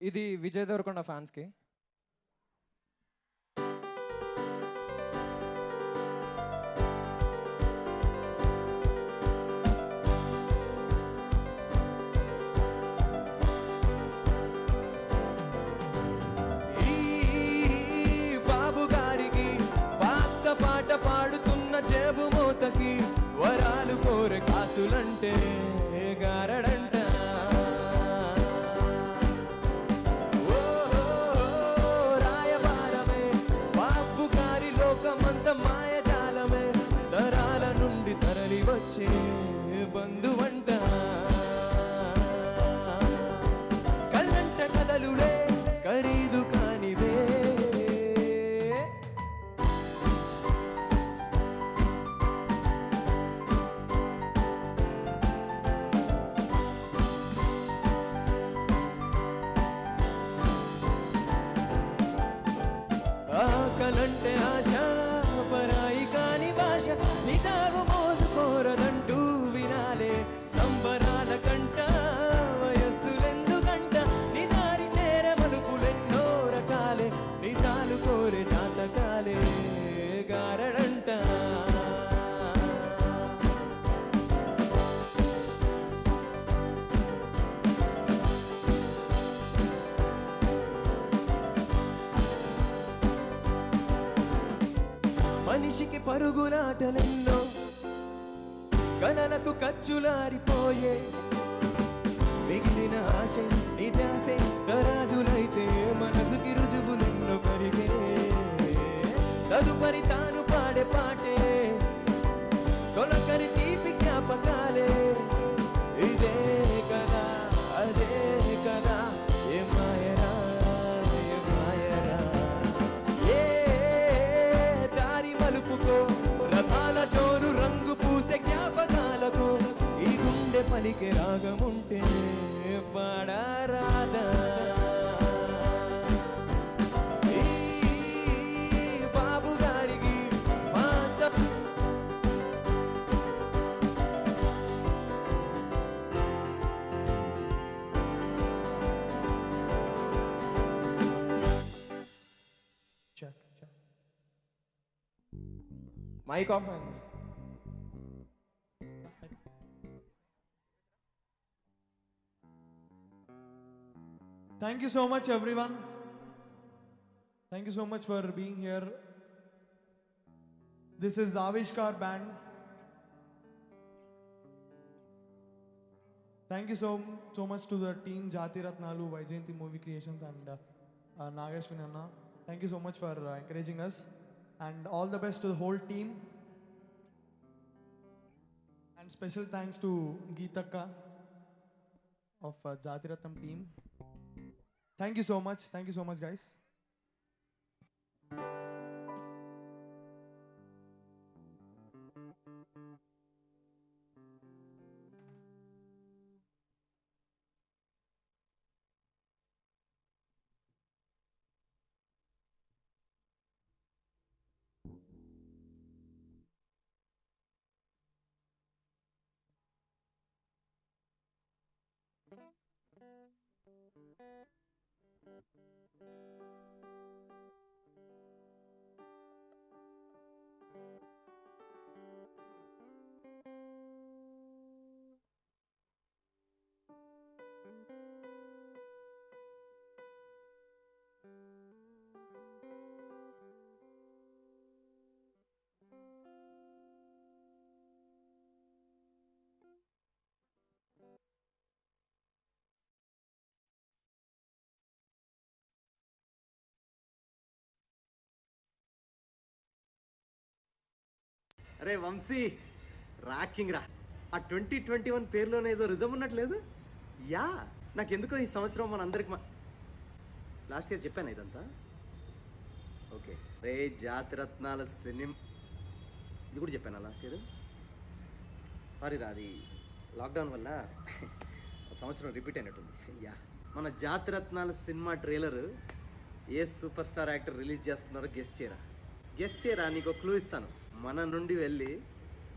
ఇది విజయ్ దేవరకొండ ఫ్యాన్స్కి. ఈ బాబు గారికి పాత పాట పాడుతున్న జేబు మూతకి వరాలు కోరే కాసులంటే గారడంట. రాయబారమే బాబు గారి లోకమంత మాయజాలమే, తరాల నుండి తరలి వచ్చే బంధువంట. కళ్ళంట కథలులే ఖరీదు కానివే. ఆకలంటే ఆశ పరాయి కాని భాష, నిదాగు మోసుకోరదంటూ వినాలే సంబరాల కంట. వయస్సులెందుకంట నిదారి చేరే మలుపులెన్నో రకాలే, నిజాలు కోరే జాతకాలే గారడంట. మనిషికి పరుగులాటలెన్నో, కలలకు ఖర్చులారిపోయే, మిగిలిన ఆశ నిరాశే తరాజులైతే మనసుకి రుజువులెన్నో కరిగే. తదుపరి తాను పాడే పాటే తొలకరి తీపి జ్ఞాపకాలే. ఇదే కదా అదే కదా ఏ మాయరా ఏ మాయరా. ఏ దారి మలుపుకో రథాల జోరు రంగు పూసే జ్ఞాపకాలకు, ఈ గుండె పలికే రాగముంటే పాడారాదా. ఈ బాబు గారికి పాత మైక్ ఆఫ్ అయింది. Thank you so much, everyone. Thank you so much for being here. This is Avishkar Band. Thank you so much to the team Jati Ratnalu, Vaijayanti Movie Creations, and Nagashwin Anna. Thank you so much for encouraging us, and all the best to the whole team. And special thanks to Geetaka of Jati Ratnam team. Thank you so much. Thank you so much, guys. అరే Vamsi, rocking రా. ఆ 2021 పేరులోనే ఏదో rhythm ఉన్నట్లేదు. Yeah, నాకెందుకో ఈ సంవత్సరం మనందరికి last year చెప్పాను ఇదంతా. ఓకే రే, జాతిరత్నాల సినిమా ఇది కూడా చెప్పాను లాస్ట్ ఇయర్. సారీ రా, అది లాక్డౌన్ వల్ల సంవత్సరం రిపీట్ అయినట్టుంది. యా, మన జాతిరత్నాల సినిమా ట్రైలర్ ఏ సూపర్ స్టార్ యాక్టర్ రిలీజ్ చేస్తున్నారో గెస్ట్ చేయరా. నీకు క్లూ ఇస్తాను. మన నుండి వెళ్ళి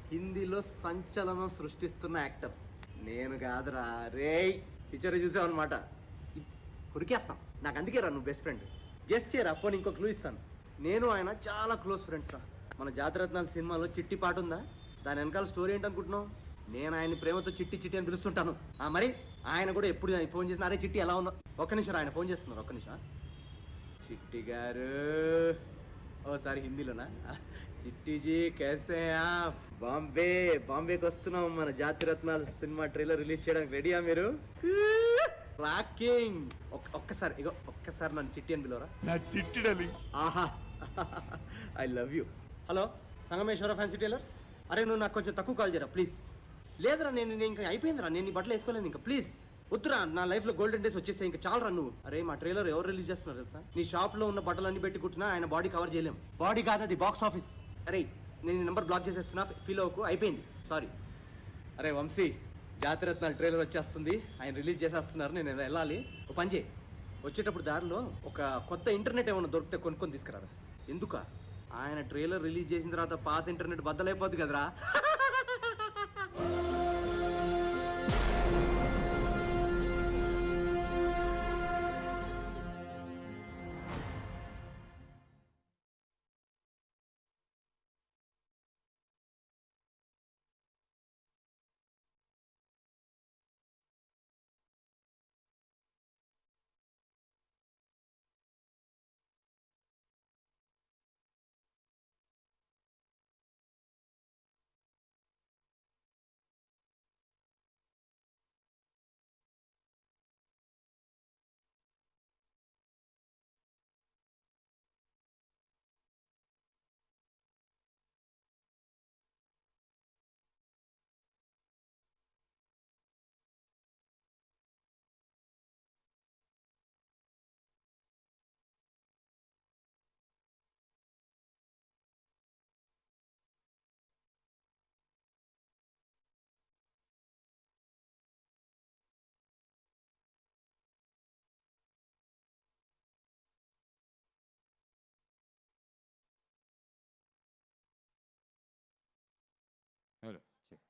హిందీలో సంచలనం సృష్టిస్తున్న యాక్టర్ నేను కాదురా రే. పిక్చర్ చూసావు అనమాట. ఉరికేస్తాం. నాకు అందుకే రా నువ్వు బెస్ట్ ఫ్రెండ్. గెస్ట్ చేయరా, పోనీ ఇంకో క్లూ ఇస్తాను. నేను ఆయన చాలా క్లోజ్ ఫ్రెండ్స్ రా. మన జాతిరత్నాల సినిమాలో చిట్టి పాట ఉందా, దాని వెనకాల స్టోరీ ఏంటనుకుంటున్నావు? నేను ఆయన ప్రేమతో చిట్టి చిట్టి అని పిలుస్తుంటాను. మరి ఆయన కూడా ఎప్పుడు ఫోన్ చేసిన అరే చిట్టి ఎలా ఉన్నావు, ఒక్క నిమిషం ఆయన ఫోన్ చేస్తున్నారు, ఒక్క నిమిషం. చిట్టి గారు, ఓసారి హిందీలోనా? చిట్టిజీ కేసే ఆప్? బాంబేకి వస్తున్నాం, మన జాతిరత్నాల సినిమా ట్రైలర్ రిలీజ్ చేయడానికి రెడీయా మీరు? రాకింగ్. ఒక్కసారి నన్ను చిట్టి అని పిలవరా? నా చిట్టిడలి. ఆహా, I love you. Hello Sangameshwara fancy tailors. అరే నువ్వు నాకు కొంచెం తక్కువ కాల్ చేయరా ప్లీజ్. లేదురా, నేను ఇంకా అయిపోయిందిరా, నేను ఈ బట్టలు వేసుకోలేను ఇంకా, ప్లీజ్ వద్దురా. నా లైఫ్లో గోల్డెన్ డేస్ వచ్చేసాయి, ఇంకా చాలరా నువ్వు. అరే మా ట్రైలర్ ఎవరు రిలీజ్ చేస్తున్నారు తెలుసా? నీ షాప్లో ఉన్న బట్టలు అన్ని పెట్టి కుట్టినా ఆయన బాడీ కవర్ చేయలేం. బాడీ కాదు అది, బాక్స్ ఆఫీస్. అరే నేను ఈ నెంబర్ బ్లాక్ చేసేస్తున్నా, ఫీల్ అవ్వకు, అయిపోయింది, సారీ. అరే వంశీ, జాతిరత్నాల ట్రైలర్ వచ్చేస్తుంది, ఆయన రిలీజ్ చేసేస్తున్నారు, నేను వెళ్ళాలి. ఓ పని చేయి, వచ్చేటప్పుడు దారిలో ఒక కొత్త ఇంటర్నెట్ ఏమైనా దొరికితే కొనుక్కొని తీసుకురారా. ఎందుక? ఆయన ట్రైలర్ రిలీజ్ చేసిన తర్వాత పాత ఇంటర్నెట్ బద్దలైపోద్ది కదరా. Hello check.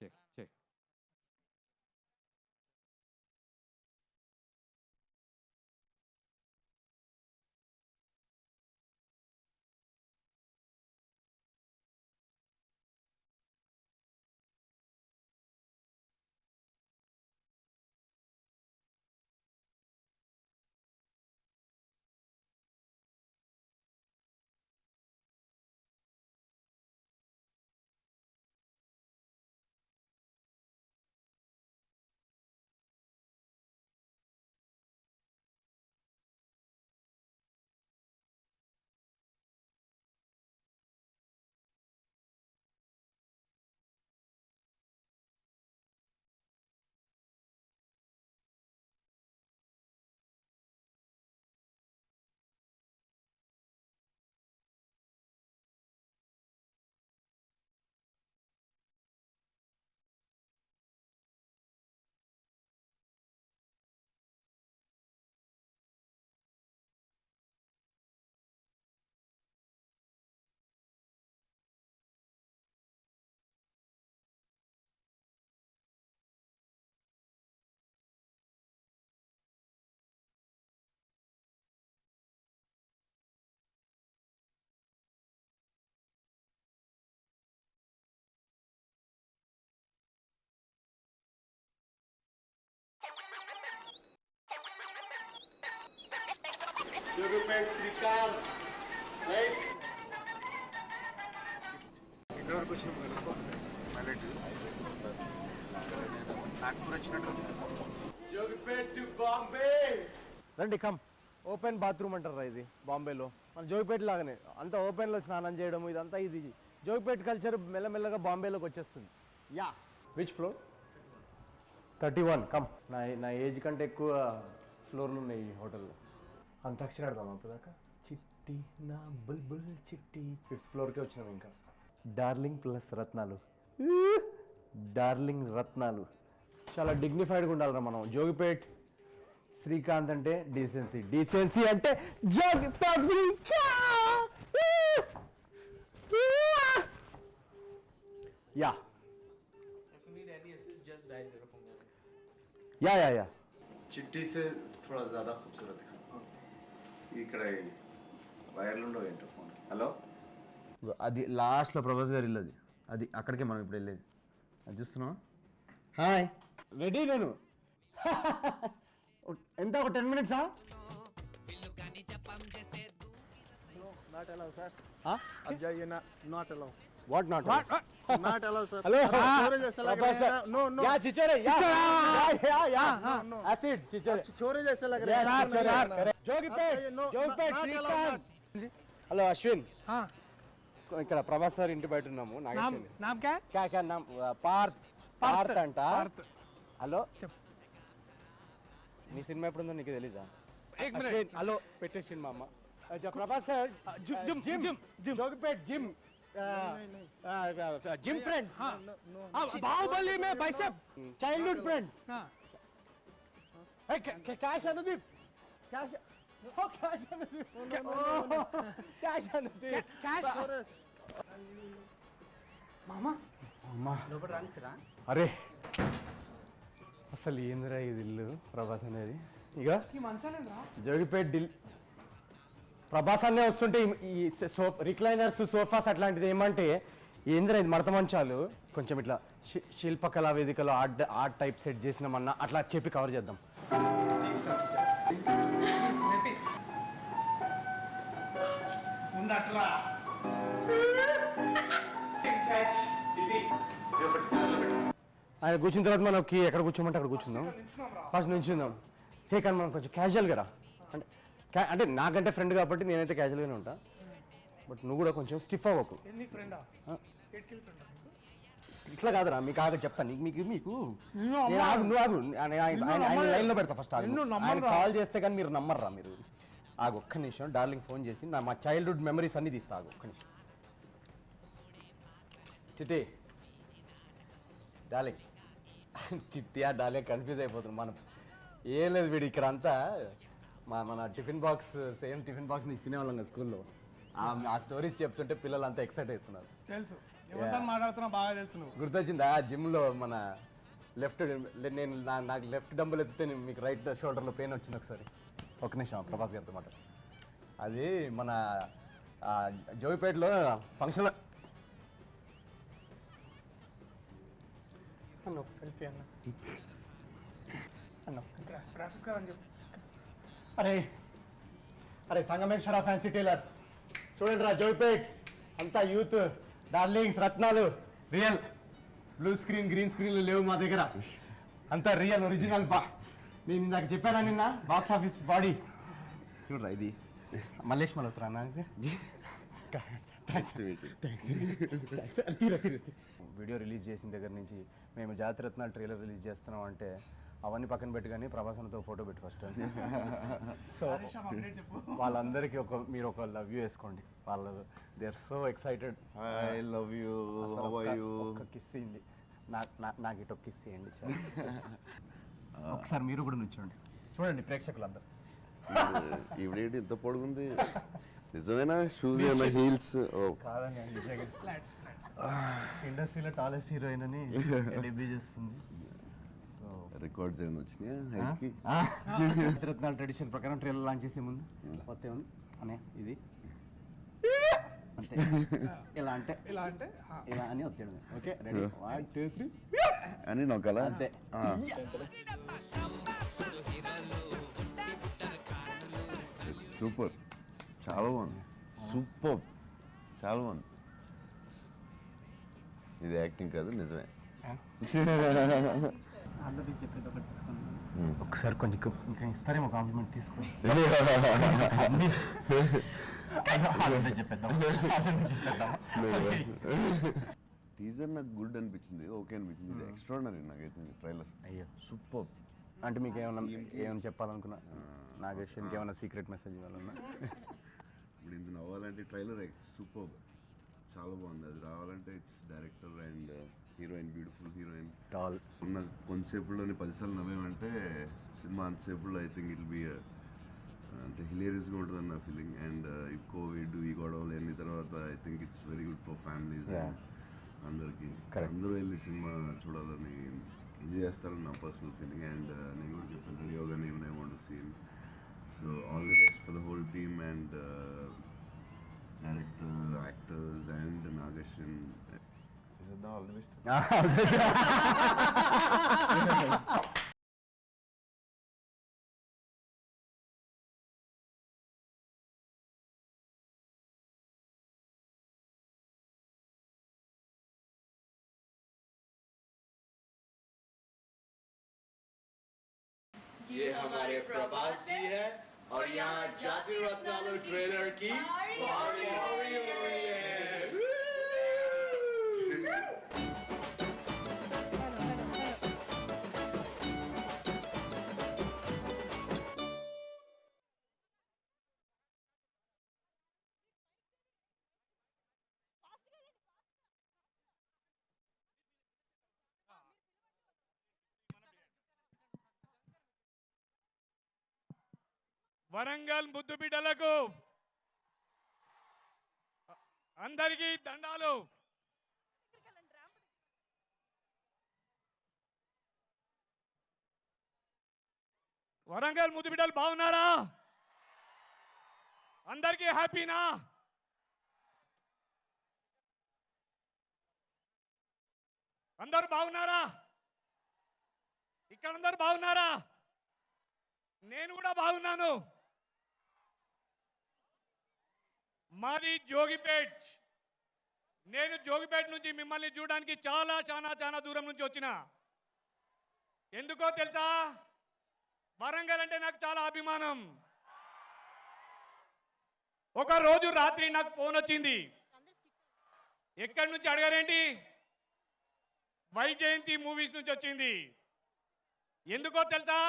Check check. Srikanth right. ఇంతవరకు వచ్చినాం కనుక్కో, నాగపూర్ వచ్చినట్టు. జోగిపేట్ టు బాంబే. రండి కమ్. ఓపెన్ బాత్రూమ్ అంటారా ఇది బాంబేలో, మన జోగిపేట లాగానే అంతా ఓపెన్లో స్నానం చేయడం ఇదంతా. ఇది జోగిపేట కల్చర్ మెల్లమెల్లగా బాంబేలోకి వచ్చేస్తుంది. Yeah, which floor? 31. కమ్. నా ఏజ్ కంటే ఎక్కువ ఫ్లోర్లు ఉన్నాయి ఈ హోటల్లో. అంతాక్షరి ఆడదాం అప్పుదాకా. చిట్టి నా బుల్బుల్ చిట్టి. 5th ఫ్లోర్కే వచ్చినాం ఇంకా. డార్లింగ్ ప్లస్ రత్నాలు, డార్లింగ్ రత్నాలు. చాలా డిగ్నిఫైడ్గా ఉండాలిరా మనం. జోగిపేట్ శ్రీకాంత్ అంటే డీసెన్సీ, డీసెన్సీ అంటే జోగిపేట్ శ్రీకాంత్. యా या या या चिट्ठी से थोड़ा ज़्यादा खूबसूरत दिखा. ఇక్కడ వైర్లు ఉండవు ఏంటో ఫోన్. హలో, అది లాస్ట్లో ప్రభాస్ గారు ఇల్లు. అది అక్కడికే మనం ఇప్పుడు వెళ్ళేది. అది చూస్తున్నావా? హాయ్, రెడీ నేను. ఎంత ఒక 10 minutes? Not allowed, sir. जाइए ना. Not allowed. What not? Not allowed, sir. Hello. छोरे जैसा लग रहा है. No, no. या चिचोरे, या no. एसिड चिचोरे. छोरे जैसा लग रहा है. Jogipet, No, Jogipet not Srikanth. Hello Ashwin, ఇక్కడ ప్రభాస్ సార్ ఇంటి బయట ఉన్నాము. నామ్ క్యా? क्या नाम? పార్థ్ అంట. హలో, నీ సినిమా ఎప్పుడు ఉందో నీకు తెలీదా? హలో పెట్టేసింది మా అమ్మ. Prabhas sir gym Jogipet gym gym friends. Baahubali మే bicep childhood friends. Cash Anudeep, cash అరే అసలు ఏందిరా ఇది ఇల్లు ప్రభాస్ అనేది. ఇక జోగిపేట్ ప్రభాస్ అనే వస్తుంటే ఈ రిక్లైనర్స్, సోఫాస్ అట్లాంటిది ఏమంటే ఏందిరా ఇది మడత మంచాలు. కొంచెం ఇట్లా శిల్పకళా వేదికలో ఆర్ట్ టైప్ సెట్ చేసినామన్నా అట్లా చెప్పి కవర్ చేద్దాం. ఆయన కూర్చున్న తర్వాత మనకి ఎక్కడ కూర్చోమంటే అక్కడ కూర్చుందాం. ఫస్ట్ నుంచుందాం. హే కానీ మనం కొంచెం క్యాజువల్గా రా. అంటే నాకంటే ఫ్రెండ్ కాబట్టి నేనైతే క్యాజువల్గానే ఉంటా. బట్ నువ్వు కూడా కొంచెం స్టిఫ్ అవ్వకు. ఇట్లా కాదురా, మీకు ఆగ చెప్తాను. మీకు నువ్వు ఆగు. లైన్లో పెడతా ఫస్ట్. కాల్ చేస్తే కానీ మీరు నమ్మర్రా. మీరు ఆగు ఒక్క నిమిషం. డార్లింగ్ ఫోన్ చేసి మా చైల్డ్హుడ్ మెమరీస్ అన్నీ తీస్తా. ఆగు ఒక్క నిమిషం. చిట్టి, డార్లింగ్. చిట్టియా డార్లింగ్ కన్ఫ్యూజ్ అయిపోతున్నాం మనం. ఏం లేదు వీడు ఇక్కడ అంతా మన tiffin box, same tiffin box నుంచి తినేవాళ్ళం కదా స్కూల్లో. ఆ స్టోరీస్ చెప్తుంటే పిల్లలు అంతా ఎక్సైట్ అవుతున్నారు. తెలుసు మాట్లాడుతున్నా, బాగా తెలుసు. గుర్తొచ్చిందా జిమ్లో మన లెఫ్ట్, నేను నాకు లెఫ్ట్ డంబుల్ ఎత్తితే మీకు రైట్ షోల్డర్లో పెయిన్ వచ్చింది ఒకసారి. ఒక నిమిషం ప్రభాస్ గారితో మాట. అది మన జోగిపేటలో ఫంక్షన్లో సెల్ఫీ అన్న. అరే సంగమేశ్వర ఫ్యాన్సీ టైలర్స్ చూడండి రా. జోగిపేట్ అంతా యూత్, డార్లింగ్స్, రత్నాలు. రియల్ బ్లూ స్క్రీన్, గ్రీన్ స్క్రీన్లు లేవు మా దగ్గర. అంతా రియల్ ఒరిజినల్. నేను నాకు చెప్పానా నిన్న బాక్స్ ఆఫీస్ బాడీ. చూడరా ఇది మల్లేష్ మల్హోత్రా నాకు. వీడియో రిలీజ్ చేసిన దగ్గర నుంచి మేము జాతిరత్నాలు ట్రైలర్ రిలీజ్ చేస్తున్నాం అంటే అవన్నీ పక్కన పెట్టి కానీ ప్రభాసంతో ఫోటో పెట్టి ఫస్ట్. సో వాళ్ళందరికీ మీరు ఒక లవ్ యూ వేసుకోండి. వాళ్ళు they are so excited. I love you, how are you. ఒక కిస్ ఇవ్వండి నాకు ఇటు కిస్ ఇవ్వండి. ఒకసారి మీరు కూడా నుంచోండి. చూడండి ప్రేక్షకులందరూ. ఈవిడేంటి ఇంత పొడుగుంది? నిజమేనా? షూస్ ఏమైనా హీల్స్? కాదండి, ఇండస్ట్రీలో టాలెస్ట్ హీరోయిన్ అని డెబ్యూ చేస్తుంది. రికార్డ్స్ ఏమైనా వచ్చినాయా హైట్కి? జాతిరత్నాలు ట్రెడిషన్ ప్రకారం ట్రైలర్ లాంచ్ చేసే ముందు మొత్తం ఉంది అనే ఇది అంటే ఇలా అంటే ఇలా అని వస్తాడు. ఓకే రెడీ, 1 2 3 అని నొక్కాలా? అంతే. సూపర్, చాలా బాగుంది. సూపర్, చాలా బాగుంది. ఇది యాక్టింగ్ కాదు, నిజమే. ఒకసారి కొంచెం ఇంకా ఇస్తారేమో కాంప్లిమెంట్ తీసుకోండి. టీజర్ నాకు గుడ్ అనిపించింది, ఓకే అనిపించింది. ఇది ఎక్స్ట్రాడినరీ నాకైతే ట్రైలర్. అయ్యో సూపర్. అంటే మీకు ఏమైనా చెప్పాలనుకున్నా నాగేష్ ఇంకేమైనా సీక్రెట్ మెసేజ్ ఇవ్వాలన్నా? ఇప్పుడు ఇంత నవ్వాలంటే ట్రైలర్ సూపర్, చాలా బాగుంది. అది రావాలంటే it's director and heroine, beautiful heroine. Tall ఉన్న కొంతసేపులోని 10 సార్లు నవ్వామంటే సినిమా అంతసేపులో ఐ థింక్ ఇట్ బి అంటే హిలేరియస్గా ఉంటుంది అన్న ఫీలింగ్. అండ్ ఈ కోవిడ్ ఈ గొడవలు అన్ని తర్వాత I think it's very good for families అందరికీ. అందరూ వెళ్ళి సినిమా చూడాలని ఎంజాయ్ చేస్తారని నా పర్సనల్ ఫీలింగ్. అండ్ నేను కూడా చెప్పాను రెడీ అవగానే even I want to see him. So all the best for the whole team and director, actors and Nagashwin. All the best. ये हमारे प्रभास जी है और यहाँ जाति रत्नालू ट्रेलर की पार्टी हो रही है। వరంగల్ ముద్దు బిడ్డలకు అందరికీ దండాలు. వరంగల్ ముద్దు బిడ్డలు బాగున్నారా? అందరికీ హ్యాపీనా? అందరు బాగున్నారా? ఇక్కడ అందరు బాగున్నారా? నేను కూడా బాగున్నాను. మాది జోగిపేట్. నేను జోగిపేట నుంచి మిమ్మల్ని చూడడానికి చాలా దూరం నుంచి వచ్చిన. ఎందుకో తెలుసా? వరంగల్ అంటే నాకు చాలా అభిమానం. ఒక రోజు రాత్రి నాకు ఫోన్ వచ్చింది. ఎక్కడి నుంచి అడగారేంటి? వైజయంతి మూవీస్ నుంచి వచ్చింది. ఎందుకో తెలుసా?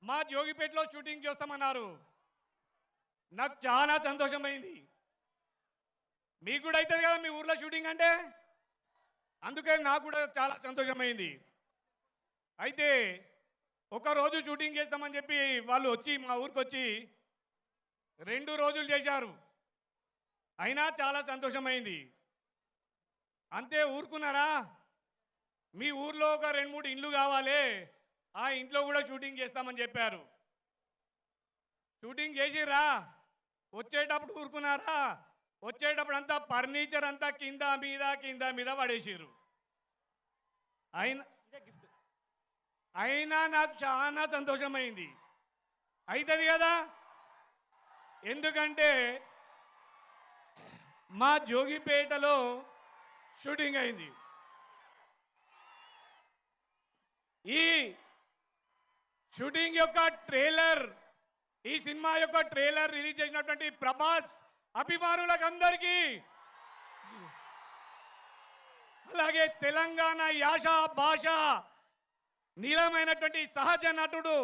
మా జోగిపేటలో షూటింగ్ చేస్తామన్నారు. నాకు చాలా సంతోషమైంది. మీకు కూడా అవుతుంది కదా మీ ఊర్లో షూటింగ్ అంటే, అందుకే నాకు కూడా చాలా సంతోషమైంది. అయితే ఒకరోజు షూటింగ్ చేస్తామని చెప్పి వాళ్ళు వచ్చి మా ఊరికి వచ్చి 2 రోజులు చేశారు. అయినా చాలా సంతోషమైంది. అంతే ఊరుకున్నారా? మీ ఊర్లో ఒక 2-3 ఇండ్లు కావాలి, ఆ ఇంట్లో కూడా షూటింగ్ చేస్తామని చెప్పారు. షూటింగ్ చేసిర్రా? వచ్చేటప్పుడు ఊరుకున్నారా? వచ్చేటప్పుడు అంతా ఫర్నిచర్ అంతా కింద మీద పడేసిర్రు. అయినా నాకు చాలా సంతోషమైంది. అవుతుంది కదా, ఎందుకంటే మా జోగిపేటలో షూటింగ్ అయింది. ఈ షూటింగ్ యొక్క ట్రైలర్, ఈ సినిమా యొక్క ట్రైలర్ రిలీజ్ చేసినటువంటి ప్రభాస్ అభిమానులకు అందరికీ, అలాగే తెలంగాణ యాస భాష నీలమైనటువంటి సహజ నటుడు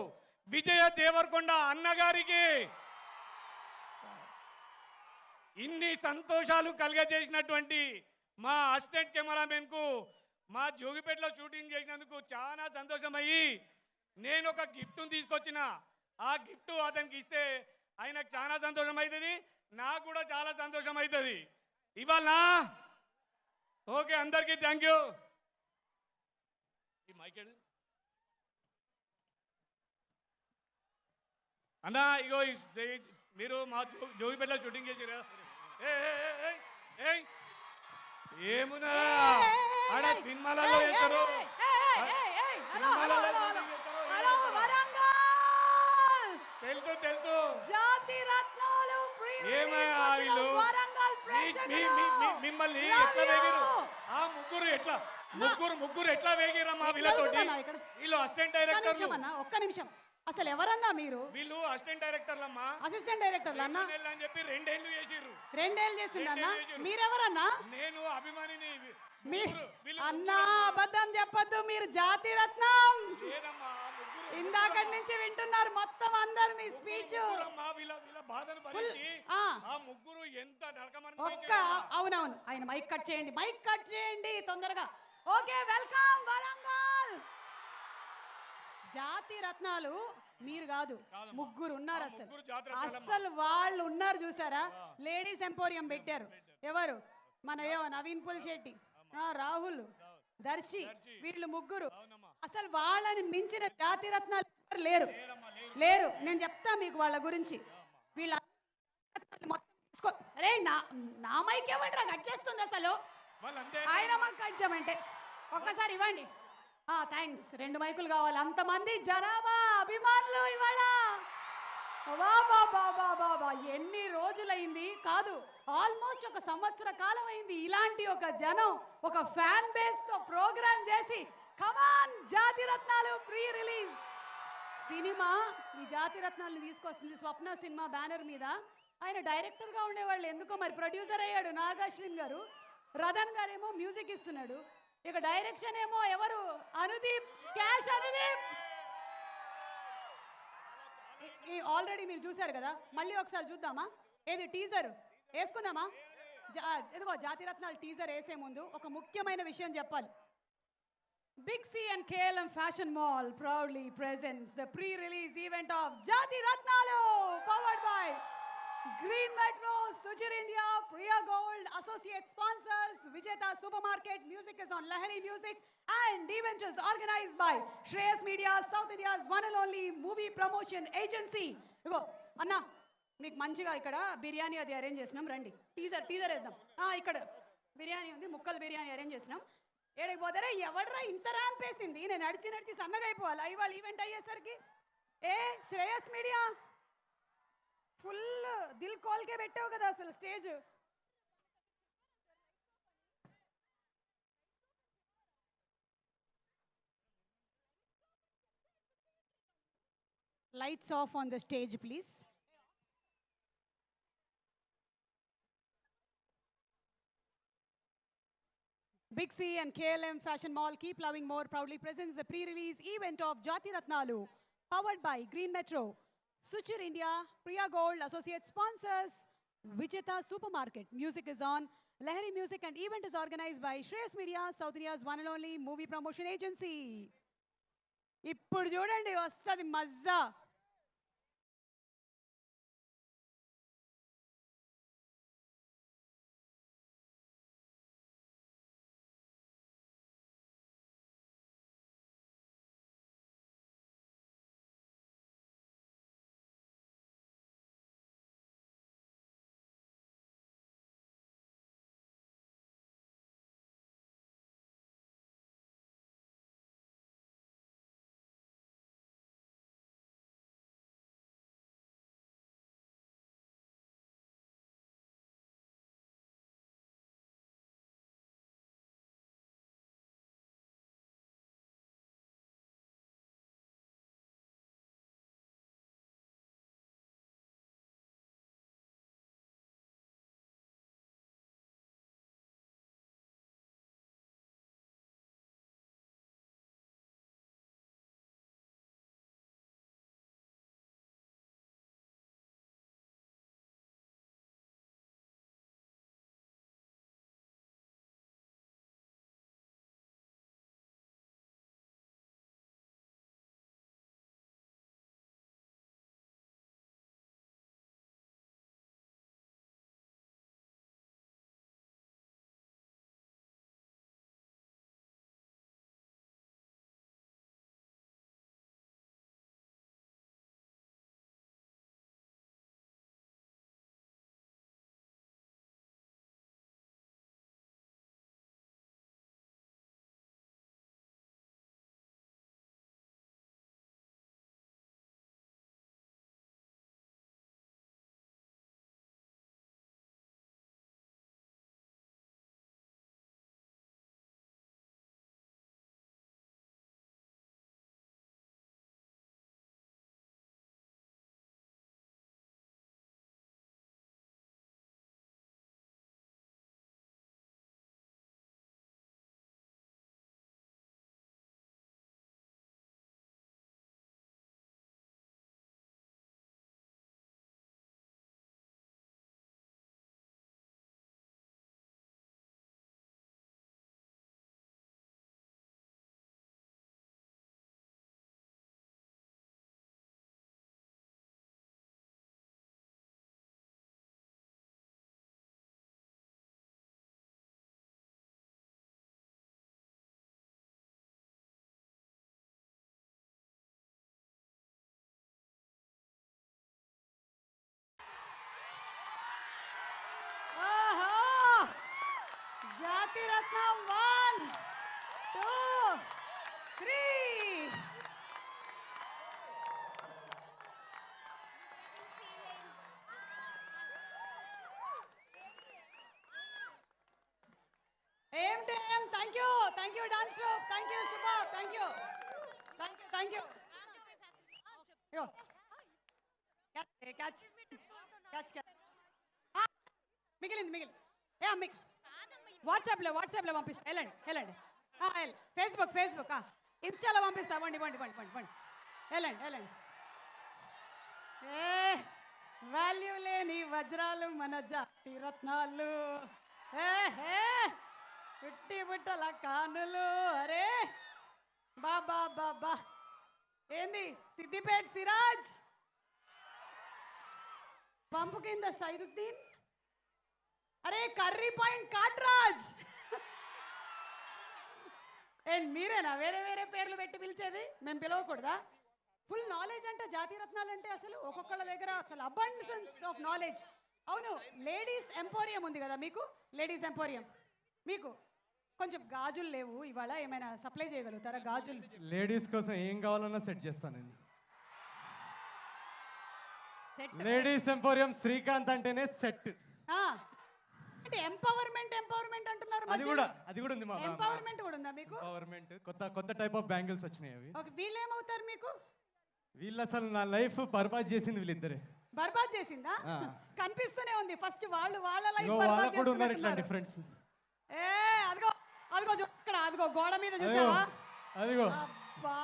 విజయ దేవరకొండ అన్నగారికి ఇన్ని సంతోషాలు కలిగజేసినటువంటి మా అసిస్టెంట్ కెమెరామెన్ కు మా జోగిపేటలో షూటింగ్ చేసినందుకు చాలా సంతోషమయ్యి నేను ఒక గిఫ్ట్ను తీసుకొచ్చిన. ఆ గిఫ్ట్ అతనికి ఇస్తే ఆయనకు చాలా సంతోషం అవుతుంది, నాకు కూడా చాలా సంతోషం అవుతుంది. ఇవాళ ఓకే, అందరికీ థ్యాంక్ యూ. ఈ మైక్ అన్న, ఇగో మీరు మా జోగిపేటలో షూటింగ్ చేసారు. ఏమున్నారా ఆడ సినిమాలలో చేస్తారు, తెలుసు తెలుసు. ఏమయ్యా వీళ్ళు మిమ్మల్ని ఎట్లా వేగిరు? ఆ ముగ్గురు ఎట్లా వేగిరమ్మా వీళ్ళతోటి? వీళ్ళు అసిస్టెంట్ డైరెక్టర్. ఒక్క నిమిషం అసలు ఎవరన్నా మీరు? వీళ్ళు అసిస్టెంట్ డైరెక్టర్లమ్మా. అసిస్టెంట్ డైరెక్టర్లు అన్న నెలలు అని చెప్పి 2 ఏళ్ళు చేసిర్రు. 2 ఏళ్ళు చేసిందన్న. రెండేళ్ళు చేసిర్రు. మీరెవరన్నా? నేను అభిమానిని. వీళ్ళు అన్నా అబద్ధం చెప్పొద్దు, మీరు జాతి రత్నం. లేదమ్మా, ముగ్గురు ఇందాకటి నుంచి వింటున్నారు మొత్తం అందరు మీ స్పీచ్. ముగ్గురమ్మా, వీళ్ళ బాధను భరించి ఆ. ఆ ముగ్గురు ఎంత నరకమని ఒక్క అవునవును, ఆయన మైక్ కట్ చేయండి, మైక్ కట్ చేయండి తొందరగా. Okay, welcome Warangal. జాతి రత్నాలు మీరు కాదు, ముగ్గురు ఉన్నారు. అసలు ముగ్గురు జాతి రత్నాలమ్మా. అసలు వాళ్ళు ఉన్నారు చూసారా, లేడీస్ ఎంపోరియం పెట్టారు. ఎవరు? మన నవీన్ పుల్శెట్టి, రాహుల్, దర్శి, వీళ్ళు ముగ్గురు. అసలు వాళ్ళని మించిన జాతి రత్నాలు ఎవరు లేరు, లేరు. నేను చెప్తా మీకు వాళ్ళ గురించి. వీళ్ళ మొత్తం తీసుకో. అరే నా మైక్ ఏమంటారా కట్ చేస్తుంది అసలు? ఆయన మాకు కట్ చేయమంటే ఒక్కసారి ఇవ్వండి. థ్యాంక్స్. 2 మైకులు కావాలి. అంతమంది జనాభా అభిమానులు ఇవాళ. బాబా ఎన్ని రోజులైంది కాదు, ఆల్మోస్ట్ 1 సంవత్సర కాలం అయింది ఇలాంటి ఒక జనం, ఒక ఫ్యాన్ బేస్ తో ప్రోగ్రామ్ చేసి. కమాన్ జాతి రత్నాలు ప్రీ రిలీజ్ సినిమా. ఈ జాతి రత్నాలను తీసుకొస్తుంది స్వప్న సినిమా బ్యానర్ మీద. ఆయన డైరెక్టర్ గా ఉండేవాళ్ళు, ఎందుకో మరి ప్రొడ్యూసర్ అయ్యాడు నాగాశ్విన్ గారు. రతన్ గారేమో మ్యూజిక్ ఇస్తున్నాడు. ఇక డైరెక్షన్ ఏమో ఎవరు? అనుదీప్, క్యాష్ అనుదీప్. ఆల్రెడీ మీరు చూశారు కదా, మళ్ళీ ఒకసారి చూద్దామా? ఏది టీజర్ వేసుకుందామా? ఇదిగో జాతి రత్నాలు టీజర్ వేసే ముందు ఒక ముఖ్యమైన విషయం చెప్పాలి. Big C and KLM Fashion Mall proudly presents the pre-release event of Jati Ratnalu, powered by Green Metro, Suchir India, Priya Gold, associate sponsors, Vijeta Supermarket, music is on Lahari Music, and event is organized by Shreyas Media, South India's one and only movie promotion agency. Igo, Anna, మీకు మంచిగా ఇక్కడ బిర్యానీ అది arrange చేసినాం, రండి. Teaser వేద్దాం. ఇక్కడ బిర్యానీ ఉంది, ముక్కలు బిర్యానీ అరేంజ్ చేసినాం. ఏడికి పోతారా? ఎవడరా ఇంత ర్యాంప్ వేసింది? నేను నడిచి సన్నగా అయిపోవాలి ఇవాళ ఈవెంట్ అయ్యేసరికి. శ్రేయస్ మీడియా ఫుల్ దిల్ కాల్కే పెట్టావు కదా అసలు stage. Lights off on the stage please. Big C and KLM Fashion Mall Keep Loving More proudly presents the pre-release event of Jati Ratnalu, powered by Green Metro, Suchir India, Priya Gold, associate sponsors, Vijeta Supermarket. Music is on Lahari Music, and event is organized by Shreyas Media, South India's one and only movie promotion agency. ఇప్పుడు చూడండి వస్తుంది మజ్జా. జాతిరత్నం 1 2 3. ఏమిటి thank you dance group, thank you super, thank you. Catch మిగిలింది వాట్సాప్లో పంపిస్తా. వెళ్ళండి Facebook ఇన్స్టాలో పంపిస్తా. వండి వెళ్ళండి. ఏ వాల్యూ లేని వజ్రాలు మన జాతి రత్నాలు, పుట్టి బుట్టల కానులు. అరే బాబా ఏంది సిద్దిపేట్ సిరాజ్, పంపు కింద సైరుద్దీన్, అరే కర్రీ పాయింట్ కాట్రాజ్. అండ్ మీరేనా వేరే పేర్లు పెట్టి పిలిచేది? మేము పిలవకూడదా? ఫుల్ నాలెడ్జ్ అంటే జాతీయ రత్నాలు అంటే అసలు ఒక్కొక్కళ్ళ దగ్గర అసలు అబండెన్స్ ఆఫ్ నాలెడ్జ్. అవును, లేడీస్ ఎంపోరియం ఉంది కదా మీకు, లేడీస్ ఎంపోరియం. మీకు కొంచెం గాజులు లేవు ఇవాళ, ఏమైనా సప్లై చేయగలుగుతారా గాజులు? లేడీస్ కోసం ఏం కావాలన్నా సెట్ చేస్తానండి. సెట్ లేడీస్ ఎంపోరియం శ్రీకాంత్ అంటేనే సెట్. అంటే ఎంపవర్మెంట్ అంటున్నారు. అది కూడా ఉంది మా ఎంపవర్మెంట్ కూడా ఉందా మీకు? ఎంపవర్మెంట్ కొత్త టైప్ ఆఫ్ బ్యాంగిల్స్ వచ్చినాయి అవి. ఓకే, వీళ్ళు ఏమవుతారు మీకు? వీళ్ళు అసలు నా లైఫ్ బర్బాద్ చేసింది వీళ్ళిద్దరే. బర్బాద్ చేసిందా? కనిపిస్తూనే ఉంది. ఫస్ట్ వాళ్ళ లైఫ్ వాళ్ళకు బర్బాద్ కూడా ఉన్నారు ఇట్లాంటి చేస్తున్నారు. ఫ్రెండ్స్. అదిగో ఇక్కడ, అదిగో గోడ మీద చూసావా? అదిగో అబ్బా,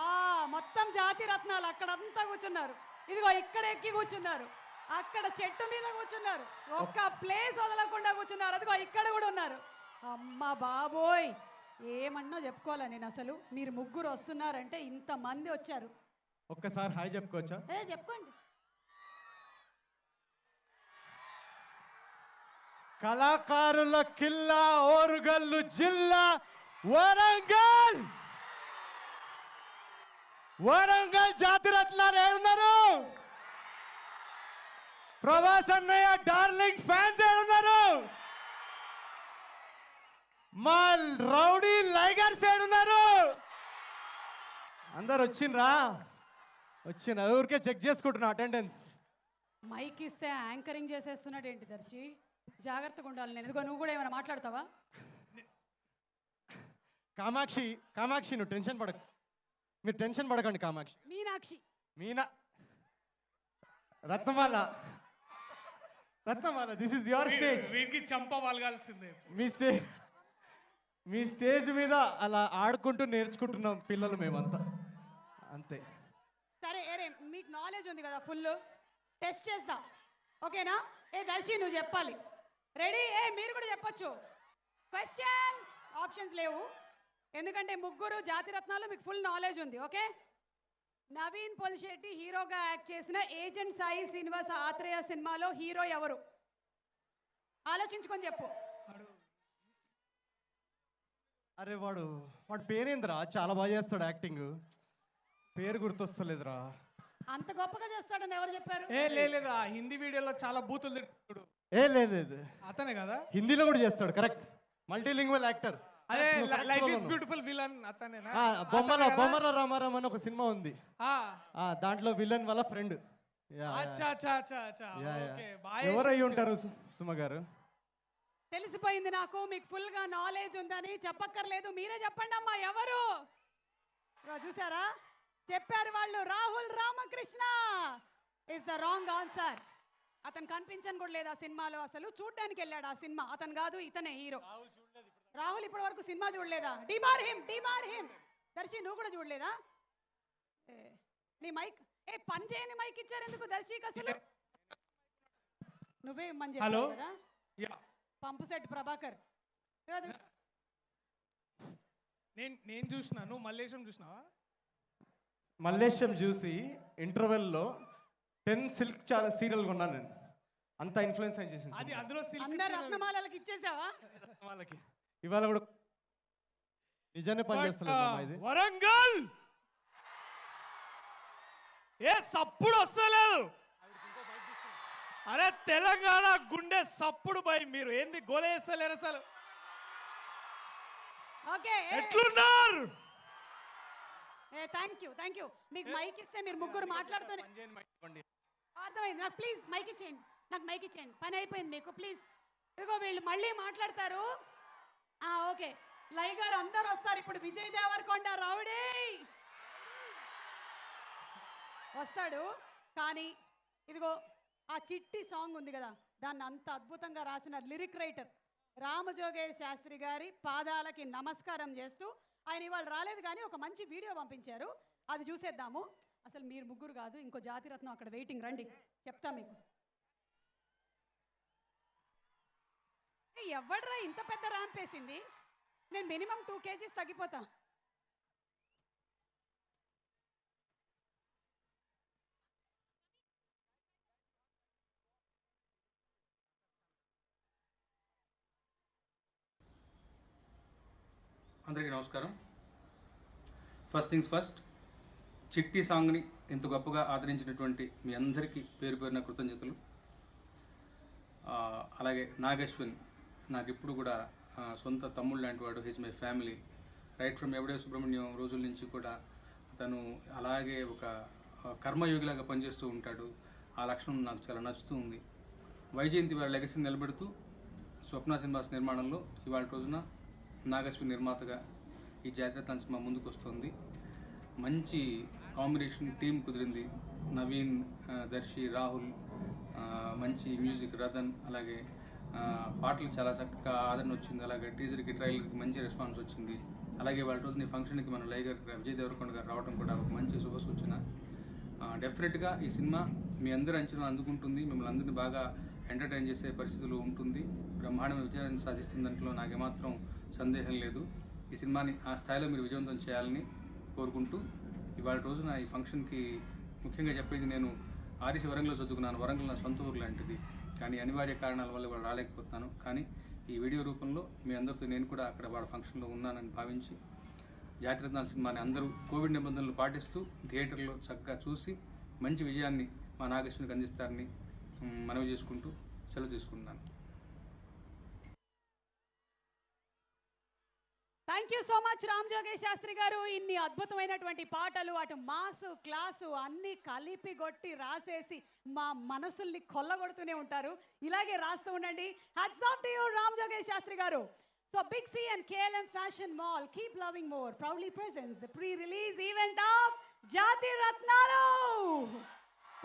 మొత్తం జాతి రత్నాలు అక్కడంతా కూర్చున్నారు. ఇదిగో ఇక్కడ ఎక్కి కూర్చున్నారు, అక్కడ చెట్టు మీద కూర్చున్నారు, ఒక్క ప్లేస్ వదలకుండా కూర్చున్నారు. అదిగో ఇక్కడ కూడా ఉన్నారు. అమ్మ బాబోయ్, ఏమన్నా చెప్పుకోవాలా నేను అసలు. మీరు ముగ్గురు వస్తున్నారంటే ఇంతమంది వచ్చారు. ఒక్కసారి హాయ్ చెప్పుకోవచ్చా? చెప్పండి. కళాకారుల కిల్లా ఓరుగల్లు జిల్లా వరంగల్ జాతి రత్నాలు ఏడున్నారు? ప్రభాస్ అన్నయ్య డార్లింగ్ ఫ్యాన్స్ ఏడున్నారు? మా రౌడీ లైగర్స్ ఏడున్నారు? అందరు వచ్చిండ్రా? ఊరికే చెక్ చేసుకుంటున్నా అటెండెన్స్. మైక్ ఇస్తే యాంకరింగ్ చేసేస్తున్నాడు ఏంటి దర్శి? జాగ్రత్తగా ఉండాలి. నేను ఇదిగో, నువ్వు కూడా ఏమైనా మాట్లాడతావా? కామాక్షి నువ్వు టెన్షన్ పడకు. మీరు టెన్షన్ పడకండి. కామాక్షి, మీనా, రత్నమాల, దిస్ ఇస్ యువర్ స్టేజ్. వీరికి చంప వాళ్ళగాల్సిందే. మీ స్టేజ్ మీద అలా ఆడుకుంటూ నేర్చుకుంటున్నాం పిల్లలు మేమంతా, అంతే. సరే మీకు నాలెడ్జ్ ఉంది కదా ఫుల్, టెస్ట్ చేస్తా, ఓకేనా? దర్శి నువ్వు చెప్పాలి. రెడీ? మీరు కూడా చెప్పొచ్చు. క్వశ్చన్ ఆప్షన్స్ లేవు, ఎందుకంటే ముగ్గురు జాతి రత్నాలు మీకు ఫుల్ నాలెడ్జ్ ఉంది. ఓకే, నవీన్ పొలిశెట్టి హీరోగా యాక్ట్ చేసిన ఏజెంట్ సాయి శ్రీనివాస ఆత్రేయ సినిమాలో హీరో ఎవరు? ఆలోచించుకొని చెప్పు. అరే వాడు పేరేంద్రా? చాలా బాగా చేస్తాడు యాక్టింగ్, పేరు గుర్తొస్తలేదురా. అంత గొప్పగా చేస్తాడని ఎవరు చెప్పారు? లేదు, ఆ హిందీ వీడియోలో చాలా బూతులు తిడుతున్నాడు. లేదు అతనే కదా, హిందీలో కూడా చేస్తాడు. Correct, multilingual actor. అదే లైఫ్ ఇస్ బ్యూటిఫుల్ విలన్ అతనేనా? బొమ్మల రామారాం అని ఒక సినిమా ఉంది, దాంట్లో విలన్ వాళ్ళ ఫ్రెండ్. ఎవరై ఉంటారు సుమ గారు? తెలిసిపోయింది నాకు, మీకు ఫుల్ గా నాలెడ్జ్ ఉందని. చెప్పక్కర్లేదు, మీరే చెప్పండి అమ్మా ఎవరు? చూసారా, చెప్పారు వాళ్ళు. Rahul Ramakrishna is the wrong answer. అతను కనిపించని కూడా లేదు ఆ సినిమాలో, అసలు చూడ్డానికి వెళ్ళాడు ఆ సినిమా. అతను కాదు, ఇతనే హీరో. రాహుల్ ఇప్పటి వరకు సినిమా చూడలేదా? డిమార్ హిమ్. దర్శి నువ్వు కూడా చూడలేదా? నీ మైక్ పని చేయని మైక్ ఇచ్చారు ఎందుకు దర్శికి అసలు? నువ్వే ఇమ్మని చెప్పావు కదా. Pump set Prabhakar. నేను చూసినాను. మల్లేశం చూసినావా? మల్లేశం చూసి ఇంటర్వెల్లో 10 సిల్క్ సీరియల్ కొన్నాను నేను. అంత ఇన్ఫ్లుయెన్స్ చేసింది అది. అందులో అందరు రత్నమాలకి ఇచ్చేసావా? రత్నమాలకి ఇవాళ కూడా నిజాన్ని పనిచేస్తలేదు ఇది. వరంగల్ సప్పుడు వస్తలేదు. అరే తెలంగాణ గుండె సప్పుడు బై, మీరు ఏంది గోలేస్తలేరు అసలు? ఓకే ఎట్లున్నారు? థ్యాంక్ యూ మీకు మైక్ ఇస్తే మీరు ముగ్గురు మాట్లాడుతూనే అర్థమైంది నాకు. ప్లీజ్ మైక్ ఇచ్చేయండి, నాకు మైక్ ఇచ్చేయండి, పని అయిపోయింది మీకు. ప్లీజ్ ఇదిగో వీళ్ళు మళ్ళీ మాట్లాడతారు. ఓకే లై గారు అందరు వస్తారు ఇప్పుడు. విజయ్ దేవరకొండ రౌడీ వస్తాడు. కానీ ఇదిగో ఆ చిట్టి సాంగ్ ఉంది కదా, దాన్ని అంత అద్భుతంగా రాసిన లిరిక్ రైటర్ రామజోగయ్య శాస్త్రి గారి పాదాలకి నమస్కారం చేస్తూ, ఆయన ఇవాళ రాలేదు కానీ ఒక మంచి వీడియో పంపించారు, అది చూసేద్దాము. అసలు మీరు ముగ్గురు కాదు, ఇంకో జాతిరత్నం అక్కడ వెయిటింగ్, రండి చెప్తా మీకు. ఎవడ్రా ఇంత పెద్ద ర్యాంప్ వేసింది? నేను మినిమం 2 kgs తగ్గిపోతా. అందరికీ నమస్కారం. ఫస్ట్ థింగ్స్ ఫస్ట్, చిట్టి సాంగ్ని ఇంత గొప్పగా ఆదరించినటువంటి మీ అందరికీ పేరు పేరున కృతజ్ఞతలు. అలాగే నాగేశ్వన్ నాకు ఇప్పుడు కూడా సొంత తమ్ముడు లాంటి వాడు. His my family right from ఎవడే సుబ్రహ్మణ్యం రోజుల నుంచి కూడా తను అలాగే ఒక కర్మయోగిలాగా పనిచేస్తూ ఉంటాడు. ఆ లక్షణం నాకు చాలా నచ్చుతూ ఉంది. వైజయంతి వారి లెగసీని నిలబెడుతూ స్వప్న సినిమాస్ నిర్మాణంలో ఇవాళ రోజున నాగేశ్వరి నిర్మాతగా ఈ జాతిరత్నాల సినిమా ముందుకు వస్తుంది. మంచి కాంబినేషన్ టీం కుదిరింది. నవీన్, దర్శి, రాహుల్, మంచి మ్యూజిక్ రతన్, అలాగే పాటలు చాలా చక్కగా ఆదరణ వచ్చింది. అలాగే టీజర్కి ట్రైలర్కి మంచి రెస్పాన్స్ వచ్చింది. అలాగే వాళ్ళ రోజున ఈ ఫంక్షన్కి మన లైగర్ విజయ్ దేవరకొండ గారు రావడం కూడా ఒక మంచి శుభ సూచన. డెఫినెట్గా ఈ సినిమా మీ అందరి అంచనా అందుకుంటుంది, మిమ్మల్ని అందరినీ బాగా ఎంటర్టైన్ చేసే పరిస్థితులు ఉంటుంది, బ్రహ్మాండమైన విజయాన్ని సాధిస్తుంది. దాంట్లో నాకేమాత్రం సందేహం లేదు. ఈ సినిమాని ఆ స్థాయిలో మీరు విజయవంతం చేయాలని కోరుకుంటూ, ఇవాళ రోజున ఈ ఫంక్షన్కి ముఖ్యంగా చెప్పేది, నేను ఆర్ఎస్ వరంగల్లో చదువుకున్నాను. వరంగల్ నా సొంత ఊరు లాంటిది, కానీ అనివార్య కారణాల వల్ల వాళ్ళు రాలేకపోతున్నాను. కానీ ఈ వీడియో రూపంలో మీ అందరితో నేను కూడా అక్కడ వాళ్ళ ఫంక్షన్లో ఉన్నానని భావించి, జాతిరత్నాల సినిమాని అందరూ కోవిడ్ నిబంధనలు పాటిస్తూ థియేటర్లో చక్కగా చూసి మంచి విజయాన్ని మా నాగేశ్వరికి అందిస్తారని మనవి చేసుకుంటూ సెలవు తీసుకుంటున్నాను. Thank you so much Ram జోగేష్ శాస్త్రి గారు. ఇన్ని అద్భుతమైనటువంటి పాటలు, అటు మాసు క్లాసు అన్ని కలిపి కొట్టి రాసేసి మా మనసుల్ని కొల్లగొడుతూనే ఉంటారు. ఇలాగే రాస్తూ ఉండండి. Hats off to you Ram జోగేష్ శాస్త్రి గారు. So big C and KLM fashion mall keep loving more proudly presents the pre-release event of Jathiratnalu,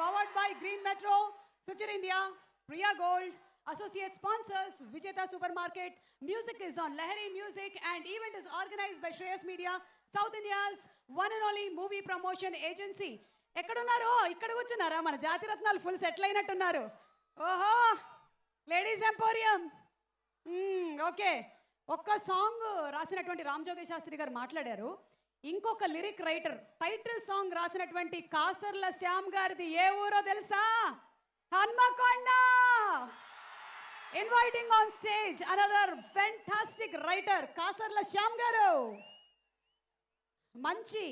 powered by Green Metro, Suchir India, Priya Gold, associate sponsors Vijeta Supermarket. Music is on Lahari Music and event is organized by Shreyas Media, South India's one and only movie promotion agency. ఎక్కడున్నారు? ఇక్కడ కూర్చున్నారా? మన జాతిరత్నాలు full settle అయినట్టున్నారు. ఓహో, ladies emporium. Okay, ఒక్క song రాసినటువంటి రామ్ జోగేష్ శాస్త్రి గారు మాట్లాడారు. ఇంకొక లిరిక్ రైటర్ టైటిల్ సాంగ్ రాసినటువంటి కాసర్ల శ్యామ్ గారిది ఏ ఊరో తెలుసా? Hanamkonda. Inviting on stage another fantastic writer Kasarla Shyam గారు. మంచి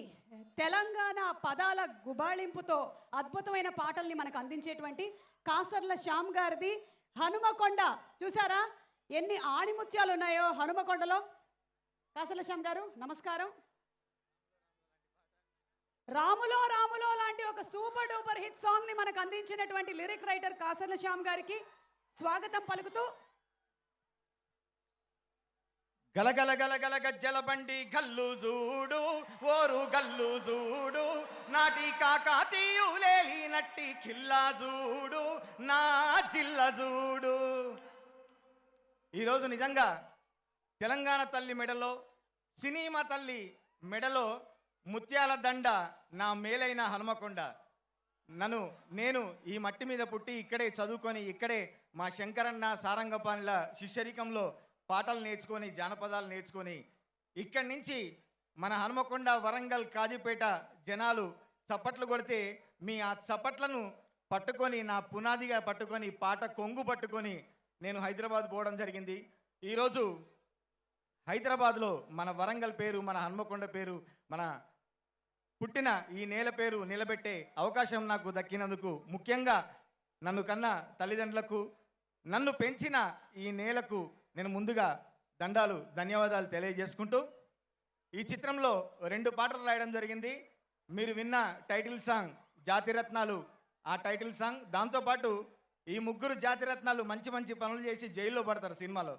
తెలంగాణ పదాల గుబాళింపుతో అద్భుతమైన పాటల్ని మనకు అందించేటువంటి కాసర్ల శ్యామ్ గారిది హనుమకొండ. చూసారా ఎన్ని ఆణిముత్యాలు ఉన్నాయో హనుమకొండలో? కాసర్ల శ్యామ్ గారు నమస్కారం. రాములో రాములో లాంటి ఒక సూపర్ డూపర్ హిట్ సాంగ్ ని మనకు అందించినటువంటి లిరిక్ రైటర్ కాసర్ల శ్యామ్ గారికి స్వాగతం పలుకుతూ, గలగల గలగల గజ్జల బండి గల్లు చూడు, ఓరు గల్లు చూడు, నాటి కాకాతీయులేలి నట్టి ఖిల్లా చూడు, నా జిల్ల చూడు. ఈరోజు నిజంగా తెలంగాణ తల్లి మెడలో, సినిమా తల్లి మెడలో ముత్యాల దండ నా మేలైన హనుమకొండ. నేను ఈ మట్టి మీద పుట్టి ఇక్కడే చదువుకొని, ఇక్కడే మా శంకరన్న సారంగపాణిల శిష్యరికంలో పాటలు నేర్చుకొని, జానపదాలు నేర్చుకొని, ఇక్కడి నుంచి మన హనుమకొండ, వరంగల్, కాజీపేట జనాలు చప్పట్లు కొడితే మీ ఆ చప్పట్లను పట్టుకొని, నా పునాదిగా పట్టుకొని, పాట కొంగు పట్టుకొని నేను హైదరాబాద్ పోవడం జరిగింది. ఈరోజు హైదరాబాద్లో మన వరంగల్ పేరు, మన హనుమకొండ పేరు, మన పుట్టిన ఈ నేల పేరు నిలబెట్టే అవకాశం నాకు దక్కినందుకు, ముఖ్యంగా నన్ను కన్న తల్లిదండ్రులకు, నన్ను పెంచిన ఈ నేలకు నేను ముందుగా దండాలు ధన్యవాదాలు తెలియజేసుకుంటూ ఈ చిత్రంలో 2 పాటలు రాయడం జరిగింది. మీరు విన్న టైటిల్ సాంగ్ జాతిరత్నాలు, ఆ టైటిల్ సాంగ్. దాంతోపాటు ఈ ముగ్గురు జాతిరత్నాలు మంచి మంచి పనులు చేసి జైల్లో పడతారు సినిమాలో.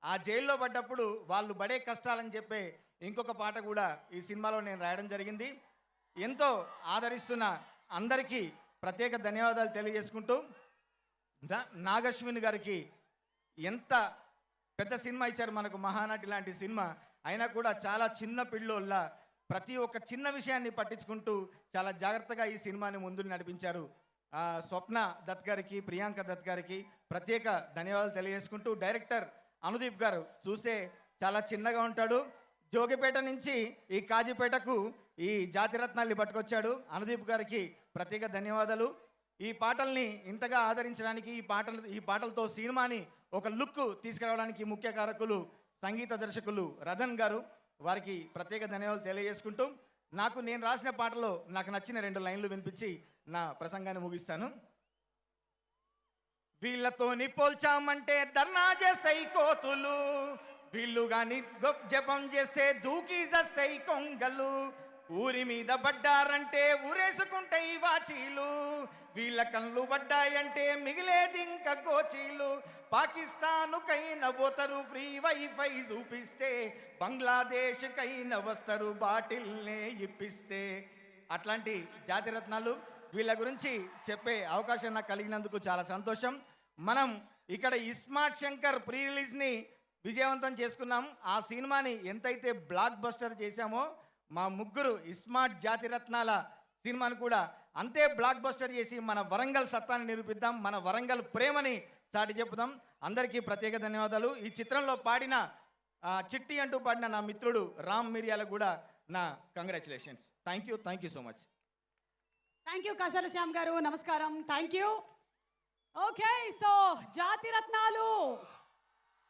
ఆ జైల్లో పడ్డప్పుడు వాళ్ళు పడే కష్టాలని చెప్పే ఇంకొక పాట కూడా ఈ సినిమాలో నేను రాయడం జరిగింది. ఎంతో ఆదరిస్తున్న అందరికీ ప్రత్యేక ధన్యవాదాలు తెలియజేసుకుంటూ నాగశ్విన్ గారికి ఎంత పెద్ద సినిమా ఇచ్చారు మనకు, మహానటి లాంటి సినిమా అయినా కూడా చాలా చిన్న పిల్లోళ్ళ ప్రతి ఒక్క చిన్న విషయాన్ని పట్టించుకుంటూ చాలా జాగ్రత్తగా ఈ సినిమాని ముందు నడిపించారు. స్వప్న దత్ గారికి, ప్రియాంక దత్ గారికి ప్రత్యేక ధన్యవాదాలు తెలియజేసుకుంటూ డైరెక్టర్ అనుదీప్ గారు చూస్తే చాలా చిన్నగా ఉంటాడు, జోగిపేట నుంచి ఈ కాజీపేటకు ఈ జాతిరత్నాల్ని పట్టుకొచ్చాడు. అనుదీప్ గారికి ప్రత్యేక ధన్యవాదాలు. ఈ పాటల్ని ఇంతగా ఆదరించడానికి, ఈ పాటలతో సినిమాని ఒక లుక్ తీసుకురావడానికి ముఖ్య కారకులు సంగీత దర్శకులు రథన్ గారు, వారికి ప్రత్యేక ధన్యవాదాలు తెలియజేసుకుంటూ నేను రాసిన పాటలో నాకు నచ్చిన 2 లైన్లు వినిపించి నా ప్రసంగాన్ని ముగిస్తాను. వీళ్ళతోని పోల్చామంటే ధర్నా చేస్తాయి కోతులు, వీళ్ళు గాని జపం చేస్తే దూకి చేస్తాయి కొంగలు, ఊరి మీద పడ్డారంటే ఊరేసుకుంటాయి వాచీలు, వీళ్ళ కళ్ళు పడ్డాయంటే మిగిలేది ఇంకా గోచీలు, పాకిస్తానుకైనా పోతారు ఫ్రీ వైఫై చూపిస్తే, బంగ్లాదేశ్కైనా వస్తారు బాటిల్నే ఇప్పిస్తే. అట్లాంటి జాతిరత్నాలు, వీళ్ళ గురించి చెప్పే అవకాశం నాకు కలిగినందుకు చాలా సంతోషం. మనం ఇక్కడ ఇస్మార్ట్ శంకర్ ప్రీ రిలీజ్ని విజయవంతం చేసుకున్నాం. ఆ సినిమాని ఎంతైతే బ్లాక్ బస్టర్ చేశామో మా ముగ్గురు ఇస్మార్ట్ జాతిరత్నాల సినిమాను కూడా అంతే బ్లాక్ బస్టర్ చేసి మన వరంగల్ సత్తాన్ని నిరూపిద్దాం, మన వరంగల్ ప్రేమని చాటి చెప్పుదాం. అందరికీ ప్రత్యేక ధన్యవాదాలు. ఈ చిత్రంలో పాడిన చిట్టి అంటూ పాడిన నా మిత్రుడు రామ్ మిరియాలకు కూడా నా congratulations. Thank you so much. Thank you Kasarla Shyam గారు, నమస్కారం. Thank you. Okay, so Jathiratnalu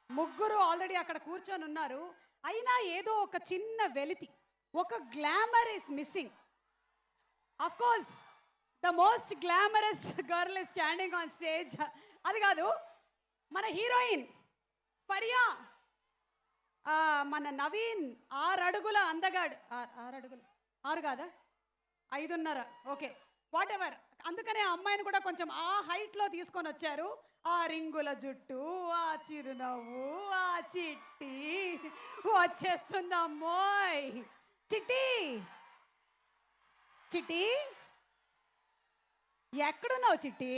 ముగ్గురు ఆల్రెడీ అక్కడ కూర్చొని ఉన్నారు. అయినా ఏదో ఒక చిన్న వెలితి, ఒక glamour is missing. Of course the most glamorous girl is standing on stage. అది కాదు, మన హీరోయిన్ ఫరియా, మన నవీన్ 6 అడుగుల అందగాడు. 6 అడుగులు, 6 కాదా, 5.5, ఓకే వాట్ ఎవర్. అందుకనే ఆ అమ్మాయిని కూడా కొంచెం ఆ హైట్లో తీసుకొని వచ్చారు. ఆ రింగుల జుట్టు, ఆ చిరునవ్వు, ఆ చిట్టి వచ్చేస్తుందమ్మోయ్. చిట్టి చిట్టి ఎక్కడున్నావు చిట్టి?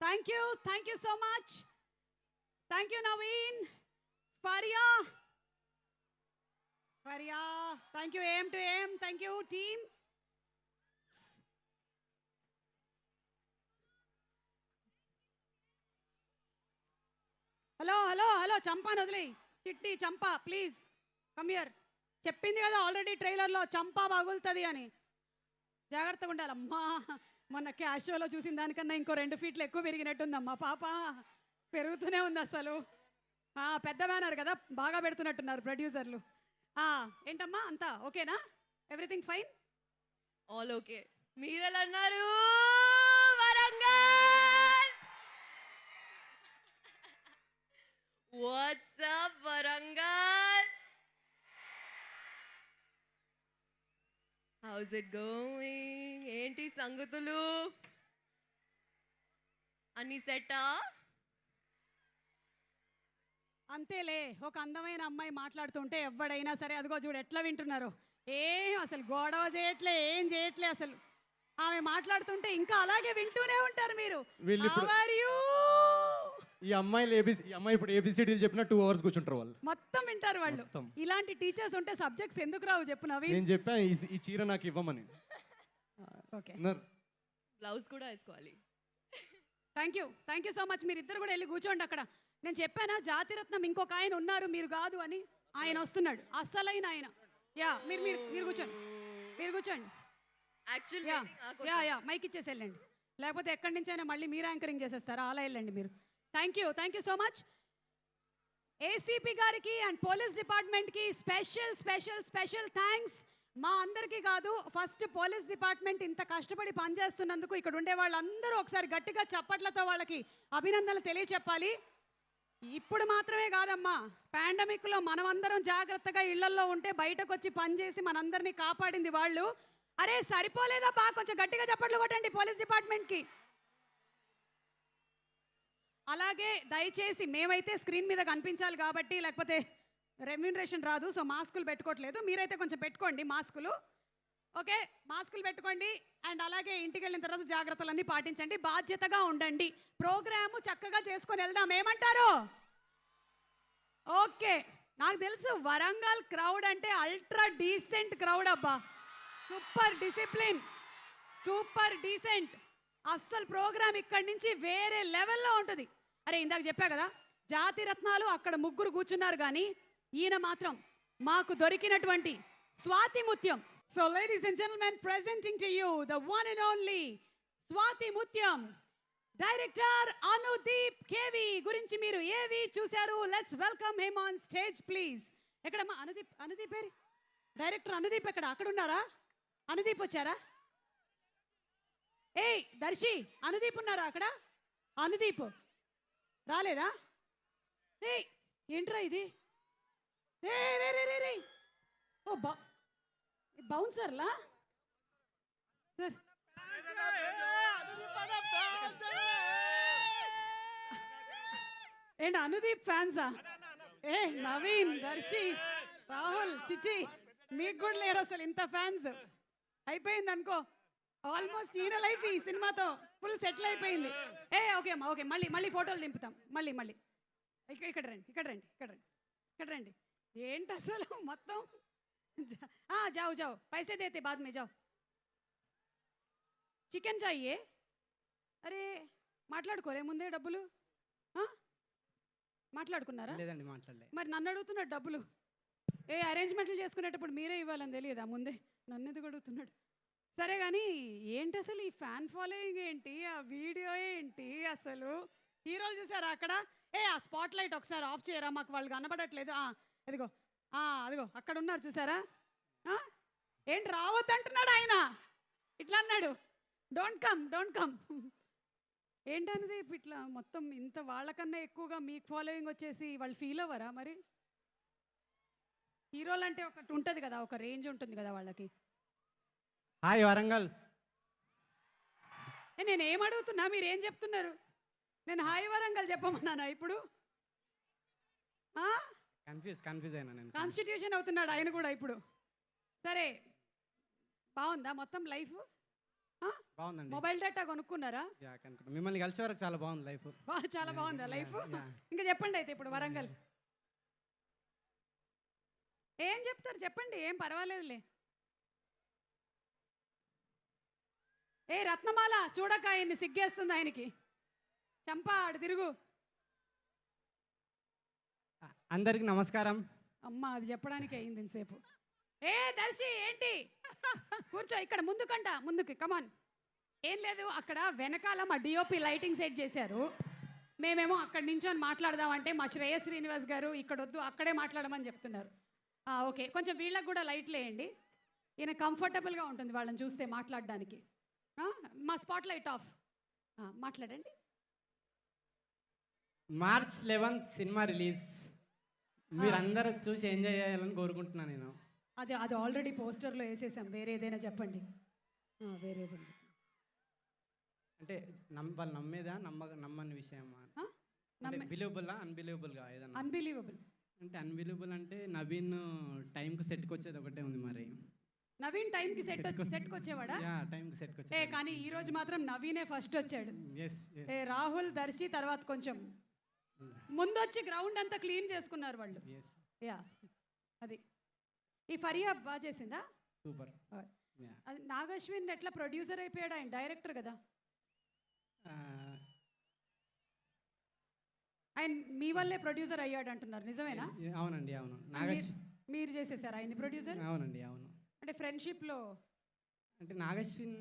Thank you so much. Thank you Naveen. Faria, thank you. ఏం టు ఏం, థ్యాంక్ యూ టీమ్. హలో చంపాను వదిలేయి. చిట్టి చంపా ప్లీజ్ కమ్ హియర్. చెప్పింది కదా ఆల్రెడీ ట్రైలర్లో చంపా పగులుతుంది అని. జాగ్రత్తగా ఉండాలమ్మా. మొన్న క్యాష్ షోలో చూసిన దానికన్నా ఇంకో 2 ఫీట్లు ఎక్కువ పెరిగినట్టుందమ్మా పాప. పెరుగుతూనే ఉంది అసలు. పెద్ద బ్యానర్ కదా, బాగా పెడుతున్నట్టున్నారు ప్రొడ్యూసర్లు. ఏంటమ్మా అంతా ఓకేనా? Everything fine? All okay. మీరెలా అన్నారు Warangal? What's up Warangal? House it going? ఏంటి సంగతులు? అన్ని సెట్టా? అంతేలే, ఒక అందమైన అమ్మాయి మాట్లాడుతుంటే ఎవడైనా సరే అదిగో చూడు ఎట్లా వింటున్నారు. అసలు గొడవ చేయట్లే, ఏం చేయట్లే అసలు. ఆమె మాట్లాడుతుంటే ఇంకా అలాగే వింటూనే ఉంటారు మీరు. ఈ అమ్మాయి ఇప్పుడు ఏబిసిడీలు చెప్పిన 2 hours కూర్చుంటారు వాళ్ళు. మొత్తం వింటారు వాళ్ళు. ఇలాంటి టీచర్స్ ఉంటే సబ్జెక్ట్స్ ఎందుకు రావు చెప్పు నవీన్. నేను చెప్పాను ఈ చీర నాకు ఇవ్వమని. ఓకే, బ్లౌజ్ కూడా వేసుకోవాలి. Thank you so much. మీరు ఇద్దరు కూడా వెళ్ళి కూర్చోండి అక్కడ. నేను చెప్పానా జాతిరత్నం ఇంకొక ఆయన ఉన్నారు మీరు కాదు అని. ఆయన వస్తున్నాడు, అస్సలైన ఆయన. మీరు కూర్చోండి. మైక్ ఇచ్చేసి వెళ్ళండి, లేకపోతే ఎక్కడి నుంచైనా మళ్ళీ మీరు యాంకరింగ్ చేసేస్తారా? అలా వెళ్ళండి మీరు. Thank you so much. ACP గారికి అండ్ పోలీస్ డిపార్ట్మెంట్కి స్పెషల్ థ్యాంక్స్. మా అందరికీ కాదు, ఫస్ట్ పోలీస్ డిపార్ట్మెంట్ ఇంత కష్టపడి పనిచేస్తున్నందుకు ఇక్కడ ఉండే వాళ్ళందరూ ఒకసారి గట్టిగా చప్పట్లతో వాళ్ళకి అభినందనలు తెలియచెప్పాలి. ఇప్పుడు మాత్రమే కాదమ్మా, పాండమిక్లో మనమందరం జాగ్రత్తగా ఇళ్లల్లో ఉంటే బయటకు వచ్చి పనిచేసి మనందరినీ కాపాడింది వాళ్ళు. అరే సరిపోలేదా బా? కొంచెం గట్టిగా చప్పట్లు కొట్టండి పోలీస్ డిపార్ట్మెంట్కి. అలాగే దయచేసి మేమైతే స్క్రీన్ మీద కనిపించాలి కాబట్టి, లేకపోతే రెమ్యూనరేషన్ రాదు, సో మాస్కులు పెట్టుకోవట్లేదు. మీరైతే కొంచెం పెట్టుకోండి మాస్కులు. ఓకే, మాస్కులు పెట్టుకోండి. అండ్ అలాగే ఇంటికి వెళ్ళిన తర్వాత జాగ్రత్తలన్నీ పాటించండి, బాధ్యతగా ఉండండి. ప్రోగ్రాము చక్కగా చేసుకొని వెళ్దాం, ఏమంటారు? ఓకే, నాకు తెలుసు వరంగల్ క్రౌడ్ అంటే అల్ట్రా డీసెంట్ క్రౌడ్ అబ్బా. Super discipline, super decent. అస్సలు ప్రోగ్రామ్ ఇక్కడి నుంచి వేరే లెవెల్లో ఉంటుంది. అరే ఇందాక చెప్పా కదా, జాతిరత్నాలు అక్కడ 3 కూర్చున్నారు, కానీ ఈయన మాత్రం మాకు దొరికినటువంటి Swathi Muthyam. So ladies and gentlemen, presenting to you the one and only Swati Mutyam, Director Anudeep KV. గురించి మీరు ఏవి చూశారు? Let's welcome him on stage please. ఎక్కడమ్మా అనుదీప్ పేరు? డైరెక్టర్ అనుదీప్ ఎక్కడ? అక్కడ ఉన్నారా? అనుదీప్ వచ్చారా? దర్శి అనుదీప్ ఉన్నారా అక్కడ? అనుదీప్ రాలేదా? ఏంట్రా ఇది? రే ఓ బౌన్సర్లా సార్? ఏంటి అనుదీప్ ఫ్యాన్సా? నవీన్, దర్శి, రాహుల్, చిచ్చి మీకు కూడా లేరు అసలు ఇంత ఫ్యాన్స్. అయిపోయింది అనుకో, ఆల్మోస్ట్ ఈయన లైఫ్ ఈ సినిమాతో ఫుల్ సెటిల్ అయిపోయింది. ఓకే అమ్మా, ఓకే, మళ్ళీ ఫోటోలు దింపుతాం. మళ్ళీ ఇక్కడ రండి. ఏంటి అసలు మొత్తం? जाओ पैसे देते बाद में जाओ. చికెన్ चाहिए? అరే మాట్లాడుకోలే ముందే డబ్బులు? మాట్లాడుకున్నారా? లేదండి, మాట్లాడలే. మరి నన్ను అడుగుతున్నాడు డబ్బులు. అరేంజ్మెంట్లు చేసుకునేటప్పుడు మీరే ఇవ్వాలని తెలియదా ముందే? నన్ను ఎందుకు అడుగుతున్నాడు? సరే కానీ ఏంటి అసలు ఈ ఫ్యాన్ ఫాలోయింగ్ ఏంటి? ఆ వీడియో ఏంటి అసలు? హీరోలు చూసారా అక్కడ? ఆ స్పాట్ లైట్ ఒకసారి ఆఫ్ చేయరా, మాకు వాళ్ళు కనబడట్లేదు. అదిగో అక్కడ ఉన్నారు చూసారా? ఏంటి రావద్దంటున్నాడు ఆయన, ఇట్లా అన్నాడు, డోంట్ కమ్. ఏంటనేది ఇట్లా మొత్తం ఇంత వాళ్ళకన్నా ఎక్కువగా మీకు ఫాలోయింగ్ వచ్చేసి వాళ్ళు ఫీల్ అవ్వరా మరి? హీరోలు అంటే ఒకటి ఉంటుంది కదా, ఒక రేంజ్ ఉంటుంది కదా వాళ్ళకి. హాయ్ వరంగల్. నేనేం అడుగుతున్నా, మీరు ఏం చెప్తున్నారు? నేను హాయ్ వరంగల్ చెప్పమన్నానా ఇప్పుడు? కన్ఫ్యూజ్ అయినా నేను. కాన్స్టిట్యూషన్ అవుతున్నాడు ఆయన కూడా ఇప్పుడు. సరే బాగుందా మొత్తం లైఫ్? బాగుందండి. Mobile data కొనుక్కున్నారా? యా కనుక మిమ్మల్ని కలిసే వరకు చాలా బాగుంది లైఫ్. చాలా బాగుందా లైఫ్? యా. ఇంకా చెప్పండి అయితే ఇప్పుడు వరంగల్ ఏం చెప్తారు చెప్పండి, ఏం పర్వాలేదులే. ఏ రత్నమాల చూడక ఆయన్ని సిగ్గేస్తుంది ఆయనకి. చంపా ఆడు తిరుగు. అందరికి నమస్కారం. అమ్మ అది చెప్పడానికి అయింది ఇంతసేపు. ఏ దర్శి ఏంటి కూర్చో ఇక్కడ ముందుకంట, ముందుకి కమాన్. ఏం లేదు, అక్కడ వెనకాల మా డిఓపి లైటింగ్ సెట్ చేశారు. మేమేమో అక్కడి నుంచొని మాట్లాడదామంటే మా శ్రేయస్ శ్రీనివాస్ గారు ఇక్కడ వద్దు అక్కడే మాట్లాడమని చెప్తున్నారు. ఓకే, కొంచెం వీళ్ళకి కూడా లైట్లు వేయండి, ఈయన కంఫర్టబుల్గా ఉంటుంది వాళ్ళని చూస్తే మాట్లాడడానికి. మా స్పాట్ లైట్ ఆఫ్. మాట్లాడండి. March 11th cinema release. మీరందరూ చూసి ఎంజాయ్ చేయాలని కోరుకుంటున్నాను నేను. అది అది ఆల్రెడీ పోస్టర్లో వేసేసాం, వేరే ఏదైనా చెప్పండి. వేరే అంటే వాళ్ళు నమ్మేదా నమ్మని విషయమా? బిలీవబుల్లా అన్బిలీవబుల్గా ఏదన్నా? అన్బిలీవబుల్. అంటే అన్బిలీవబుల్ అంటే నవీన్ టైంకి సెట్కి వచ్చేది ఒకటే ఉంది మరి. నవీన్ టైంకి సెట్కి వచ్చేవాడా? యా టైంకి సెట్కి ఏ వచ్చేది. కానీ ఈ రోజు మాత్రం నవీనే ఫస్ట్ వచ్చాడు. ఎస్ ఏ రాహుల్ దర్శి తర్వాత కొంచెం ముందొచ్చి గ్రౌండ్ అంతా క్లీన్ చేసుకున్నారు వాళ్ళు. ఎస్ యా అది. ఈ ఫరియా బాగా చేసిందా? సూపర్. అది నాగశ్విన్ ఎట్లా ప్రొడ్యూసర్ అయిపోయాడు, ఆయన డైరెక్టర్ కదా. ఆయన మీ వల్లే ప్రొడ్యూసర్ అయ్యాడు అంటున్నారు, నిజమేనా? అవునండి అవును. మీరు చేసేసారు ఆయన ప్రొడ్యూసర్? అవునండి అవును. అంటే ఫ్రెండ్షిప్లో అంటే నాగశ్విన్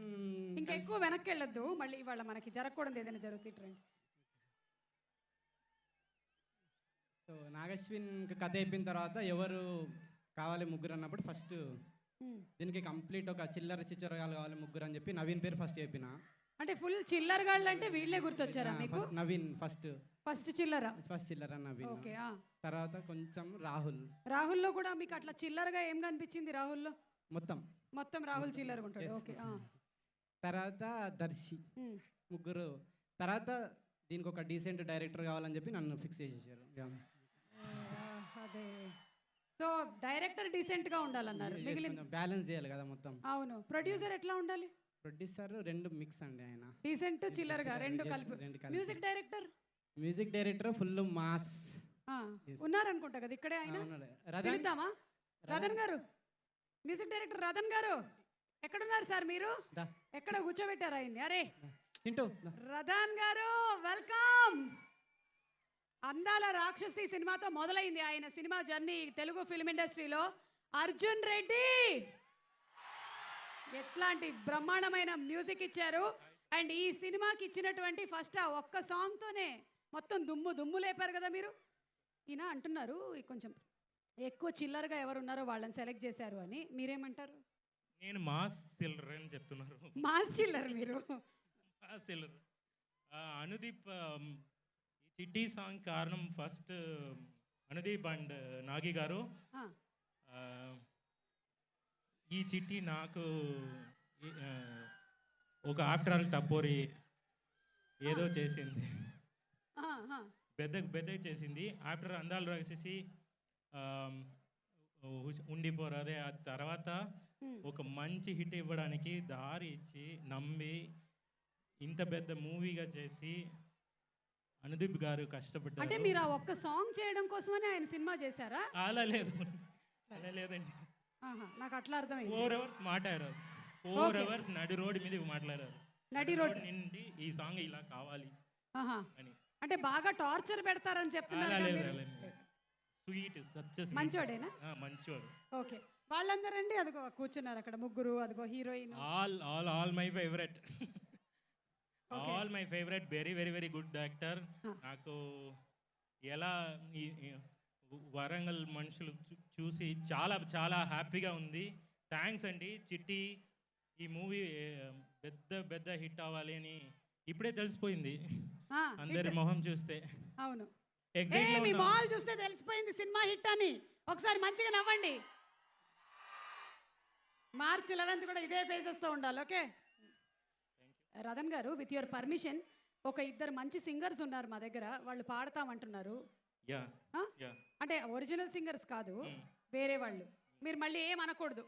ఇంకా ఎక్కువ వెనక్కి వెళ్ళొద్దు, మళ్ళీ ఇవాళ మనకి జరగకూడదు ఏదైనా జరుగుతుంది ట్రెండ్. సో నాగశ్విన్ కథ అయిపోయిన తర్వాత ఎవరు కావాలి ముగ్గురు అన్నప్పుడు ఫస్ట్ దీనికి కంప్లీట్ ఒక చిల్లర చిచ్చరగాలు కావాలి ముగ్గురు అని చెప్పి నవీన్ పేరు ఫస్ట్ చెప్పిన. అంటే ఫుల్ చిల్లర్ గాళ్ళు అంటే వీళ్ళే గుర్తొచ్చారా మీకు? నవీన్ ఫస్ట్ చిల్లర. ఫస్ట్ చిల్లర నవీన్. ఓకే. తర్వాత కొంచెం రాహుల్లో కూడా మీకు అట్లా చిల్లరగా ఏం కనిపించింది? రాహుల్లో మొత్తం రాహుల్ చిల్లరగా ఉంటాడు. ఓకే. తర్వాత దర్శి, ముగ్గురు. తర్వాత దీనికి ఒక డీసెంట్ డైరెక్టర్ కావాలని చెప్పి నన్ను ఫిక్స్ చేసేసారు. అదే, సో డైరెక్టర్ డీసెంట్ గా ఉండాలన్నారు, మిగిలిన బ్యాలెన్స్ చేయాలి కదా మొత్తం. అవును. ప్రొడ్యూసర్ ఎట్లా ఉండాలి? ప్రొడ్యూసర్ రెండు మిక్స్ అండి, ఆయన డీసెంట్ చిల్లరగా రెండు కలిపి. మ్యూజిక్ డైరెక్టర్ ఫుల్ మాస్ ఉన్నారనుకుంటా కదా ఇక్కడే ఆయన. పిలుద్దామా? రతన్ గారు, మ్యూజిక్ డైరెక్టర్ రతన్ గారు ఎక్కడున్నారు సార్? మీరు ఎక్కడ కూర్చోబెట్టారు ఆయన్ని? అరే రతన్ గారు వెల్కమ్. అందాల రాక్షసి సినిమాతో మొదలైంది ఆయన సినిమా జర్నీ తెలుగు ఫిల్మ్ ఇండస్ట్రీలో. అర్జున్ రెడ్డి ఎట్లాంటి బ్రహ్మాండమైన మ్యూజిక్ ఇచ్చారు. అండ్ ఈ సినిమాకి ఇచ్చినటువంటి ఫస్ట్ ఆ ఒక్క సాంగ్తోనే మొత్తం దుమ్ము లేపారు కదా మీరు. ఈయన అంటున్నారు కొంచెం ఎక్కువ చిల్లరగా ఎవరున్నారో వాళ్ళని సెలెక్ట్ చేశారు అని, మీరేమంటారు? నేను మాస్ చిల్లర్ అని చెప్తున్నారు. మాస్ చిల్లర్ మీరు? మాస్ చిల్లర్. అనుదీప్ ఈ చిట్టి సాంగ్ కారణం ఫస్ట్ అనుదీప్ అండ్ నాగి గారు. ఈ చిట్టి నాకు ఒక ఆఫ్టర్ ఆల్ టపోరి ఏదో చేసింది, బెద్దకి చేసింది. ఆఫ్టర్ అందాలు రాసేసి ఉండిపోరు. అదే ఆ తర్వాత ఒక మంచి హిట్ ఇవ్వడానికి దారి ఇచ్చి నమ్మి ఇంత పెద్ద మూవీగా చేసి అనుదీప్ గారు కష్టపడ్డారు. అంటే మీరు ఆ ఒక్క సాంగ్ చేయడం కోసమనే ఆయన సినిమా చేశారా? అలా లేదండి. నాకు అట్లా అర్థమైంది. 4 hours మాట్లాడారు. 4 hours నడి రోడ్ మీద మాట్లాడారు. నడి రోడ్ నుండి ఈ సాంగ్ ఇలా కావాలి అని. అంటే బాగా టార్చర్ పెడతారని చెప్తున్నారు. Sweet success. మంచోడేనా? మంచోడు. ఓకే. వాళ్ళందరండి అదిగో కూర్చున్నారు అక్కడ ముగ్గురు, అదిగో heroine. All my favourite. All my favourite. Very very very good actor. నాకు ఎలా వరంగల్ మనుషులు చూసి చాలా చాలా హ్యాపీగా ఉంది. థ్యాంక్స్ అండి చిట్టి. ఈ మూవీ పెద్ద హిట్ అవ్వాలి అని ఇప్పుడే తెలిసిపోయింది అందరి మొహం చూస్తే. అవును, మీ మాల్ చూస్తే తెలిసిపోయింది సినిమా హిట్ అని. ఒకసారి మంచిగా నవ్వండి. మార్చ్ 11th కూడా ఇదే ఫేసెస్తో ఉండాలి. ఓకే రతన్ గారు, విత్ యువర్ పర్మిషన్, ఒక ఇద్దరు మంచి సింగర్స్ ఉన్నారు మా దగ్గర, వాళ్ళు పాడతామంటున్నారు. అంటే ఒరిజినల్ సింగర్స్ కాదు, వేరే వాళ్ళు. మీరు మళ్ళీ ఏం అనకూడదు,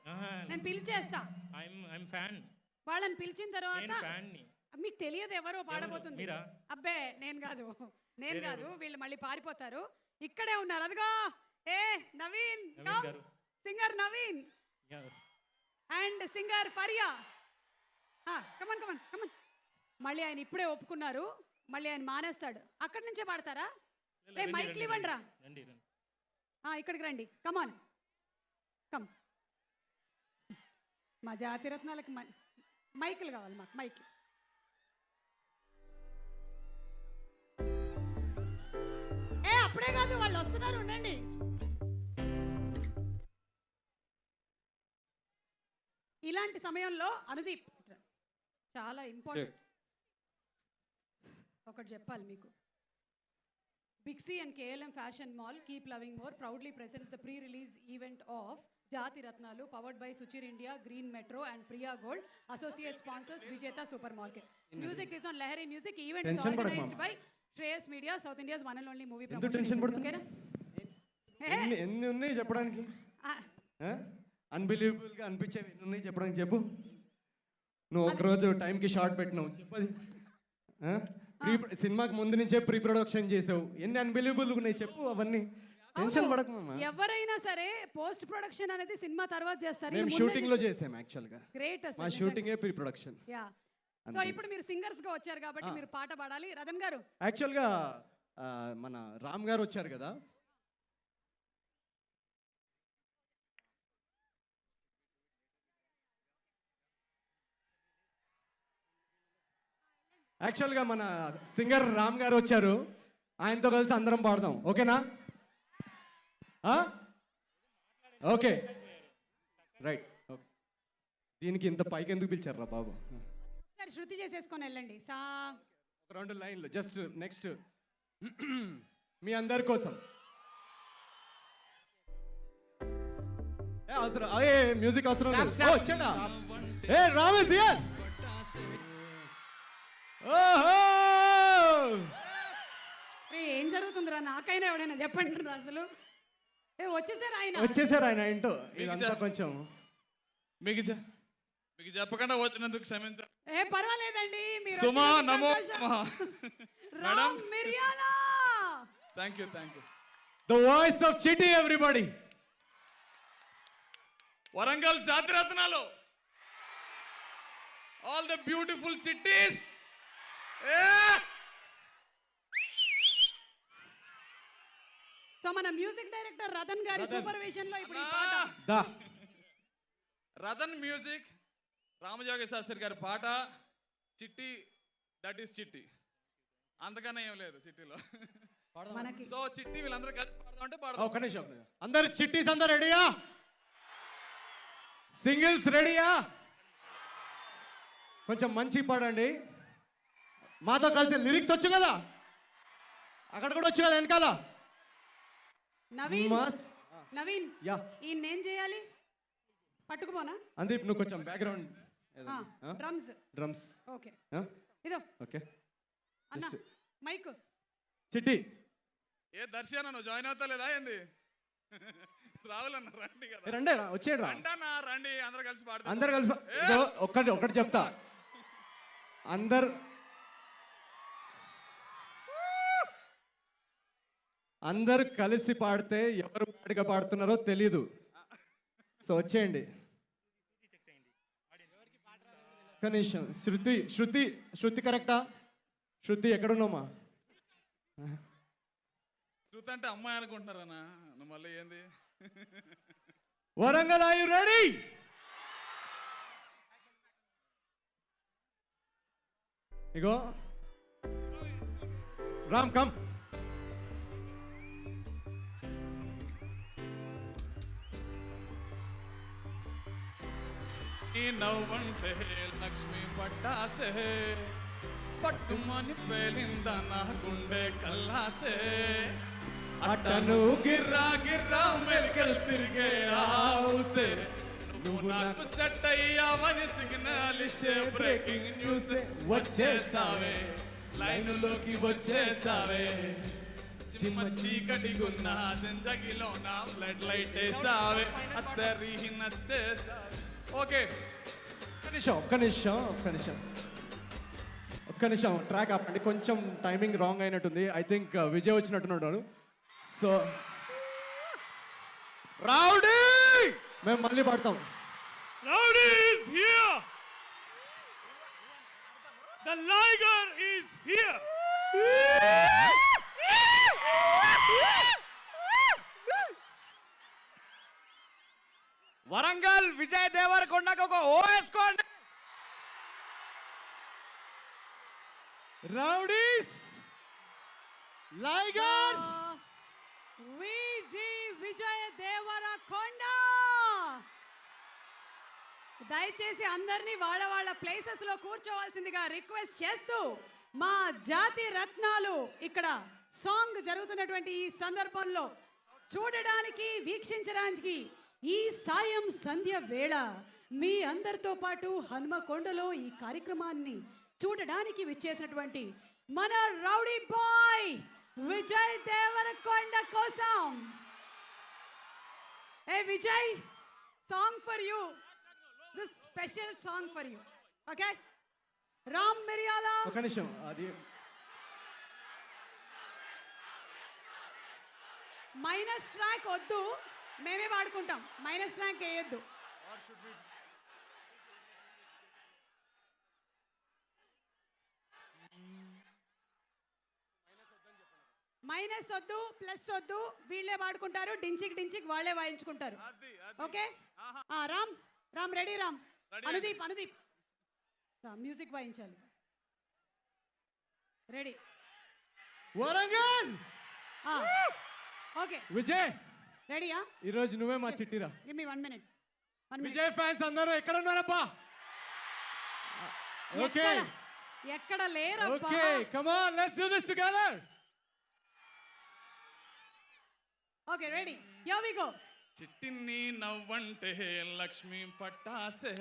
నేను పిలిచేస్తా. వాళ్ళని పిలిచిన తర్వాత నేను ఫ్యాన్ని. మీకు తెలియదు ఎవరో పాడబోతుంది. మీరా? అబ్బే నేను కాదు వీళ్ళు మళ్ళీ పారిపోతారు. ఇక్కడే ఉన్నారు, అదిగో ఏ నవీన్ గారు. Singer Naveen and singer Faria. Come on come on come on. మళ్ళీ ఆయన ఇప్పుడే ఒప్పుకున్నారు, మళ్ళీ ఆయన మానేస్తాడు. అక్కడి నుంచే పాడతారా? మైక్లు ఇవ్వండి రా, ఇక్కడికి రండి. Come on come. మా జాతిరత్నాలకు మైకులు కావాలి, మాకు మైకులు. అప్పుడే కాదు, వాళ్ళు వస్తున్నారు, ఉండండి. ఇలాంటి సమయంలో అనుదీప్ చాలా ఇంపార్టెంట్ ఒకటి చెప్పాలి మీకు. Big C and KLM fashion mall keep loving more proudly presents the pre release event of Jathi Ratnalu powered by Suchir India, Green Metro and Priya gold. Associate sponsors Vijetha super market. Music is on Lahari music. Event is organised by Shreyas media, South India's one and only movie promotion. ఎన్ని ఉన్నాయి చెప్పడానికి? Unbelievable గా అనిపించేవి ఎన్ని ఉన్నాయి చెప్పడానికి? చెప్పు. నువ్వు ఒకరోజు టైంకి షార్ట్ పెట్టినావు, చెప్పది. సినిమాకి ముందు నుంచే ప్రీ ప్రొడక్షన్ చేసావు, ఎన్ని అన్బిలీవబుల్ ఉన్నాయి చెప్పు. అవన్నీ టెన్షన్ పడకమ్మా. ఎవరైనా సరే పోస్ట్ ప్రొడక్షన్ అనేది సినిమా తర్వాత చేస్తారు. మేము షూటింగ్ లో చేసాం యాక్చువల్ గా. గ్రేట్. మా షూటింగ్ ఏ ప్రీ ప్రొడక్షన్. యా. సో ఇప్పుడు మీరు సింగర్స్ గా వచ్చారు కాబట్టి మీరు పాట పాడాలి. రతన్ గారు, యాక్చువల్ గా మన రామ్ గారు వచ్చారు కదా, యాక్చువల్గా మన సింగర్ రామ్ గారు వచ్చారు, ఆయనతో కలిసి అందరం పాడదాం. ఓకేనా? Okay right. ఓకే. దీనికి ఇంత పైకి ఎందుకు పిలిచారా బాబు? సరే శృతి చేసేసుకొని వెళ్ళండి. ఒక 2 లైన్లు జస్ట్. నెక్స్ట్ మీ అందరి కోసం అవసరం మ్యూజిక్ అవసరం లేదు. వచ్చాడా? ఏ రామేష్ ఏం జరుగుతుందిరా? నాకైనా ఎవడైనా చెప్పండి అసలు. వచ్చేసారు ఆయన ఏంటో. ఇదంతా కొంచెం మీకు చెప్పకుండా వచ్చినందుకు క్షమించాలి. పర్వాలేదండి. సుమా నమో Ram Miryala. Thank you. The voice of Chitti everybody. Warangal Jathi Ratnalu, all the beautiful Chittis. So మన మ్యూజిక్ డైరెక్టర్ రతన్ గారి సూపర్విజన్ లో ఇప్పుడు ఈ పాట. రతన్ మ్యూజిక్, రామజోగి శాస్త్రి గారి పాట. చిట్టి, దట్ ఈస్ చిట్టి. అంతకన్నా ఏం లేదు చిట్టిలో. సో చిట్టి వీళ్ళందరూ కలిసి పాడదాం అంటే పాడదాం. ఒక్క నిమిషం. అందరు చిట్టీస్ అందరు రెడీయా? సింగిల్స్ రెడీయా? కొంచెం మంచి పాడండి. మాతో కలిసి లిరిక్స్ వచ్చు కదా, అక్కడ కూడా వచ్చు కదా వెనకాల. నవీన్ ఈయన చేయాలి? పట్టుకుపోనా? అందీప్ నువ్వు కొంచెం బ్యాక్గ్రౌండ్. డ్రమ్స్. ఓకే ఇదో. ఓకే అన్న మైక్. చిట్టి ఏ దర్శన నువ్వు జాయిన్ అవుతా లేదా ఏంది? రాహుల్ అన్న రండి కదా. రండి వచ్చేయండి. రండి అందరు కలిసి పాడతాం. అందరు కలిసి ఒకటి చెప్తా. అందరు కలిసి పాడితే ఎవరు పాడిగా పాడుతున్నారో తెలీదు. సో వచ్చేయండి. కనీసం శృతి కరెక్టా? శృతి ఎక్కడున్నామా? శృతి అంటే అమ్మాయి అనుకుంటున్నారన్నా, మళ్ళీ ఏంది? Warangal are you ready? ఇగో రామ్ కమ్. నవ్వంటే లక్ష్మి పట్టాసే, పట్టుమని పేలింద నా గుండె కల్లాసే. అట్టను గిర్రా గిర్రా మెలికలు తిరిగే ఆవుసే, నువ్వు నాకు సెట్ అయ్యావని సిగ్నల్ ఇచ్చే బ్రేకింగ్ న్యూస్. వచ్చేసావే లైనులోకి వచ్చేసావే, చిమ్మ చీకటిగున్న జిందగీలో నా ఫ్లడ్ లైట్ వేసావే, అత్తరి నచ్చేసావే. ఓకే ఒక్క నిమిషం ట్రాక్ ఆపండి, కొంచెం టైమింగ్ రాంగ్ అయినట్టుంది. ఐ థింక్ విజయ్ వచ్చినట్టున్నాడు. సో రౌడీ మేము మళ్ళీ పాడతాం. Rowdy is here. The liger is here. Warangal Vijay దేవరకొండకు ఒక ఓ వేసుకోండి. రౌడీస్, లైగర్స్, విజి విజయ దేవరకొండ. దయచేసి అందరినీ వాళ్ళ వాళ్ళ ప్లేసెస్ లో కూర్చోవాల్సిందిగా రిక్వెస్ట్ చేస్తూ మా జాతి రత్నాలు ఇక్కడ సాంగ్ జరుగుతున్నటువంటి ఈ సందర్భంలో చూడడానికి, వీక్షించడానికి ఈ సాయం సంధ్య వేళ మీ అందరితో పాటు హనుమకొండలో ఈ కార్యక్రమాన్ని చూడడానికి విచ్చేసినటువంటి మన రౌడీ బాయ్ విజయ్ దేవరకొండ కోసం. Hey Vijay, song for you, this special song for you. Okay, Ram Miriyala. ఒక నిమిషం, అది మైనస్ ట్రాక్ వద్దు, మేమే వాడుకుంటాం. మైనస్ ట్రాక్ వేయొద్దు. మైనస్ వద్దు, ప్లస్ వద్దు, వీళ్ళే వాడుకుంటారు. డించిక్ డించిక్ వాళ్ళే వాయించుకుంటారు. Okay, Ram Ram ready. Ram, Anudeep Anudeep music వాయించాలి. రెడీ. వరంగల్. ఓకే విజయ్, రెడీయా? ఈరోజు నువ్వే మా చిట్టిరా. Give me 1 minute. Vijay fans అందరూ ఎక్కడ ఉన్నారబ్బా? ఓకే, ఎక్కడ లేరబ్బా? Okay, come on, let's do this together. Okay, ready, here we go. చిట్టిని నవ్వంటే లక్ష్మి పట్టాసే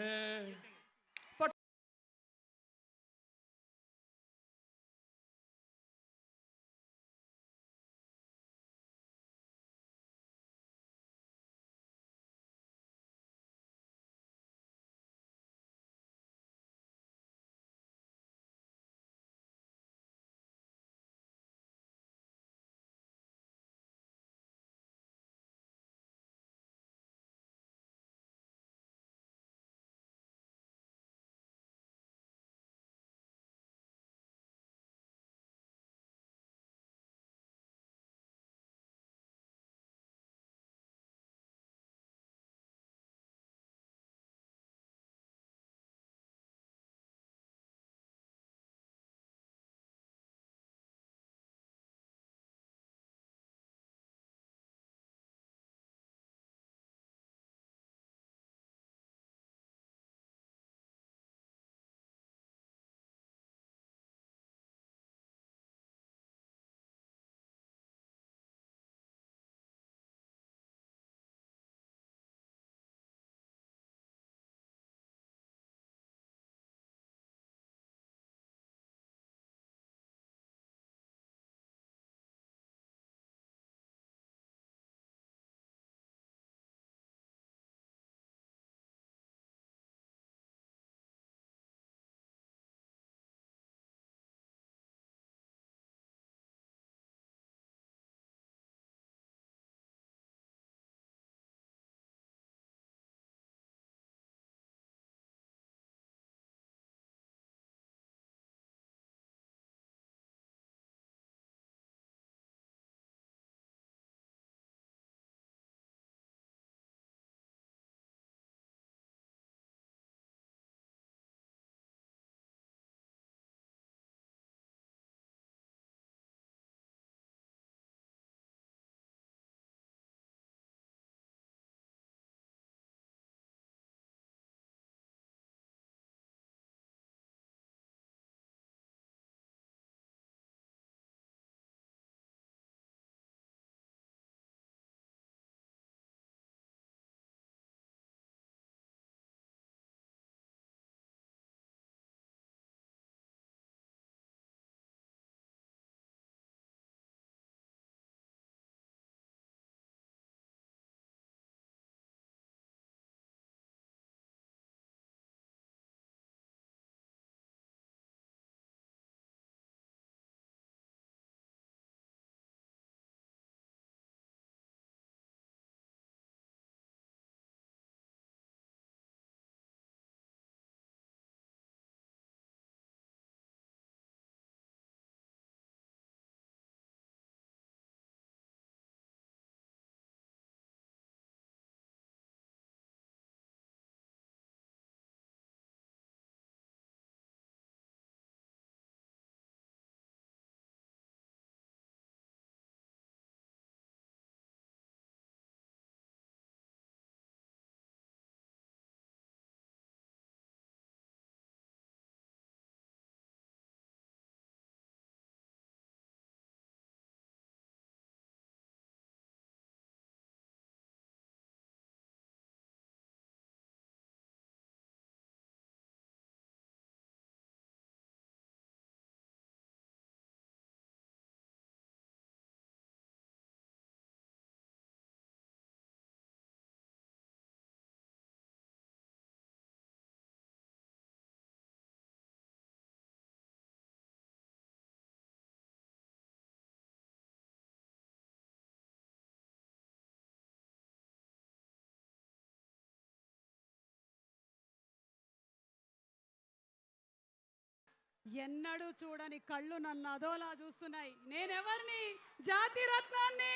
ఎన్నడూ చూడని కళ్ళు నన్ను అదోలా చూస్తున్నాయి. నేనెవరిని? జాతిరత్నాన్ని.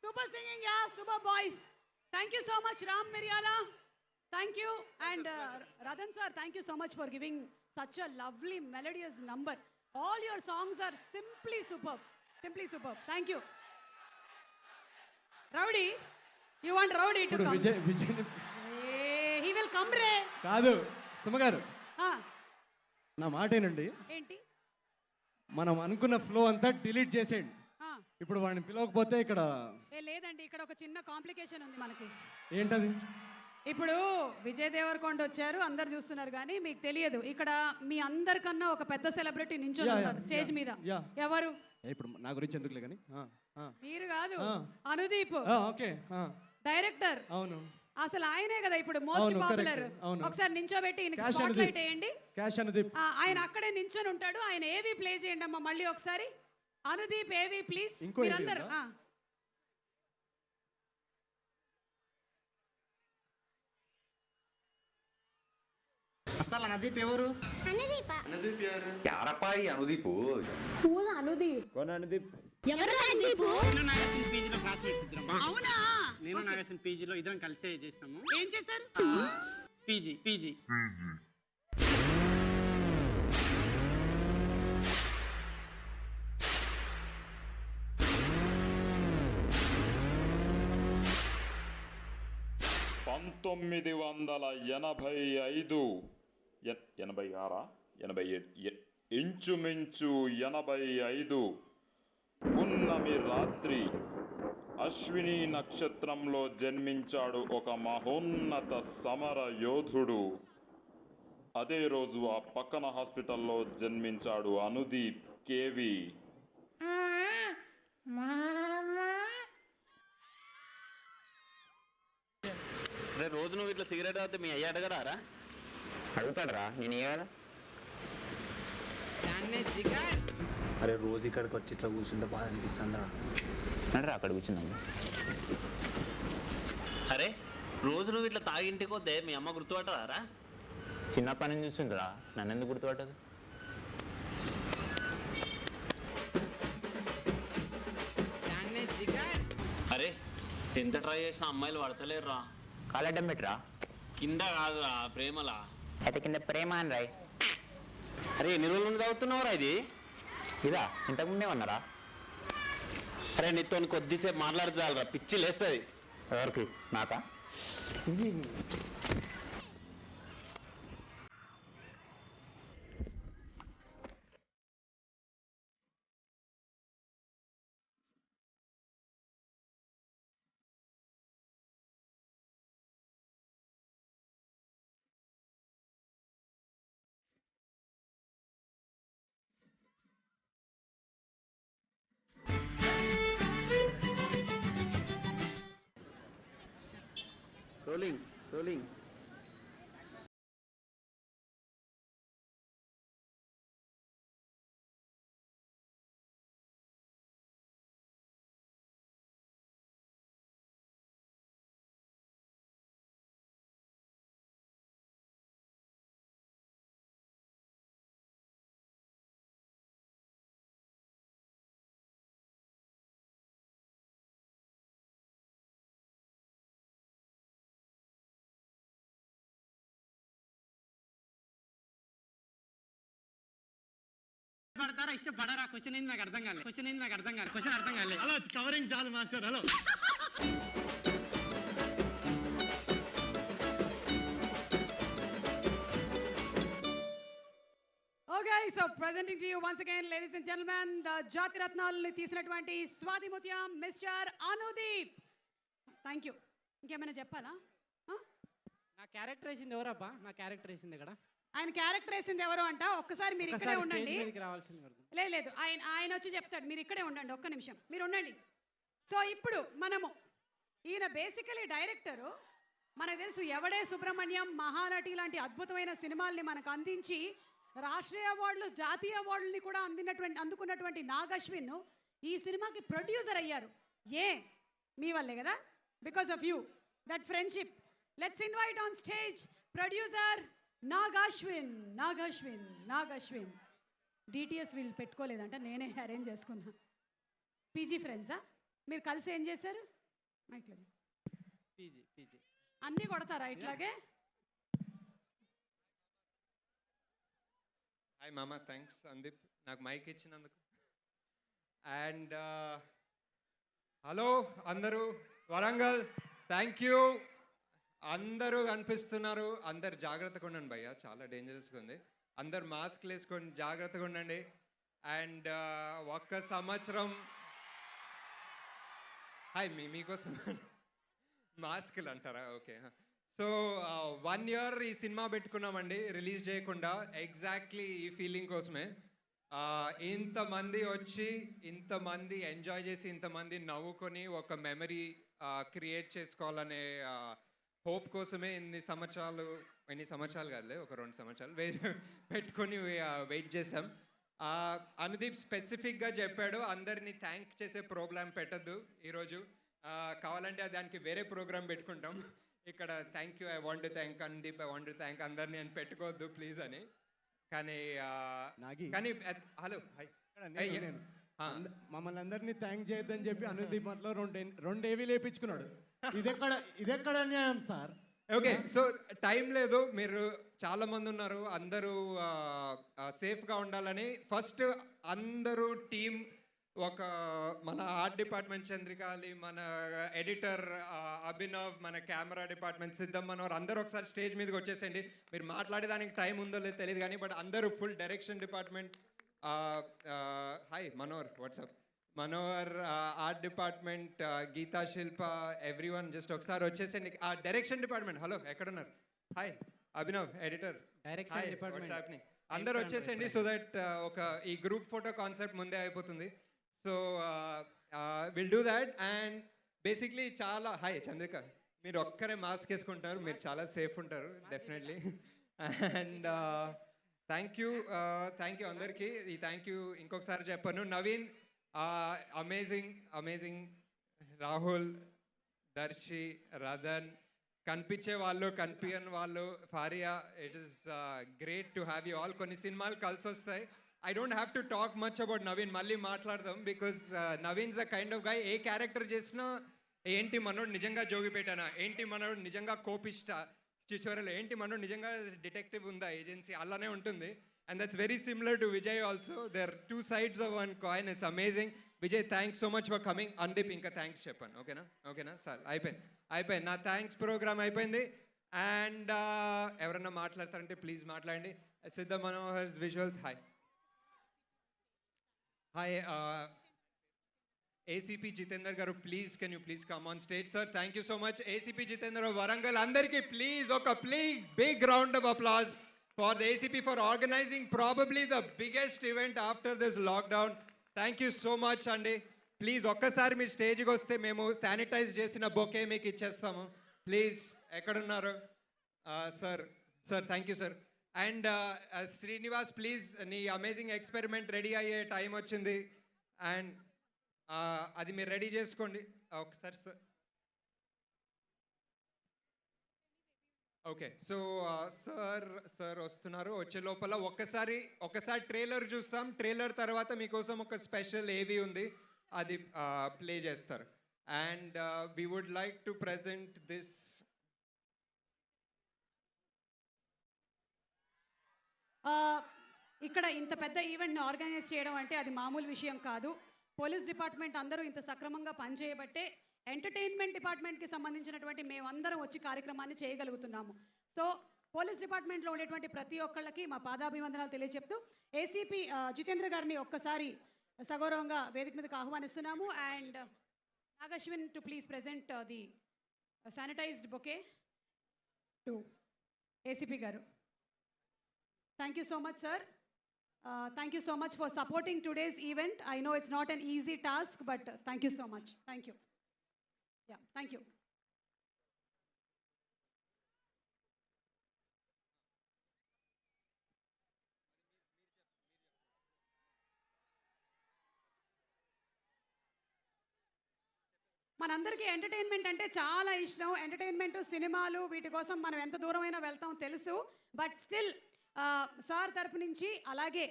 Super singing ya, super boys. Thank you so much Ram Miriyala. Thank you. And Ratan sir, thank you so much for giving such a lovely melodious number. All your songs are simply superb. Simply superb. Thank you. Rowdy, you want Rowdy to come? Vijay Hey, he will come re. కాదు సుమగారు, Ah, నా మాటేనండి. ఏంటి? మనం అనుకున్న flow అంతా delete చేసేయండి. Ah, ఇప్పుడు వాడిని పిలవకపోతే ఇక్కడ లేదండి, ఇక్కడ ఒక చిన్న కాంప్లికేషన్ ఉంది మనకి. ఏంటది? ఇప్పుడు విజయ్ దేవరకొండ వచ్చారు, అందరు చూస్తున్నారు, కానీ మీకు తెలియదు ఇక్కడ మీ అందరికన్నా ఒక పెద్ద సెలబ్రిటీ నించొని ఉన్నారు స్టేజ్ మీద. ఎవరు? ఇప్పుడు నా గురించి ఎందుకులే కానీ. మీరు కాదు, అనుదీప్. Okay, director. అవును, అసలు ఆయనే కదా ఇప్పుడు మోస్ట్ పాపులర్. ఒకసారి నించోబెట్టి స్పాట్ లైట్ వేయండి. క్యాష్ అనుదీప్. ఆయన అక్కడే నించొని ఉంటాడు. ఆయన ఏవి ప్లే చేయండి అమ్మా మళ్ళీ ఒకసారి. అనుదీప్ ఏవి ప్లీజ్. మీరందరూ అసలు అనుదీప్ ఎవరు? అనుదీప్ యారు? యారపాయి అనుదీపు. అనుదీప్ ఎవరు? అవునా? నేను నాగేశ్వన్ పీజీలో ఇద్దరం కలిసే చేస్తాము. ఏం చేశారు? పీజీ. ఇంచుమించు 85 పున్నమి రాత్రి అశ్విని నక్షత్రంలో జన్మించాడు ఒక మహోన్నత సమర యోధుడు. అదే రోజు ఆ పక్కన హాస్పిటల్లో జన్మించాడు అనుదీప్ కేవి. రోజు నువ్వు ఇట్లా సిగరెట్ తాగితే మీ అయ్య అడగరారా? అడుగుతాడరా, నేను ఏడా? అరే రోజు ఇక్కడికి వచ్చి ఇట్లా కూర్చుంటే బాగా అనిపిస్తుందిరా. అంటే అక్కడ కూర్చున్నాము. అరే రోజు నువ్వు ఇట్లా తాగింటికి వద్దే మీ అమ్మ గుర్తుపట్టరారా? చిన్నప్పటి నుంచి చూస్తుంటారా, నన్ను ఎందుకు గుర్తుపట్టదు? అరే ఎంత ట్రై చేసినా అమ్మాయిలు పడతలేరురా. కాలడ్డం పెట్టరా. కింద కాదురా, ప్రేమలా. అయితే కింద ప్రేమ అని రాయి. అరే ఎన్ని రోజుల నుండి తాగుతున్నావురా ఇది? ఇదా ఇంతకుముందే ఉన్నారా? అరే నీతో కొద్దిసేపు మాట్లాడుతుందా, పిచ్చి లేస్తుంది. ఎవరికి? నాకా? రోలింగ్. పడతారా ఇష్టపడరా? క్వశ్చన్ ఏంది నాకు అర్థం కాలేదు. క్వశ్చన్ అర్థం కాలేదు. హలో, కవరింగ్ చాలు master. Hello. Okay, so presenting to you once again, ladies and gentlemen, the Jati Ratnalni తీసినటువంటి Swathi Muthyam mister Anudeep. Thank you. ఇంకేమైనా చెప్పాలా? నా క్యారెక్టర్ వేసింది ఎవరబ్బా? నా క్యారెక్టర్ వేసింది ఇక్కడ. ఆయన క్యారెక్టర్ వేసింది ఎవరు అంట? ఒక్కసారి మీరు ఇక్కడే ఉండండి. లేదు, ఆయన వచ్చి చెప్తాడు. మీరు ఇక్కడే ఉండండి, ఒక్క నిమిషం మీరు ఉండండి. సో ఇప్పుడు మనము ఈయన బేసికలీ డైరెక్టరు. మనకు తెలుసు ఎవడే సుబ్రహ్మణ్యం, మహానటి లాంటి అద్భుతమైన సినిమాల్ని మనకు అందించి రాష్ట్రీయ అవార్డులు, జాతీయ అవార్డుల్ని కూడా అందుకున్నటువంటి నాగశ్విన్ ఈ సినిమాకి ప్రొడ్యూసర్ అయ్యారు. మీ వల్లే కదా, because of you, that friendship. Let's invite on stage producer Nagashwin DTS వీళ్ళు పెట్టుకోలేదంట, నేనే అరేంజ్ చేసుకున్నా. పీజీ ఫ్రెండ్సా మీరు కలిసి ఏం చేశారు? మైక్లో పీజీ అన్నీ కొడతారా ఇట్లాగే? హాయ్ మామ, థ్యాంక్స్ సందీప్ నాకు మైక్ ఇచ్చినందుకు. అండ్ హలో అందరూ, వరంగల్ థ్యాంక్ యూ. అందరూ కనిపిస్తున్నారు, అందరు జాగ్రత్తగా ఉండండి భయ్య, చాలా డేంజరస్గా ఉంది. అందరు మాస్క్లు వేసుకొని జాగ్రత్తగా ఉండండి. అండ్ ఒక్క సంవత్సరం హాయ్ మీకోసం మాస్కులు అంటారా? ఓకే. సో 1 year ఈ సినిమా పెట్టుకున్నామండి రిలీజ్ చేయకుండా, ఎగ్జాక్ట్లీ ఈ ఫీలింగ్ కోసమే. ఇంతమంది వచ్చి ఇంతమంది ఎంజాయ్ చేసి ఇంతమంది నవ్వుకొని ఒక మెమరీ క్రియేట్ చేసుకోవాలనే హోప్ కోసమే ఎన్ని సంవత్సరాలు కాదులే, ఒక 2 సంవత్సరాలు పెట్టుకొని వెయిట్ చేసాం. అనుదీప్ స్పెసిఫిక్గా చెప్పాడు అందరినీ థ్యాంక్ చేసే ప్రోగ్రామ్ పెట్టద్దు ఈరోజు, కావాలంటే దానికి వేరే ప్రోగ్రామ్ పెట్టుకుంటాం. ఇక్కడ thank you, I want to thank Anudeep, I want to thank అందరినీ అని పెట్టుకోవద్దు ప్లీజ్ అని. కానీ హలో హాయ్, మమ్మల్ని అందరినీ థ్యాంక్ చేయొద్దని చెప్పి అనుదీప్ మాటలో 2 ఏవి లేపించుకున్నాడు. ఇదెక్కడ అన్యాయం సార్? ఓకే, సో టైం లేదు, మీరు చాలా మంది ఉన్నారు, అందరూ సేఫ్గా ఉండాలని ఫస్ట్ అందరూ టీమ్, ఒక మన ఆర్ట్ డిపార్ట్మెంట్ చంద్రికాలి, మన ఎడిటర్ అభినవ్, మన కెమెరా డిపార్ట్మెంట్ సిద్ధం మనోహర్, అందరూ ఒకసారి స్టేజ్ మీదకి వచ్చేసేయండి. మీరు మాట్లాడేదానికి టైం ఉందో లేదో తెలియదు కానీ, బట్ అందరూ full direction department, hi Manohar, what's up Manohar, art department, Geetha Shilpa, everyone just ఒకసారి వచ్చేసేయండి. డైరెక్షన్ డిపార్ట్మెంట్ హలో ఎక్కడున్నారు? Hi Abhinav, editor, direction department, అందరూ వచ్చేసేయండి. సో దట్ ఒక ఈ గ్రూప్ ఫోటో కాన్సెప్ట్ ముందే అయిపోతుంది. So will do that. And basically చాలా హాయ్ చంద్రిక, మీరు ఒక్కరే మాస్క్ వేసుకుంటారు, మీరు చాలా సేఫ్ ఉంటారు డెఫినెట్లీ. అండ్ థ్యాంక్ యూ అందరికీ. ఈ థ్యాంక్ యూ ఇంకొకసారి చెప్పాను. నవీన్ అమేజింగ్, రాహుల్, దర్శి, రదన్, కనిపించే వాళ్ళు కనిపించని వాళ్ళు, Faria, it is great to have you all. కొన్ని సినిమాలు కలిసి వస్తాయి. I don't have to talk much about Naveen, మళ్ళీ మాట్లాడదాం, because Naveen's the kind of guy, A character చేసినా ఏంటి మనోడు నిజంగా జోగిపేటనా, ఏంటి మనోడు నిజంగా కోపిష్ట చిచోరలో, ఏంటి మనోడు నిజంగా డిటెక్టివ్ ఉందా ఏజెన్సీ, అలానే ఉంటుంది. And that's very similar to Vijay also. There 2 sides of one coin. It's amazing. Vijay thanks so much for coming. Anudeep ఇంకా థ్యాంక్స్ చెప్పాను, ఓకేనా సార్? అయిపోయింది నా థ్యాంక్స్ ప్రోగ్రామ్ అయిపోయింది. అండ్ ఎవరన్నా మాట్లాడతారంటే ప్లీజ్ మాట్లాడండి. Siddha Manohar visuals, hi ACP Jitender గారు, please can you please come on stage sir? Thank you so much ACP Jitender Warangal. అందరికీ ప్లీజ్ ఒక big round of applause for the ACP for organizing probably the biggest event after this lockdown. Thank you so much అండి. Please ఒక్కసారి మీరు స్టేజ్కి వస్తే మేము sanitise చేసిన bouquet మీకు ఇచ్చేస్తాము. ప్లీజ్ ఎక్కడున్నారు sir? Thank you sir. And Srinivas, please నీ అమేజింగ్ ఎక్స్పెరిమెంట్ రెడీ అయ్యే టైం వచ్చింది. అండ్ అది మీరు రెడీ చేసుకోండి ఒకసారి సార్. ఓకే, సో సార్ వస్తున్నారు. వచ్చే లోపల ఒకసారి ట్రైలర్ చూస్తాం. ట్రైలర్ తర్వాత మీకోసం ఒక స్పెషల్ ఏవి ఉంది, అది ప్లే చేస్తారు. And we would like to present this. ఇక్కడ ఇంత పెద్ద ఈవెంట్ని ఆర్గనైజ్ చేయడం అంటే అది మామూలు విషయం కాదు. పోలీస్ డిపార్ట్మెంట్ అందరూ ఇంత సక్రమంగా పనిచేయబట్టే ఎంటర్టైన్మెంట్ డిపార్ట్మెంట్కి సంబంధించినటువంటి మేమందరం వచ్చి కార్యక్రమాన్ని చేయగలుగుతున్నాము. సో పోలీస్ డిపార్ట్మెంట్లో ఉండేటువంటి ప్రతి ఒక్కళ్ళకి మా పాదాభివందనాలు తెలియజెప్తూ ఏసీపీ జితేంద్ర గారిని ఒక్కసారి సగౌరవంగా వేదిక మీదకి ఆహ్వానిస్తున్నాము. And Nagashwin to please present the sanitised bouquet to ACP గారు. Thank you so much sir. Thank you so much for supporting today's event. I know it's not an easy task, but thank you so much. Thank you. Yeah, thank you. మనందరికీ entertainment అంటే చాలా ఇష్టం. Entertainment, సినిమాలు, వీటి కోసం మనం ఎంత దూరమైనా వెళ్తాం తెలుసు. బట్ స్టిల్ సార్ తరపు నుంచి అలాగే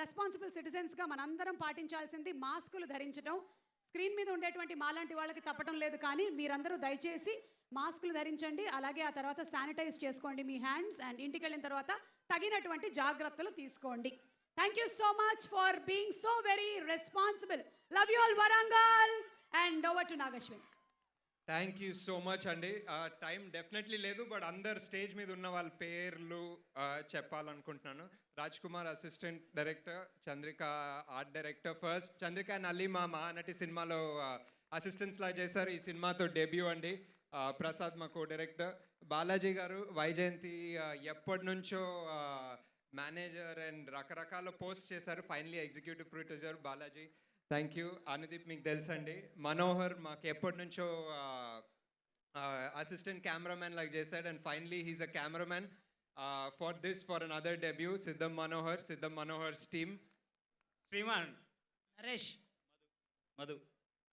రెస్పాన్సిబుల్ సిటిజన్స్గా మనందరం పాటించాల్సింది మాస్కులు ధరించడం. స్క్రీన్ మీద ఉండేటువంటి మాలాంటి వాళ్ళకి తప్పడం లేదు, కానీ మీరందరూ దయచేసి మాస్కులు ధరించండి. అలాగే ఆ తర్వాత శానిటైజ్ చేసుకోండి మీ హ్యాండ్స్. అండ్ ఇంటికి వెళ్ళిన తర్వాత తగినటువంటి జాగ్రత్తలు తీసుకోండి. Thank you so much for being so very responsible. Love you all Warangal. And over to Nagashwin. Thank you so much అండి. టైం డెఫినెట్లీ లేదు, బట్ అందరు స్టేజ్ మీద ఉన్న వాళ్ళ పేర్లు చెప్పాలనుకుంటున్నాను. Raj Kumar assistant director, Chandrika art director. First Chandrika and Ali మా మహానటి సినిమాలో అసిస్టెంట్స్లా చేశారు. ఈ సినిమాతో డెబ్యూ అండి. ప్రసాద్ మా కో డైరెక్టర్. బాలాజీ గారు, వైజయంతి ఎప్పటి నుంచో మేనేజర్ అండ్ రకరకాల పోస్ట్ చేశారు. Finally executive producer Balaji, thank you. Anudeep మీకు తెలుసండి. మనోహర్ మాకు ఎప్పటి నుంచో అసిస్టెంట్ కెమెరామ్యాన్ లాగా చేశాడు and finally he's a cameraman for another debut. Siddham Manohar's team. Sriman Naresh, Madhu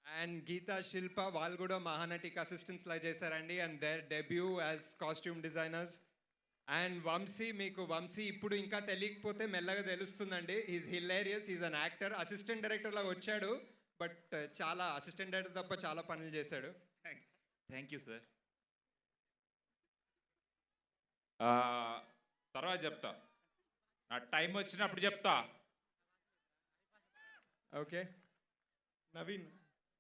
and Geetha Shilpa, వాళ్ళు కూడా మహానటికి అసిస్టెంట్స్ లాగా చేశారండి and their debut as costume designers. And Vamsi, మీకు వంశీ ఇప్పుడు ఇంకా తెలియకపోతే మెల్లగా తెలుస్తుందండి. Is hilarious, is an actor. Assistant director లాగా వచ్చాడు, బట్ చాలా అసిస్టెంట్ డైరెక్టర్ తప్ప చాలా పనులు చేశాడు. Thank you sir. తర్వాత చెప్తా, నా టైం వచ్చినప్పుడు చెప్తా. ఓకే. నవీన్,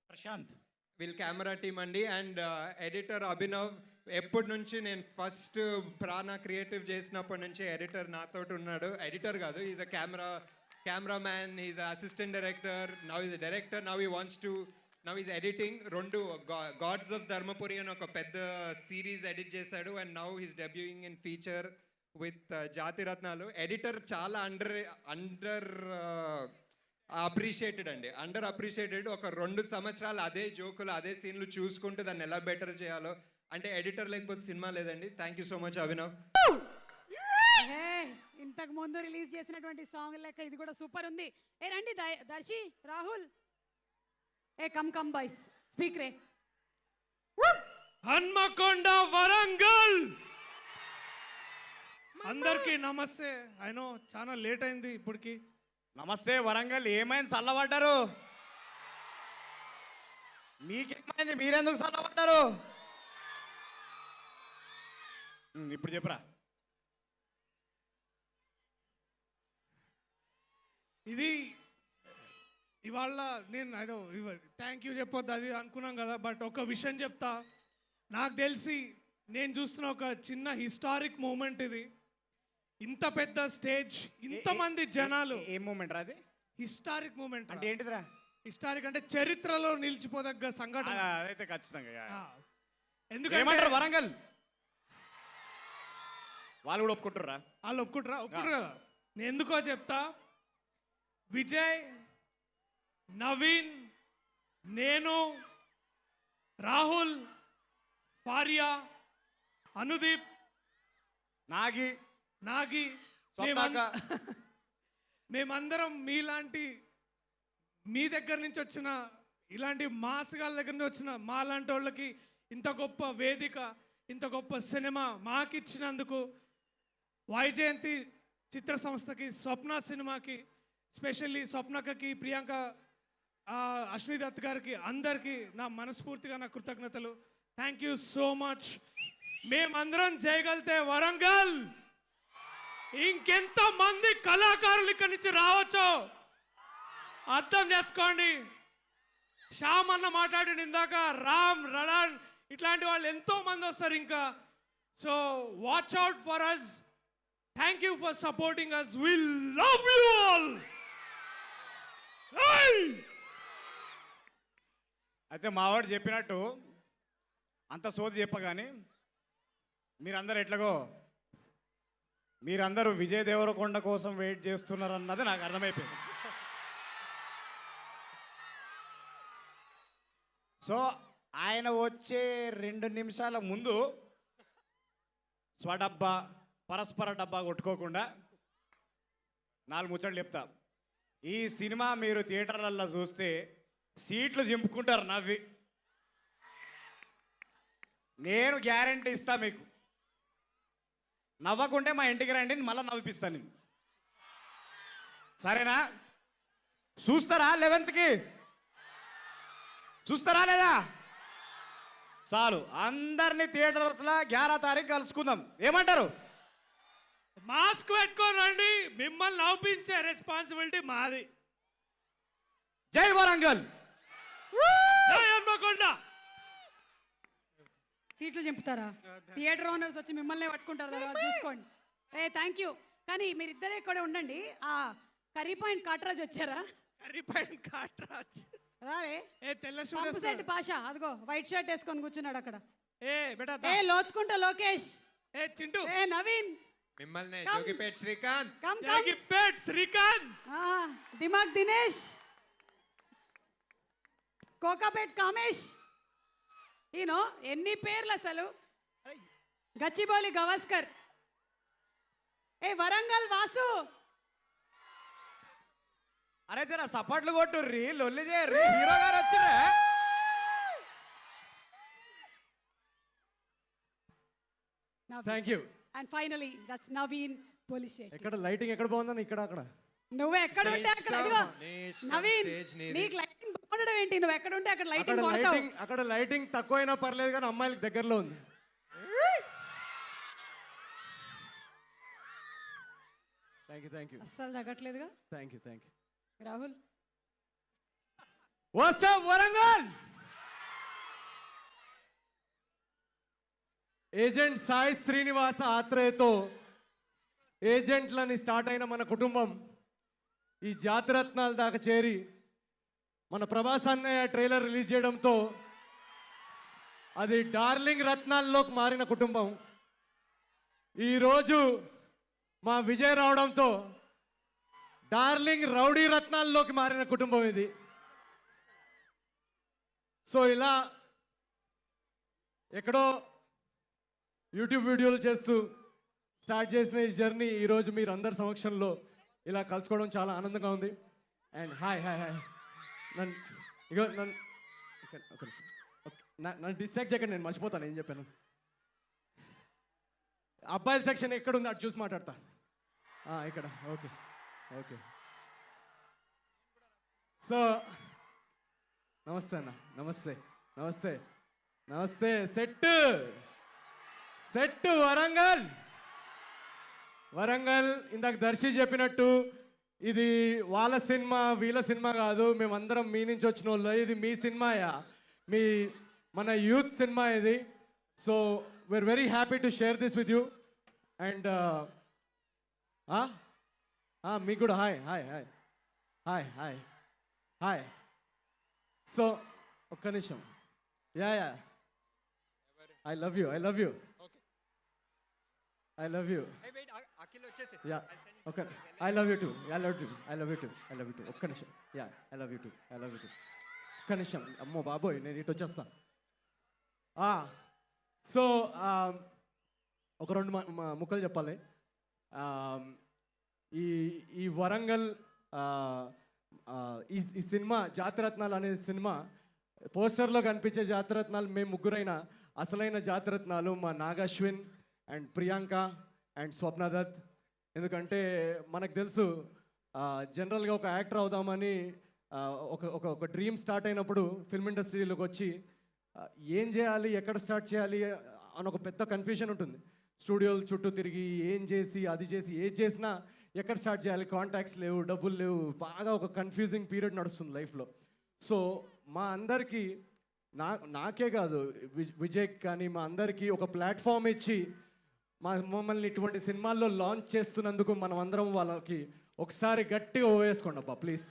ప్రశాంత్, వీళ్ళ కెమెరా టీమ్ అండి. And editor Abhinav. ఎప్పటి నుంచి నేను ఫస్ట్ ప్రాణ క్రియేటివ్ చేసినప్పటి నుంచి ఎడిటర్ నాతో ఉన్నాడు. ఎడిటర్ కాదు, is a cameraman, is assistant director, now is director, now is editing. 2 gods of Dharmapuri అని ఒక పెద్ద సిరీస్ ఎడిట్ చేశాడు and now is debuting in feature with Jathiratnalu. Editor చాలా అండర్ అప్రిషియేటెడ్ అండి, అండర్ అప్రిషియేటెడ్. ఒక 2 సంవత్సరాలు అదే జోకులు, అదే సీన్లు చూసుకుంటూ దాన్ని ఎలా బెటర్ చేయాలో. అంటే ఎడిటర్ లేకపోతే సినిమా లేదండి. Thank you so much Abhinav. ఇంతకు ముందు రిలీజ్ చేసినటువంటి సాంగ్ లెక్క ఇది కూడా సూపర్ ఉంది. ఏ రండి దర్శి, రాహుల్, ఏ కమ్ బాయ్స్, స్పీక్ రే. హన్మకొండ, వరంగల్, అందరికీ నమస్తే. అయినో చాలా లేట్ అయింది ఇప్పటికి. నమస్తే వరంగల్. ఏమైంది చల్లబడ్డారు? మీకేమైంది? మీరెందుకు చల్లబడ్డారు? ఇప్పుడు చెప్పరా. ఇది ఇవాళ నేను ఏదో థ్యాంక్ యూ చెప్పొద్దు అది అనుకున్నాం కదా, బట్ ఒక విషయం చెప్తా. నాకు తెలిసి నేను చూస్తున్న ఒక చిన్న హిస్టారిక్ మూమెంట్ ఇది. ఇంత పెద్ద స్టేజ్, ఇంతమంది జనాలు. ఏ మూమెంట్ రా అది? హిస్టారిక్ మూమెంట్ అంటే ఏంటిదిరా? హిస్టారిక్ అంటే చరిత్రలో నిలిచిపోదగ్గ సంఘటన. అదైతే ఖచ్చితంగా. ఎందుకంటే వరంగల్ వాళ్ళు కూడా ఒప్పుకుంటారా? వాళ్ళు ఒప్పుకుంటారు కదా. నేను ఎందుకో చెప్తా. విజయ్, నవీన్, నేను, రాహుల్, ఫారియా, అనుదీప్, నాగి మేమందరం మీలాంటి, మీ దగ్గర నుంచి వచ్చిన ఇలాంటి మాసగాళ్ళ దగ్గర నుంచి వచ్చిన మాలాంటి వాళ్ళకి ఇంత గొప్ప వేదిక, ఇంత గొప్ప సినిమా మాకిచ్చినందుకు వైజయంతి చిత్ర సంస్థకి, స్వప్న సినిమాకి, స్పెషల్లీ స్వప్నకకి, ప్రియాంక, అశ్విని దత్ గారికి, అందరికీ నా మనస్ఫూర్తిగా నా కృతజ్ఞతలు. Thank you so much. మేమందరం చేయగలితే వరంగల్ ఇంకెంత మంది కళాకారులు ఇక్కడి నుంచి రావచ్చో అర్థం చేసుకోండి. శ్యామ్ అన్న మాట్లాడి ఇందాక, రామ్, రడాన్, ఇట్లాంటి వాళ్ళు ఎంతో మంది వస్తారు ఇంకా. So watch out for us. Thank you for supporting us. We love you all. అయితే మావాడు చెప్పినట్టు అంత సోది చెప్పగాని మీరందరూ విజయ్ దేవరకొండ కోసం వెయిట్ చేస్తున్నారన్నది నాకు అర్థమైపోయింది. సో ఆయన వచ్చే 2 నిమిషాల ముందు స్వడబ్బా, పరస్పర డబ్బా కొట్టుకోకుండా 4 ముచ్చట్లు చెప్తా. ఈ సినిమా మీరు థియేటర్లలో చూస్తే సీట్లు చింపుకుంటారు నవ్వి. నేను గ్యారంటీ ఇస్తా మీకు. నవ్వకుంటే మా ఇంటికి రండి, మళ్ళీ నవ్విపిస్తాను నేను. సరేనా? చూస్తారా 11కి? చూస్తారా లేదా? చాలు, అందరినీ థియేటర్స్లో 11 తారీఖు కలుసుకుందాం. ఏమంటారు? మాస్క్ పెట్టుకొని రండి, మిమ్మల్ని నవ్వించే రెస్పాన్సిబిలిటీ మాది. జై వరంగల్, జై హన్మకొండ. సీట్లు చెంపుతారా? థియేటర్ ఓనర్స్ వచ్చి మిమ్మల్ని పట్టుకుంటారు కదా, చూసుకోండి. Thank you. కానీ మీరిద్దరే ఇక్కడ ఉండండి. ఆ కర్రీ పాయింట్ కాట్రాజ్ వచ్చారా? కర్రీ పాయింట్ కాట్రాజ్ రారే. తెల్ల పంపుసెట్టి పాషా అదిగో వైట్ షర్ట్ వేసుకొని కూర్చున్నాడు అక్కడ. బేటా లోతుకుంటా లోకేష్. చింటూ. నవీన్. మిమ్మల్ని జోగిపేట్ శ్రీకాంత్. జోగిపేట్ శ్రీకాంత్. దిమాగ్ దినేష్. కోకాపేట్ కామేష్. ఈనో ఎన్ని పేర్లు అసలు. గచ్చిబౌలి గవాస్కర్. వరంగల్ వాసు. అరే జర సపాట్లు కొట్టుర్రి, లొల్లి చేయర్రి, హీరో గారు వచ్చిరే. Thank you. And finally that's Naveen Polishetty. ఎక్కడ లైటింగ్ ఎక్కడ బాగుందని ఇక్కడ అక్కడ. నువ్వు ఎక్కడ ఉంటే అక్కడ అదిగో నవీన్, నీకు లైటింగ్ బాగుండడం ఏంటి? నువ్వు ఎక్కడ ఉంటే అక్కడ లైటింగ్ కొడతావు. అక్కడ లైటింగ్ తక్కువైనా పర్లేదు కానీ అమ్మాయిలకు దగ్గరలో ఉంది. Thank you. అస్సలు తగ్గట్లేదుగా. Thank you. Rahul. What's up Warangal. Agent Sai Srinivasa ఆత్రేయతో ఏజెంట్లని స్టార్ట్ అయిన మన కుటుంబం ఈ జాతిరత్నాల దాకా చేరి మన ప్రభాస్ అన్నయ్య ట్రైలర్ రిలీజ్ చేయడంతో అది డార్లింగ్ రత్నాల్లోకి మారిన కుటుంబం. ఈరోజు మా విజయ్ రావడంతో డార్లింగ్ రౌడీ రత్నాల్లోకి మారిన కుటుంబం ఇది. సో ఇలా ఎక్కడో యూట్యూబ్ వీడియోలు చేస్తూ స్టార్ట్ చేసిన ఈ జర్నీ ఈరోజు మీరు అందరి సమక్షంలో ఇలా కలుసుకోవడం చాలా ఆనందంగా ఉంది. అండ్ హాయ్ నన్ను ఇగో నన్ను డిస్ట్రాక్ట్ చేయకండి, నేను మర్చిపోతాను ఏం చెప్పాను. అబ్బాయిల సెక్షన్ ఎక్కడుంది అటు చూసి మాట్లాడతా. ఇక్కడ ఓకే. సో నమస్తే అన్న. నమస్తే. సెట్ వరంగల్ ఇందాక దర్శి చెప్పినట్టు ఇది వాళ్ళ సినిమా వీళ్ళ సినిమా కాదు, మేమందరం మీ నుంచి వచ్చిన వాళ్ళు. ఇది మీ సినిమాయా, మన యూత్ సినిమా ఇది. So we are very happy to share this with you. And మీకు కూడా హాయ్. సో ఒక్క నిమిషం. Ya I love you. Ya okay. I love you too. ఒక్క నిమిషం. Ya I love you too. ఒక్క నిమిషం. అమ్మో బాబోయ్, నేను ఇటు వచ్చేస్తా. సో ఒక 2 ముక్కలు చెప్పాలి. ఈ వరంగల్ ఈ సినిమా జాతిరత్నాలు అనే సినిమా పోస్టర్లో కనిపించే జాతిరత్నాలు మేము ముగ్గురైన అసలైన జాతిరత్నాలు మా నాగశ్విన్ అండ్ ప్రియాంక అండ్ స్వప్న దత్. ఎందుకంటే మనకు తెలుసు జనరల్గా ఒక యాక్టర్ అవుదామని ఒక డ్రీమ్ స్టార్ట్ అయినప్పుడు ఫిల్మ్ ఇండస్ట్రీలోకి వచ్చి ఏం చేయాలి, ఎక్కడ స్టార్ట్ చేయాలి అని ఒక పెద్ద కన్ఫ్యూజన్ ఉంటుంది. స్టూడియోల చుట్టూ తిరిగి ఏం చేసి ఏది చేసినా ఎక్కడ స్టార్ట్ చేయాలి, కాంటాక్ట్స్ లేవు, డబ్బులు లేవు, బాగా ఒక కన్ఫ్యూజింగ్ పీరియడ్ నడుస్తుంది లైఫ్లో. సో మా అందరికీ నాకే కాదు విజయ్కి కానీ మా అందరికీ ఒక ప్లాట్ఫామ్ ఇచ్చి మమ్మల్ని ఇటువంటి సినిమాల్లో లాంచ్ చేస్తున్నందుకు మనం అందరం వాళ్ళకి ఒకసారి గట్టిగా వేసుకోండి అబ్బా please.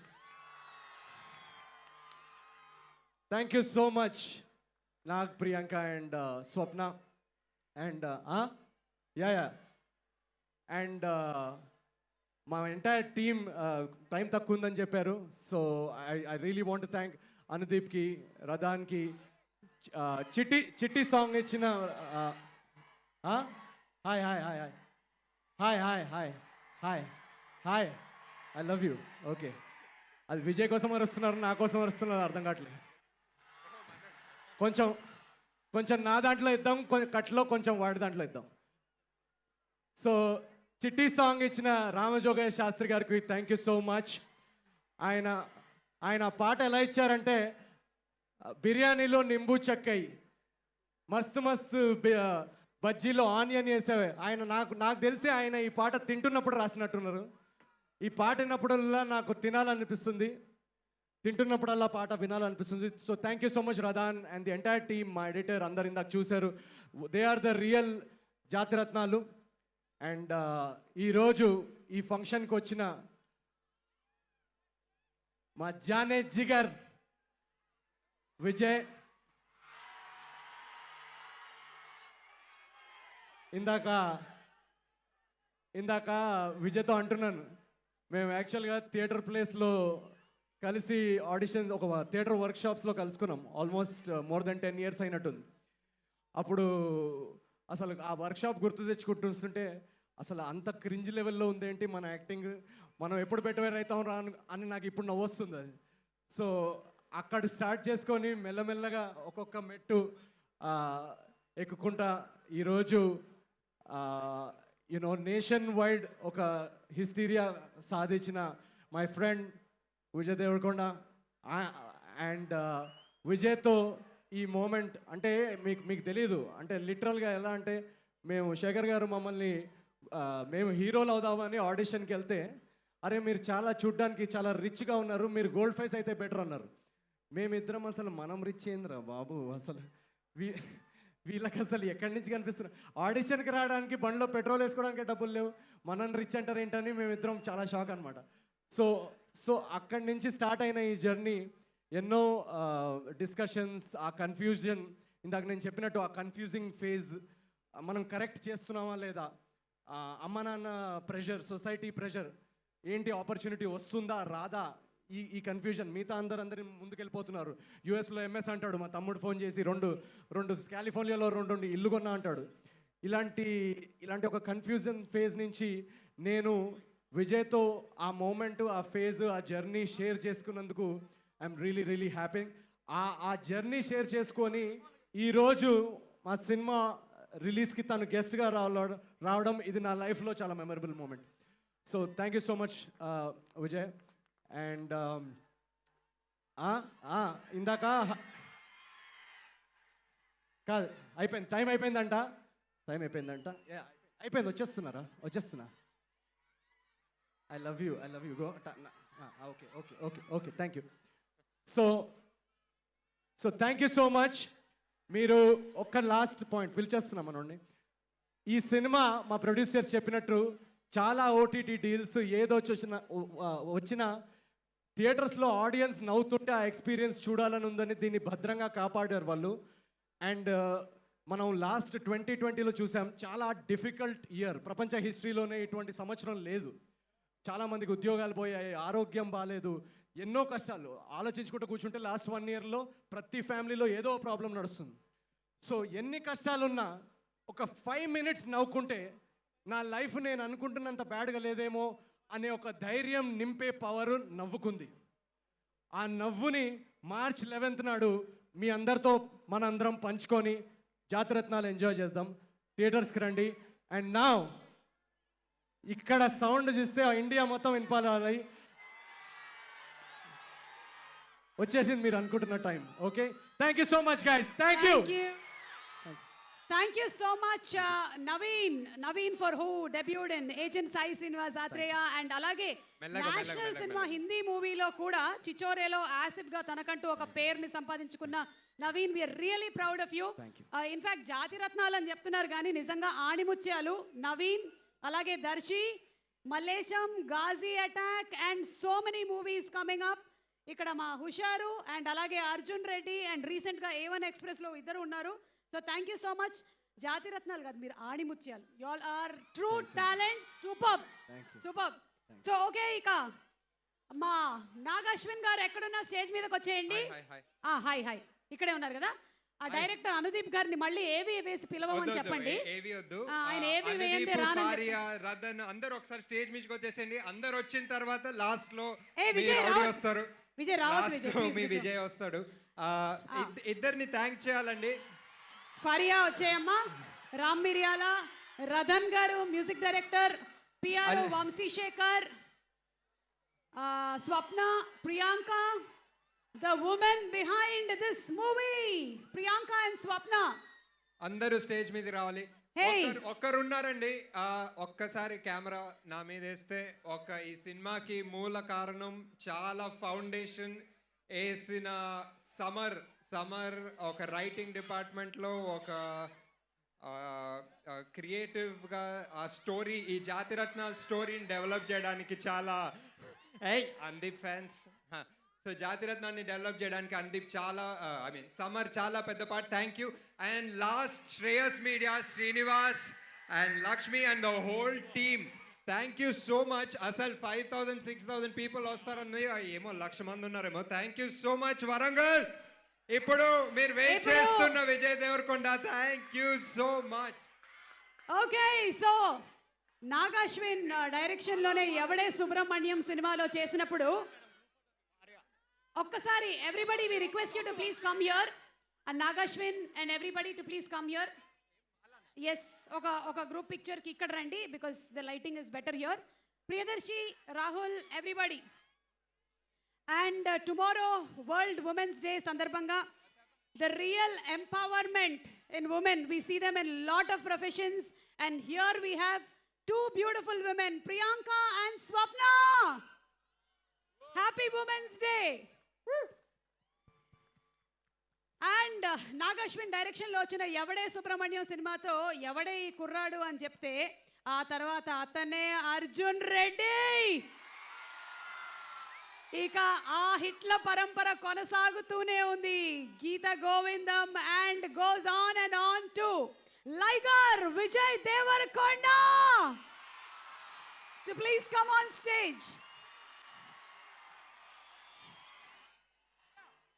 Thank you so much Nag, Priyanka and Swapna and and మా ఎంటైర్ టీమ్ టైం తక్కువ ఉందని చెప్పారు. So I really want to thank అనుదీప్కి, రదాన్కి, చిట్టి సాంగ్ ఇచ్చిన hi I love you. Okay, అది విజయ్ కోసం అరుస్తున్నారు, నా కోసం అరుస్తున్నారు అర్థం కావట్లేదు. కొంచెం నా దాంట్లో ఇద్దాం, కొంచెం కట్లో కొంచెం వాడి దాంట్లో ఇద్దాం. సో చిట్టి సాంగ్ ఇచ్చిన రామజోగయ్య శాస్త్రి గారికి థ్యాంక్ యూ సో మచ్. ఆయన పాట ఎలా ఇచ్చారంటే బిర్యానీలో నింబు చెక్కై, మస్తు మస్తు బజ్జీలో ఆనియన్ వేసేవే. నాకు తెలిసి ఆయన ఈ పాట తింటున్నప్పుడు రాసినట్టున్నారు. ఈ పాట విన్నప్పుడల్లా నాకు తినాలనిపిస్తుంది, తింటున్నప్పుడల్లా పాట వినాలనిపిస్తుంది. So thank you so much Radhan and the entire team. మా ఎడిటర్ అందరు ఇందాక చూశారు. They are the real Jathiratnalu. And ఈరోజు ఈ ఫంక్షన్కి వచ్చిన మా జానే జిగర్ విజయ్, ఇందాక విజయ్తో అంటున్నాను, మేము యాక్చువల్గా థియేటర్ ప్లేస్లో కలిసి ఆడిషన్స్, ఒక థియేటర్ వర్క్షాప్స్లో కలుసుకున్నాం. ఆల్మోస్ట్ మోర్ దెన్ 10 years అయినట్టుంది. అప్పుడు అసలు ఆ వర్క్షాప్ గుర్తు తెచ్చుకుంటుంటే అసలు అంత క్రింజ్ లెవెల్లో ఉందేంటి మన యాక్టింగ్, మనం ఎప్పుడు బెటర్ అవుతాం రా అని నాకు ఇప్పుడు నవ్వొస్తుంది అది. సో అక్కడ స్టార్ట్ చేసుకొని మెల్లమెల్లగా ఒక్కొక్క మెట్టు ఎక్కుకుంటా ఈరోజు నేషన్ వైడ్ ఒక హిస్టీరియా సాధించిన my friend Vijay Devarakonda. And విజయ్తో ఈ మూమెంట్ అంటే మీకు తెలీదు, అంటే లిటరల్గా ఎలా అంటే మేము శేఖర్ గారు మమ్మల్ని మేము హీరోలు అవుదామని ఆడిషన్కి వెళ్తే, అరే మీరు చాలా చూడ్డానికి చాలా రిచ్గా ఉన్నారు, మీరు గోల్డ్ ఫేస్ అయితే బెటర్ అన్నారు. మేమిద్దరం అసలు మనం రిచ్ ఏంద్రా బాబు, అసలు వీళ్ళకి అసలు ఎక్కడి నుంచి కనిపిస్తున్నారు. ఆడిషన్కి రావడానికి బండిలో పెట్రోల్ వేసుకోవడానికి డబ్బులు లేవు, మనం రిచ్ అంటారు ఏంటని మేమిద్దరం చాలా షాక్ అనమాట. సో అక్కడి నుంచి స్టార్ట్ అయిన ఈ జర్నీ ఎన్నో డిస్కషన్స్, ఆ కన్ఫ్యూజన్, ఇందాక నేను చెప్పినట్టు ఆ కన్ఫ్యూజింగ్ ఫేజ్, మనం కరెక్ట్ చేస్తున్నామా లేదా, అమ్మ నాన్న ప్రెషర్, సొసైటీ ప్రెషర్, ఏంటి ఆపర్చునిటీ వస్తుందా రాదా, ఈ కన్ఫ్యూజన్. మిగతా అందరి ముందుకెళ్ళిపోతున్నారు. యూఎస్లో ఎంఎస్ అంటాడు, మా తమ్ముడు ఫోన్ చేసి రెండు కాలిఫోర్నియాలో 2 ఇల్లు కొన్నా అంటాడు. ఇలాంటి ఒక కన్ఫ్యూజన్ ఫేజ్ నుంచి నేను విజయ్తో ఆ మూమెంట్, ఆ ఫేజ్, ఆ జర్నీ షేర్ చేసుకున్నందుకు ఐఎమ్ రియలీ రియలీ హ్యాపీ. ఆ జర్నీ షేర్ చేసుకొని ఈరోజు మా సినిమా రిలీజ్కి తను గెస్ట్గా రావడం ఇది నా లైఫ్లో చాలా memorable moment. So thank you so much Vijay. And ఇందాక కాదు అయిపోయింది, టైం అయిపోయిందంట. అయిపోయింది, వచ్చేస్తున్నా. I love you go. Okay thank you. So thank you so much. మీరు ఒక్క లాస్ట్ పాయింట్ పిలిచేస్తున్నాం మనోడిని. ఈ సినిమా మా ప్రొడ్యూసర్స్ చెప్పినట్టు చాలా ఓటీటీ డీల్స్ ఏదో వచ్చిన థియేటర్స్లో ఆడియన్స్ నవ్వుతుంటే ఆ ఎక్స్పీరియన్స్ చూడాలని ఉందని దీన్ని భద్రంగా కాపాడారు వాళ్ళు. అండ్ మనం లాస్ట్ 2020లో చూసాం, చాలా డిఫికల్ట్ ఇయర్, ప్రపంచ హిస్టరీలోనే ఇటువంటి సంవత్సరం లేదు. చాలామందికి ఉద్యోగాలు పోయాయి, ఆరోగ్యం బాగాలేదు, ఎన్నో కష్టాలు. ఆలోచించుకుంటూ కూర్చుంటే లాస్ట్ 1 yearలో ప్రతి ఫ్యామిలీలో ఏదో ప్రాబ్లం నడుస్తుంది. సో ఎన్ని కష్టాలున్నా ఒక 5 minutes నవ్వుకుంటే నా లైఫ్ నేను అనుకుంటున్నంత బ్యాడ్గా లేదేమో అనే ఒక ధైర్యం నింపే పవరు నవ్వుకుంది. ఆ నవ్వుని March 11th నాడు మీ అందరితో మనందరం పంచుకొని జాతిరత్నాలు ఎంజాయ్ చేద్దాం. థియేటర్స్కి రండి. అండ్ నా ఇక్కడ సౌండ్ చూస్తే ఇండియా మొత్తం వినపాలి. వచ్చేసింది మీరు అనుకుంటున్న time. Okay, thank you so much guys. Thank you. Thank you so much, Naveen for who debuted in Agent Sai Srinivas Atreya and alage national cinema Hindi movie lo kuda Chichorelo acid ga tanakantu oka పేరుని సంపాదించుకున్న Naveen, we are really proud of you. In fact జాతిరత్నాలు అని చెప్తున్నారు కానీ నిజంగా ఆణిముత్యాలు నవీన్, అలాగే Darshi, Mallesham, Ghazi attack and so many movies coming up. ఇక్కడ మా హుషారు అండ్ అలాగే అర్జున్ రెడ్డి అండ్ రీసెంట్గా A1 Express లో ఇద్దరు ఉన్నారు. So thank you so much. Jathiratnalu కాదు, మీరు ఆణిముత్యాలు. You all are true talent. Super. So okay, ఇక మా నాగశ్విన్ గారు ఎక్కడున్నా స్టేజ్ మీదకి వచ్చేయండి. హాయ్ ఇక్కడే ఉన్నారు కదా. ఆ డైరెక్టర్ అనుదీప్ గారిని మళ్ళీ ఏవి వేసి పిలవమని చెప్పండి. ఆయన ఏవి వేయండి రదన్ అందరూ ఒకసారి స్టేజ్ మీదకి వచ్చేసేయండి. అందరూ వచ్చిన తర్వాత లాస్ట్ లో వస్తారు. విజయ్ వస్తాడు. ఇద్దరిని థ్యాంక్ చేయాలండి. Faria వచ్చేయమ్మా, Ram Miriyala, Radhan garu music director, PR Vamsi Shekar, Swapna, Priyanka, the women behind this movie, Priyanka and Swapna. అందరూ స్టేజ్ మీద రావాలి. Hey. ఒక్కరున్నారండి, ఒక్కసారి కెమెరా నా మీద వేస్తే. ఈ సినిమాకి మూల కారణం, చాలా ఫౌండేషన్ వేసిన సమర్ ఒక రైటింగ్ డిపార్ట్మెంట్లో ఒక క్రియేటివ్గా ఆ స్టోరీ, ఈ జాతిరత్నాల స్టోరీని డెవలప్ చేయడానికి చాలా అందీప్ ఫ్యాన్స్. సో జాతిరత్నాన్ని డెవలప్ చేయడానికి అందీప్ చాలా సమర్ చాలా పెద్ద part. Thank you. And last Shreyas media, Srinivas and Lakshmi and the whole team, thank you so much. అసలు 5,000 6,000 పీపుల్ వస్తారని ఏమో 1,00,000 మంది ఉన్నారేమో. Thank you so much Warangal. ఇప్పుడు మీరు వెయిట్ చేస్తున్న Vijay Devarakonda, thank you so much. Okay, so Nag Ashwin డైరెక్షన్లోనే ఎవడే సుబ్రహ్మణ్యం సినిమాలో చేసినప్పుడు ఒక్కసారి everybody we request you to please come here, and Nag Ashwin and everybody to please come here. Yes, ఒక గ్రూప్ పిక్చర్కి ఇక్కడ రండి, because the lighting is better here. Priyadarshi, Rahul, everybody. And tomorrow world women's day సందర్భంగా the real empowerment in women, we see them in lot of professions, and here we have two beautiful women, Priyanka and Swapna. Happy Women's Day. And Nag Ashwin డైరెక్షన్లో వచ్చిన ఎవడే సుబ్రహ్మణ్యం సినిమాతో ఎవడే ఈ కుర్రాడు అని చెప్తే ఆ తర్వాత అతనే అర్జున్ రెడ్డి. ఇక ఆ హిట్ల పరంపర కొనసాగుతూనే ఉంది. Geetha Govindam and goes on and on to Liger Vijay Devarakonda to please come on stage.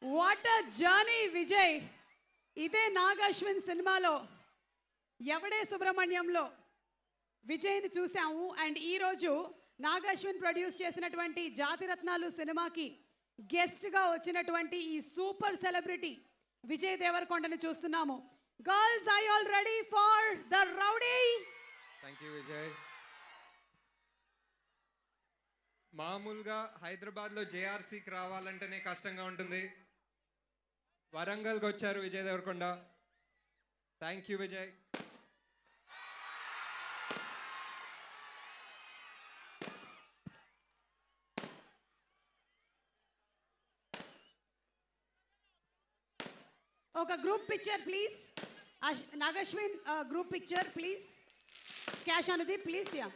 What a journey Vijay. ఇదే నాగాశ్విన్ సినిమాలో ఎవడే సుబ్రహ్మణ్యంలో విజయ్ని చూసాము. అండ్ ఈరోజు నాగాశ్విన్ ప్రొడ్యూస్ చేసినటువంటి జాతిరత్నాలు సినిమాకి గెస్ట్గా వచ్చినటువంటి ఈ సూపర్ సెలబ్రిటీ విజయ్ దేవరకొండని చూస్తున్నాము. Girls, I all ready for the rowdy? Thank you Vijay. మామూలుగా హైదరాబాద్లో జేఆర్సీకి రావాలంటేనే కష్టంగా ఉంటుంది. వరంగల్కి వచ్చారు విజయ్ దేవరకొండ. Thank you Vijay. ఒక group picture please. Nag Ashwin group picture please. Cash అనేది please. Yeah,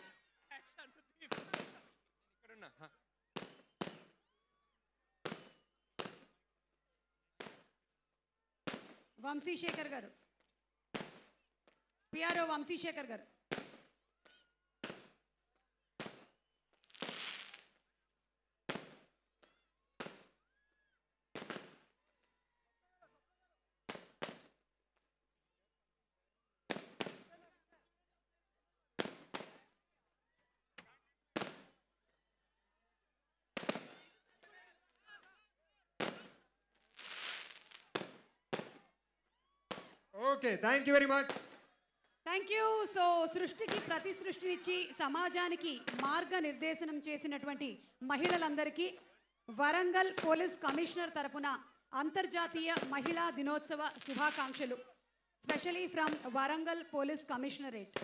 Vamsi Shekar garu, PRO Vamsi Shekar garu. Okay, thank you very much. Thank you. So సృష్టికి ప్రతి సృష్టినిచ్చి సమాజానికి మార్గనిర్దేశనం చేసినటువంటి మహిళలందరికీ వరంగల్ పోలీస్ కమిషనర్ తరపున అంతర్జాతీయ మహిళా దినోత్సవ శుభాకాంక్షలు, especially from Warangal police commissionerate.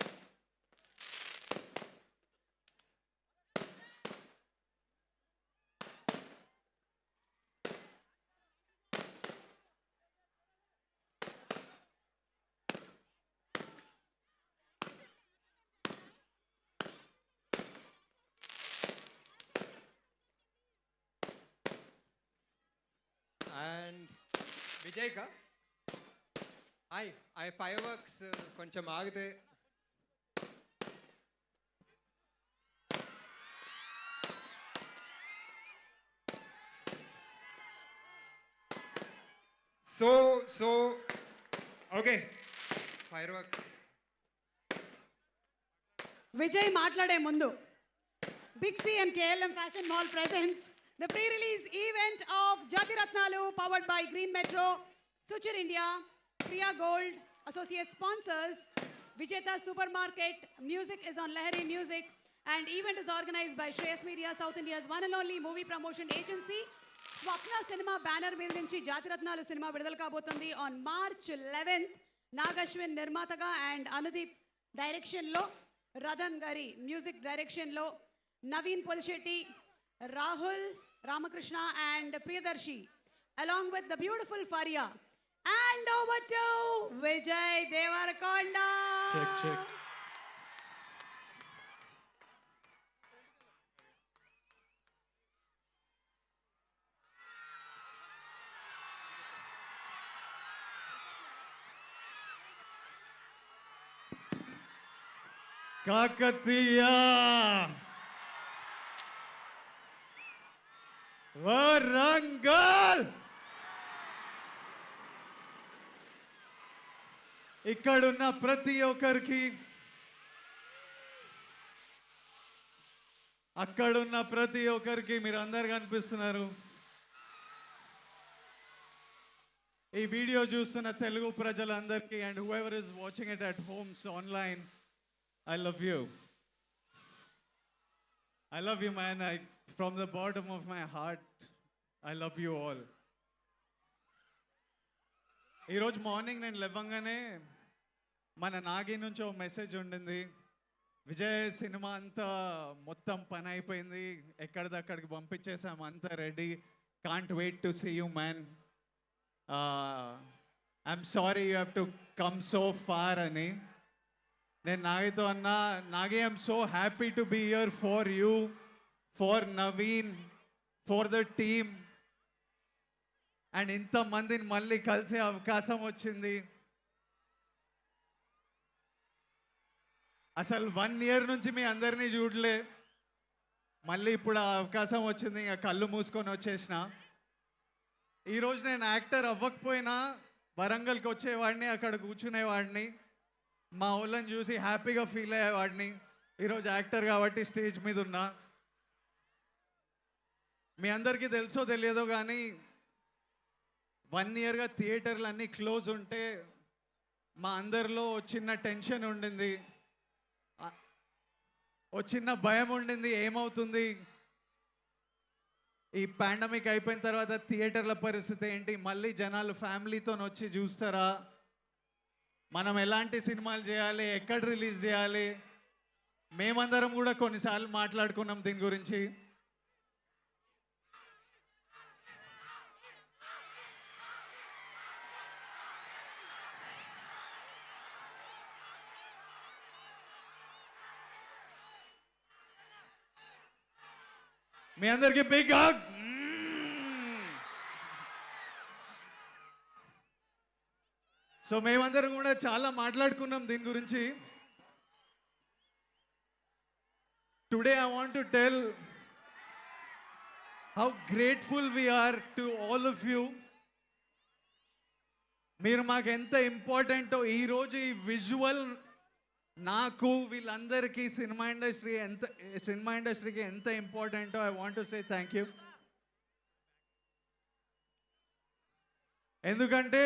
And Vijay కా ఐ ఫైర్ వర్క్స్ కొంచెం ఆగితే. So okay, fire works. Vijay మాట్లాడే ముందు Big C and KLM Fashion Mall presents the pre-release event of Jatiratnalu, powered by Green Metro, Suchir India, Priya Gold, associate sponsors, Vijeta Supermarket, music is on Lahari Music, and event is organized by Shreyas Media, South India's one and only movie promotion agency. Swapna Cinema banner మీద నుంచి జాతిరత్నాలు cinema విడుదల కాబోతుంది on March 11th. Nag Ashwin నిర్మాతగా and Anudeep డైరెక్షన్లో, రథన్ గారి music డైరెక్షన్లో, Naveen Polishetty, Rahul Ramakrishna and Priyadarshi along with the beautiful Faria. And over to Vijay Devarakonda. Check. Kakatiya Warangal ఇక్కడున్న ప్రతి ఒక్కరికి, అక్కడున్న ప్రతి ఒక్కరికి మీరు అందరు కనిపిస్తున్నారు. ఈ వీడియో చూస్తున్న తెలుగు ప్రజలందరికీ and whoever is watching it at homes online, I love you. I love you, man. From the bottom of my heart, I love you all. ఈరోజు మార్నింగ్ నేను లేవగానే మన నాగి నుంచి ఒక మెసేజ్ ఉండింది. విజయ్ సినిమా అంతా మొత్తం పని అయిపోయింది, ఎక్కడిదక్కడికి పంపించేసాం, అంతా ready, can't wait to see you man, I'm sorry you have to come so far అని. నేను నాగితో అన్నా, Nagi I'm so happy to be here for you, for Naveen, for the team, and ఇంతమందిని మళ్ళీ కలిసే అవకాశం వచ్చింది. అసలు 1 year నుంచి మీ అందరినీ చూడలే, మళ్ళీ ఇప్పుడు ఆ అవకాశం వచ్చింది, ఇంకా కళ్ళు మూసుకొని వచ్చేసిన. ఈరోజు నేను యాక్టర్ అవ్వకపోయినా వరంగల్కి వచ్చేవాడిని, అక్కడ కూర్చునేవాడిని, మా వాళ్ళని చూసి హ్యాపీగా ఫీల్ అయ్యేవాడిని. ఈరోజు యాక్టర్ కాబట్టి స్టేజ్ మీద ఉన్నా. మీ అందరికీ తెలుసో తెలియదో కానీ 1 yearగా థియేటర్లు అన్నీ క్లోజ్ ఉంటే మా అందరిలో చిన్న టెన్షన్ ఉండింది, ఓ చిన్న భయం ఉండింది, ఏమవుతుంది ఈ పాండమిక్ అయిపోయిన తర్వాత థియేటర్ల పరిస్థితి ఏంటి, మళ్ళీ జనాలు ఫ్యామిలీతో వచ్చి చూస్తారా, మనం ఎలాంటి సినిమాలు చేయాలి, ఎక్కడ రిలీజ్ చేయాలి. మేమందరం కూడా కొన్నిసార్లు మాట్లాడుకున్నాం దీని గురించి. మీ అందరికీ బిగ్ హగ్. సో మేమందరం కూడా చాలా మాట్లాడుకున్నాం దీని గురించి. Today I want to tell how grateful we are to all of you. మీరు మాకు ఎంత ఇంపార్టెంటో, ఈరోజు ఈ విజువల్ నాకు వీళ్ళందరికీ సినిమా ఇండస్ట్రీకి ఎంత ఇంపార్టెంటో I want to say thank you. ఎందుకంటే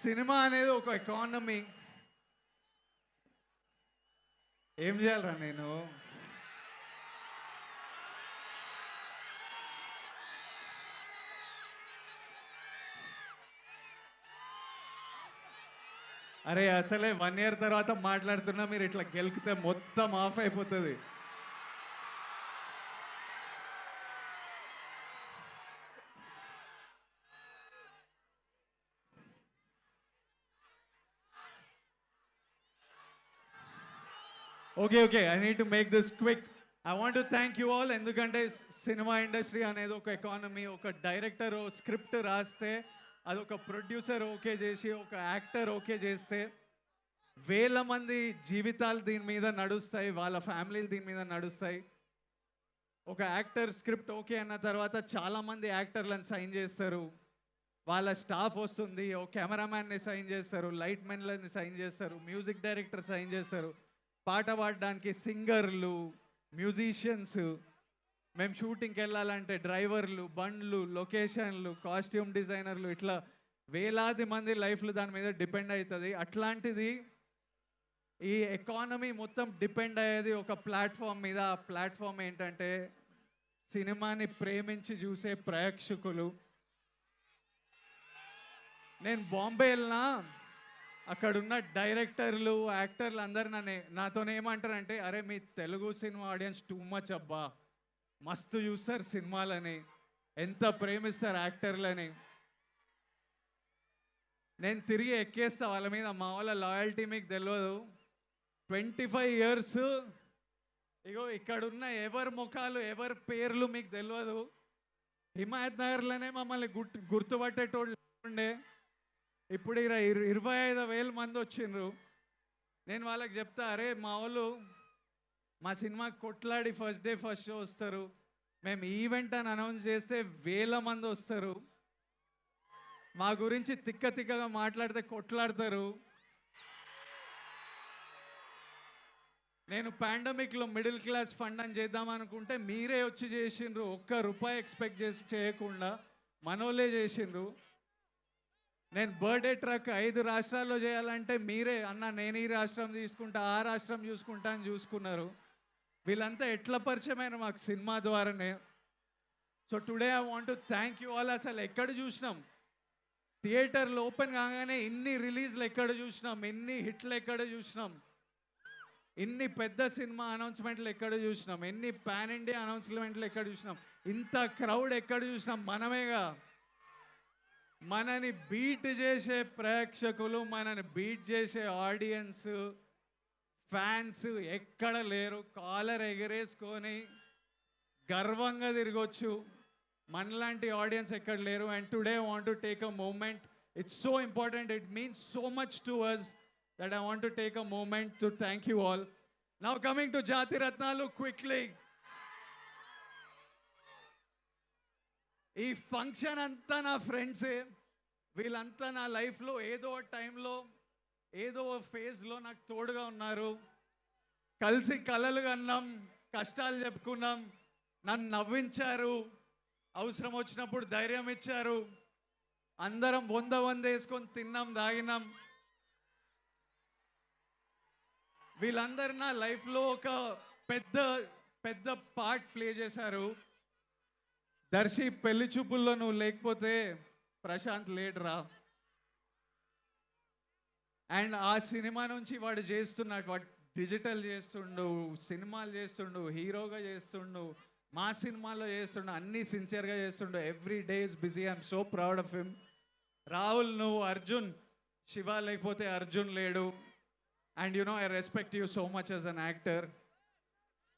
సినిమా అనేది ఒక ఎకానమీ. ఏం చేయాలరా నేను? అరే అసలే 1 year తర్వాత మాట్లాడుతున్నా, మీరు ఇట్లా గెలికితే మొత్తం ఆఫ్ అయిపోతుంది. Okay I need to make this quick. I want to thank you all. ఎందుకంటే సినిమా ఇండస్ట్రీ అనేది ఒక ఎకానమీ. ఒక డైరెక్టర్ స్క్రిప్ట్ రాస్తే అదొక ప్రొడ్యూసర్ ఓకే చేసి, ఒక యాక్టర్ ఓకే చేస్తే వేల మంది జీవితాలు దీని మీద నడుస్తాయి, వాళ్ళ ఫ్యామిలీలు దీని మీద నడుస్తాయి. ఒక యాక్టర్ స్క్రిప్ట్ ఓకే అన్న తర్వాత చాలామంది యాక్టర్లను సైన్ చేస్తారు, వాళ్ళ స్టాఫ్ వస్తుంది, ఓ కెమెరామ్యాన్ని సైన్ చేస్తారు, లైట్ మెన్లని సైన్ చేస్తారు, మ్యూజిక్ డైరెక్టర్ సైన్ చేస్తారు, పాట పాడడానికి సింగర్లు, మ్యూజిషియన్స్, మేము షూటింగ్కి వెళ్ళాలంటే డ్రైవర్లు, బండ్లు, లొకేషన్లు, కాస్ట్యూమ్ డిజైనర్లు, ఇట్లా వేలాది మంది లైఫ్లు దాని మీద డిపెండ్ అవుతుంది. అట్లాంటిది ఈ ఎకానమీ మొత్తం డిపెండ్ అయ్యేది ఒక ప్లాట్ఫామ్ మీద. ఆ ప్లాట్ఫామ్ ఏంటంటే సినిమాని ప్రేమించి చూసే ప్రేక్షకులు. నేను బాంబే వెళ్ళినా అక్కడున్న డైరెక్టర్లు, యాక్టర్లు అందరు నాతో ఏమంటారంటే, అరే మీ Telugu cinema audience too much అబ్బా, మస్తు చూస్తారు సినిమాలని, ఎంత ప్రేమిస్తారు యాక్టర్లని. నేను తిరిగి ఎక్కేస్తా వాళ్ళ మీద. మా వాళ్ళ లాయల్టీ మీకు తెలియదు. 25 years ఇగో ఇక్కడున్న ఎవరి ముఖాలు, ఎవరి పేర్లు మీకు తెలియదు. హిమాయత్ నగర్లోనే మమ్మల్ని గుర్తుపట్టేటోళ్ళు ఉండే. ఇప్పుడు 25,000 మంది వచ్చిండ్రు. నేను వాళ్ళకి చెప్తా, అరే మా వాళ్ళు మా సినిమాకి కొట్లాడి ఫస్ట్ డే ఫస్ట్ షో వస్తారు. మేము ఈవెంట్ అని అనౌన్స్ చేస్తే 1000 మంది వస్తారు. మా గురించి తిక్కగా మాట్లాడితే కొట్లాడతారు. నేను పాండమిక్లో మిడిల్ క్లాస్ ఫండ్ అని చేద్దాం అనుకుంటే మీరే వచ్చి చేసిండ్రు. ₹1 ఎక్స్పెక్ట్ చేయకుండా మనోళ్ళే చేసిండ్రు. నేను బర్త్డే ట్రక్ 5 రాష్ట్రాల్లో చేయాలంటే మీరే అన్న నేను ఈ రాష్ట్రం తీసుకుంటా, ఆ రాష్ట్రం చూసుకుంటా అని చూసుకున్నారు. వీళ్ళంతా ఎట్లా పరిచయమైన మాకు సినిమా ద్వారానే. So today I want to thank you all. అసలు ఎక్కడ చూసినాం, థియేటర్లు ఓపెన్ కాగానే ఇన్ని రిలీజ్లు ఎక్కడ చూసినాం, ఇన్ని హిట్లు ఎక్కడ చూసినాం, ఇన్ని పెద్ద సినిమా అనౌన్స్మెంట్లు ఎక్కడ చూసినాం, ఎన్ని పాన్ ఇండియా అనౌన్స్మెంట్లు ఎక్కడ చూసినాం, ఇంత క్రౌడ్ ఎక్కడ చూసినాం. మనమేగా. మనని బీట్ చేసే ప్రేక్షకులు, మనని బీట్ చేసే ఆడియన్స్, ఫ్యాన్స్ ఎక్కడ లేరు. కాలర్ ఎగరేసుకొని గర్వంగా తిరగొచ్చు. మనలాంటి ఆడియన్స్ ఎక్కడ లేరు. And today I want to take a moment. It's so important. It means so much to us that I want to take a moment to thank you all. Now coming to Jati Ratnalu quickly. ఈ function అంతా నా ఫ్రెండ్సే. వీళ్ళంతా నా లైఫ్లో ఏదో టైంలో, ఏదో ఫేజ్లో నాకు తోడుగా ఉన్నారు. కలిసి కలలు కన్నాం, కష్టాలు చెప్పుకున్నాం, నన్ను నవ్వించారు, అవసరం వచ్చినప్పుడు ధైర్యం ఇచ్చారు. అందరం వంద వేసుకొని తిన్నాం, దాగినాం. వీళ్ళందరూ నా లైఫ్లో ఒక పెద్ద పార్ట్ ప్లే చేశారు. దర్శి పెళ్లి చూపుల్లో నువ్వు లేకపోతే ప్రశాంత్ లేడురా. అండ్ ఆ సినిమా నుంచి వాడు డిజిటల్ చేస్తుండు, సినిమాలు చేస్తుండు, హీరోగా చేస్తుండు, మా సినిమాలో చేస్తుండు, అన్నీ సిన్సియర్గా చేస్తుండు. Every day is busy. I'm so proud of him. Rahul, నువ్వు అర్జున్, శివ లేకపోతే అర్జున్ లేడు. And you know, I respect you so much as an actor.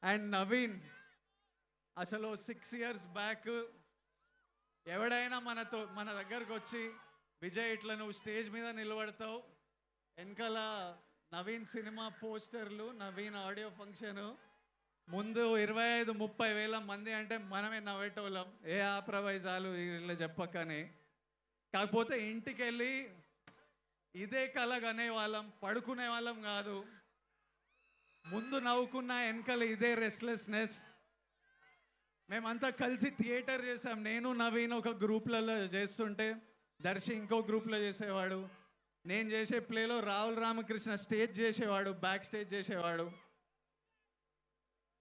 And Naveen, అసలు 6 years బ్యాక్ ఎవడైనా మన దగ్గరకు వచ్చి, విజయ్ ఇట్లా నువ్వు స్టేజ్ మీద నిలబడతావు, వెనకాల నవీన్ సినిమా పోస్టర్లు, నవీన్ ఆడియో ఫంక్షను, ముందు 25-30 వేల మంది అంటే మనమే నవ్వేటోళ్ళం. ఏ ఆప్రవైజాలు ఇట్లా చెప్పకని. కాకపోతే ఇంటికి వెళ్ళి ఇదే కలగా అనేవాళ్ళం, పడుకునే వాళ్ళం కాదు. ముందు నవ్వుకున్న వెనకాల ఇదే రెస్ట్లెస్నెస్. మేమంతా కలిసి థియేటర్ చేసాం. నేను నవీన్ ఒక గ్రూప్లలో చేస్తుంటే, దర్శి ఇంకో గ్రూప్లో చేసేవాడు. నేను చేసే ప్లేలో రాహుల్ రామకృష్ణ స్టేజ్ చేసేవాడు, బ్యాక్ స్టేజ్ చేసేవాడు.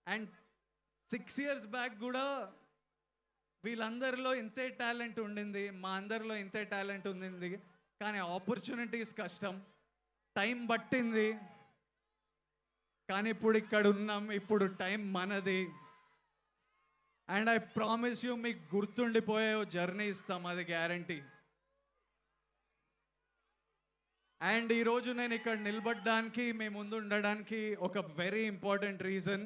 అండ్ 6 years బ్యాక్ కూడా వీళ్ళందరిలో ఇంతే టాలెంట్ ఉండింది, మా అందరిలో ఇంతే టాలెంట్ ఉండింది. కానీ ఆపర్చునిటీస్ కష్టం, టైం పట్టింది. కానీ ఇప్పుడు ఇక్కడ ఉన్నాం. ఇప్పుడు టైం మనది. అండ్ ఐ ప్రామిస్ యూ, మీకు గుర్తుండిపోయే జర్నీ ఇస్తాం, అది గ్యారంటీ. అండ్ ఈరోజు నేను ఇక్కడ నిలబడడానికి, మీ ముందు ఉండడానికి ఒక వెరీ ఇంపార్టెంట్ రీజన్.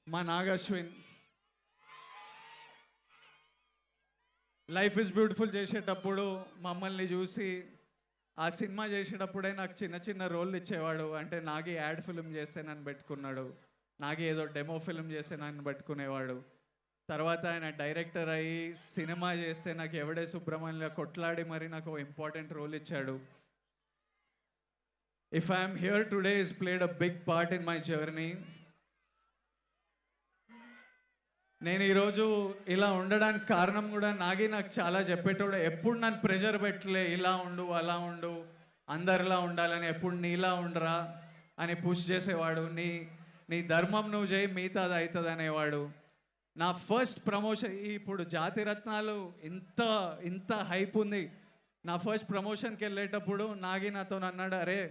మా నాగశ్విన్ లైఫ్ ఇస్ బ్యూటిఫుల్ చేసేటప్పుడు మమ్మల్ని చూసి, ఆ సినిమా చేసేటప్పుడే నాకు చిన్న రోళ్ళు ఇచ్చేవాడు. అంటే నాగి యాడ్ ఫిల్మ్ చేస్తే నన్ను పెట్టుకున్నాడు, నాగి ఏదో డెమో ఫిల్మ్ చేస్తే నన్ను పెట్టుకునేవాడు. తర్వాత ఆయన డైరెక్టర్ అయ్యి సినిమా చేస్తే నాకు ఎవడే సుబ్రహ్మణ్యం కొట్లాడి మరి నాకు ఇంపార్టెంట్ రోల్ ఇచ్చాడు. If I'm here today is played a big part in my journey. నేను ఈరోజు ఇలా ఉండడానికి కారణం కూడా నాకు చాలా చెప్పేటోడు. ఎప్పుడు నన్ను ప్రెషర్ పెట్టలే, ఇలా ఉండు అలా ఉండు అందరిలా ఉండాలని, ఎప్పుడు నీలా ఉండరా అని పుష్ చేసేవాడు. నీ ధర్మం నువ్వు చేయి, మిగతా అది అవుతుంది అనేవాడు. నా ఫస్ట్ ప్రమోషన్ ఇప్పుడు జాతిరత్నాలు ఇంత హైప్ ఉంది. నా ఫస్ట్ ప్రమోషన్కి వెళ్ళేటప్పుడు నాతో అన్నాడు, అరే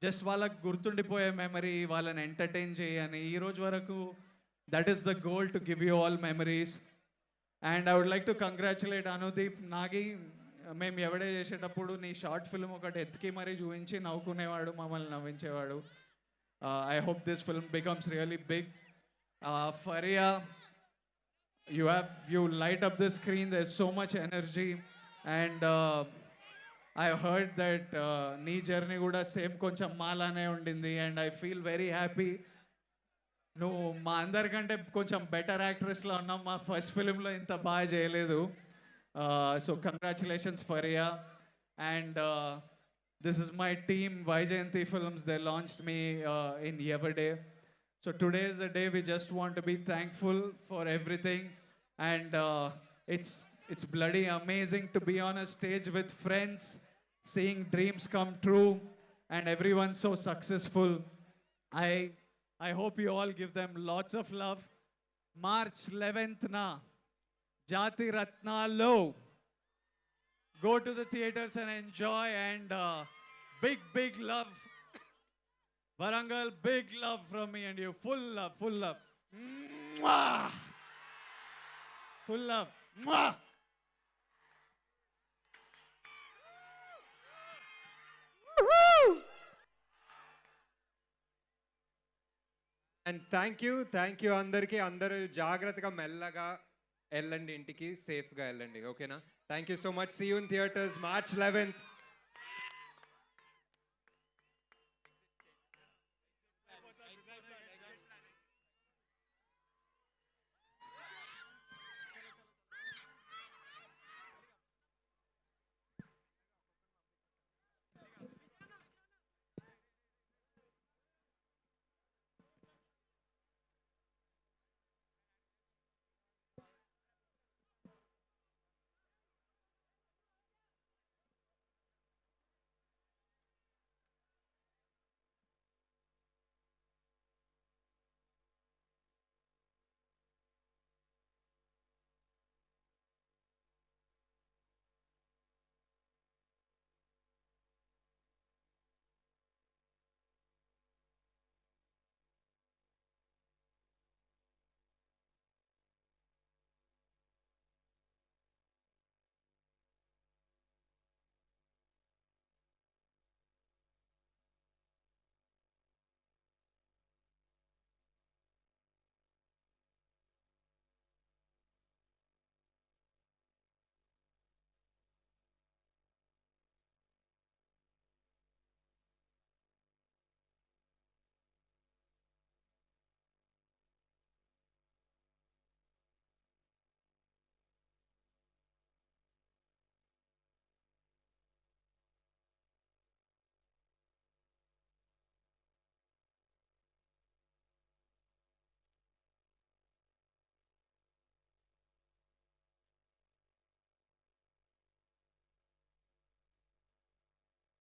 జస్ట్ వాళ్ళకి గుర్తుండిపోయే మెమరీ, వాళ్ళని ఎంటర్టైన్ చేయని. ఈ రోజు వరకు that is the goal, to give you all memories. And I would like to congratulate Anudeep. మేము ఎవడే చేసేటప్పుడు నీ షార్ట్ ఫిల్మ్ ఒకటి ఎత్తికి మరీ చూపించి నవ్వుకునేవాడు, మమ్మల్ని నవ్వించేవాడు. I hope this film becomes really big. Faria, you light up the screen, there's so much energy, and I heard that nee journey kuda same koncham malane undindi, and I feel very happy. No ma andar kante koncham better actress la unnam, ma first film lo inta baga cheyaledu. So congratulations Faria, and this is my team Vaijayanti Films. They launched me in Everday. So today is the day we just want to be thankful for everything, and it's bloody amazing to be on a stage with friends, seeing dreams come true, and everyone so successful. I hope you all give them lots of love. March 11th na Jati Ratnalo. Go to the theaters and enjoy, and big love. Varangal, big love from me and you. Full love. Mwah! Full love. Mwah! Woohoo! And thank you అందరికీ. అందరూ జాగ్రత్తగా మెల్లగా వెళ్ళండి, ఇంటికి సేఫ్గా వెళ్ళండి, ఓకేనా? Thank you so much. See you in theatres March 11th.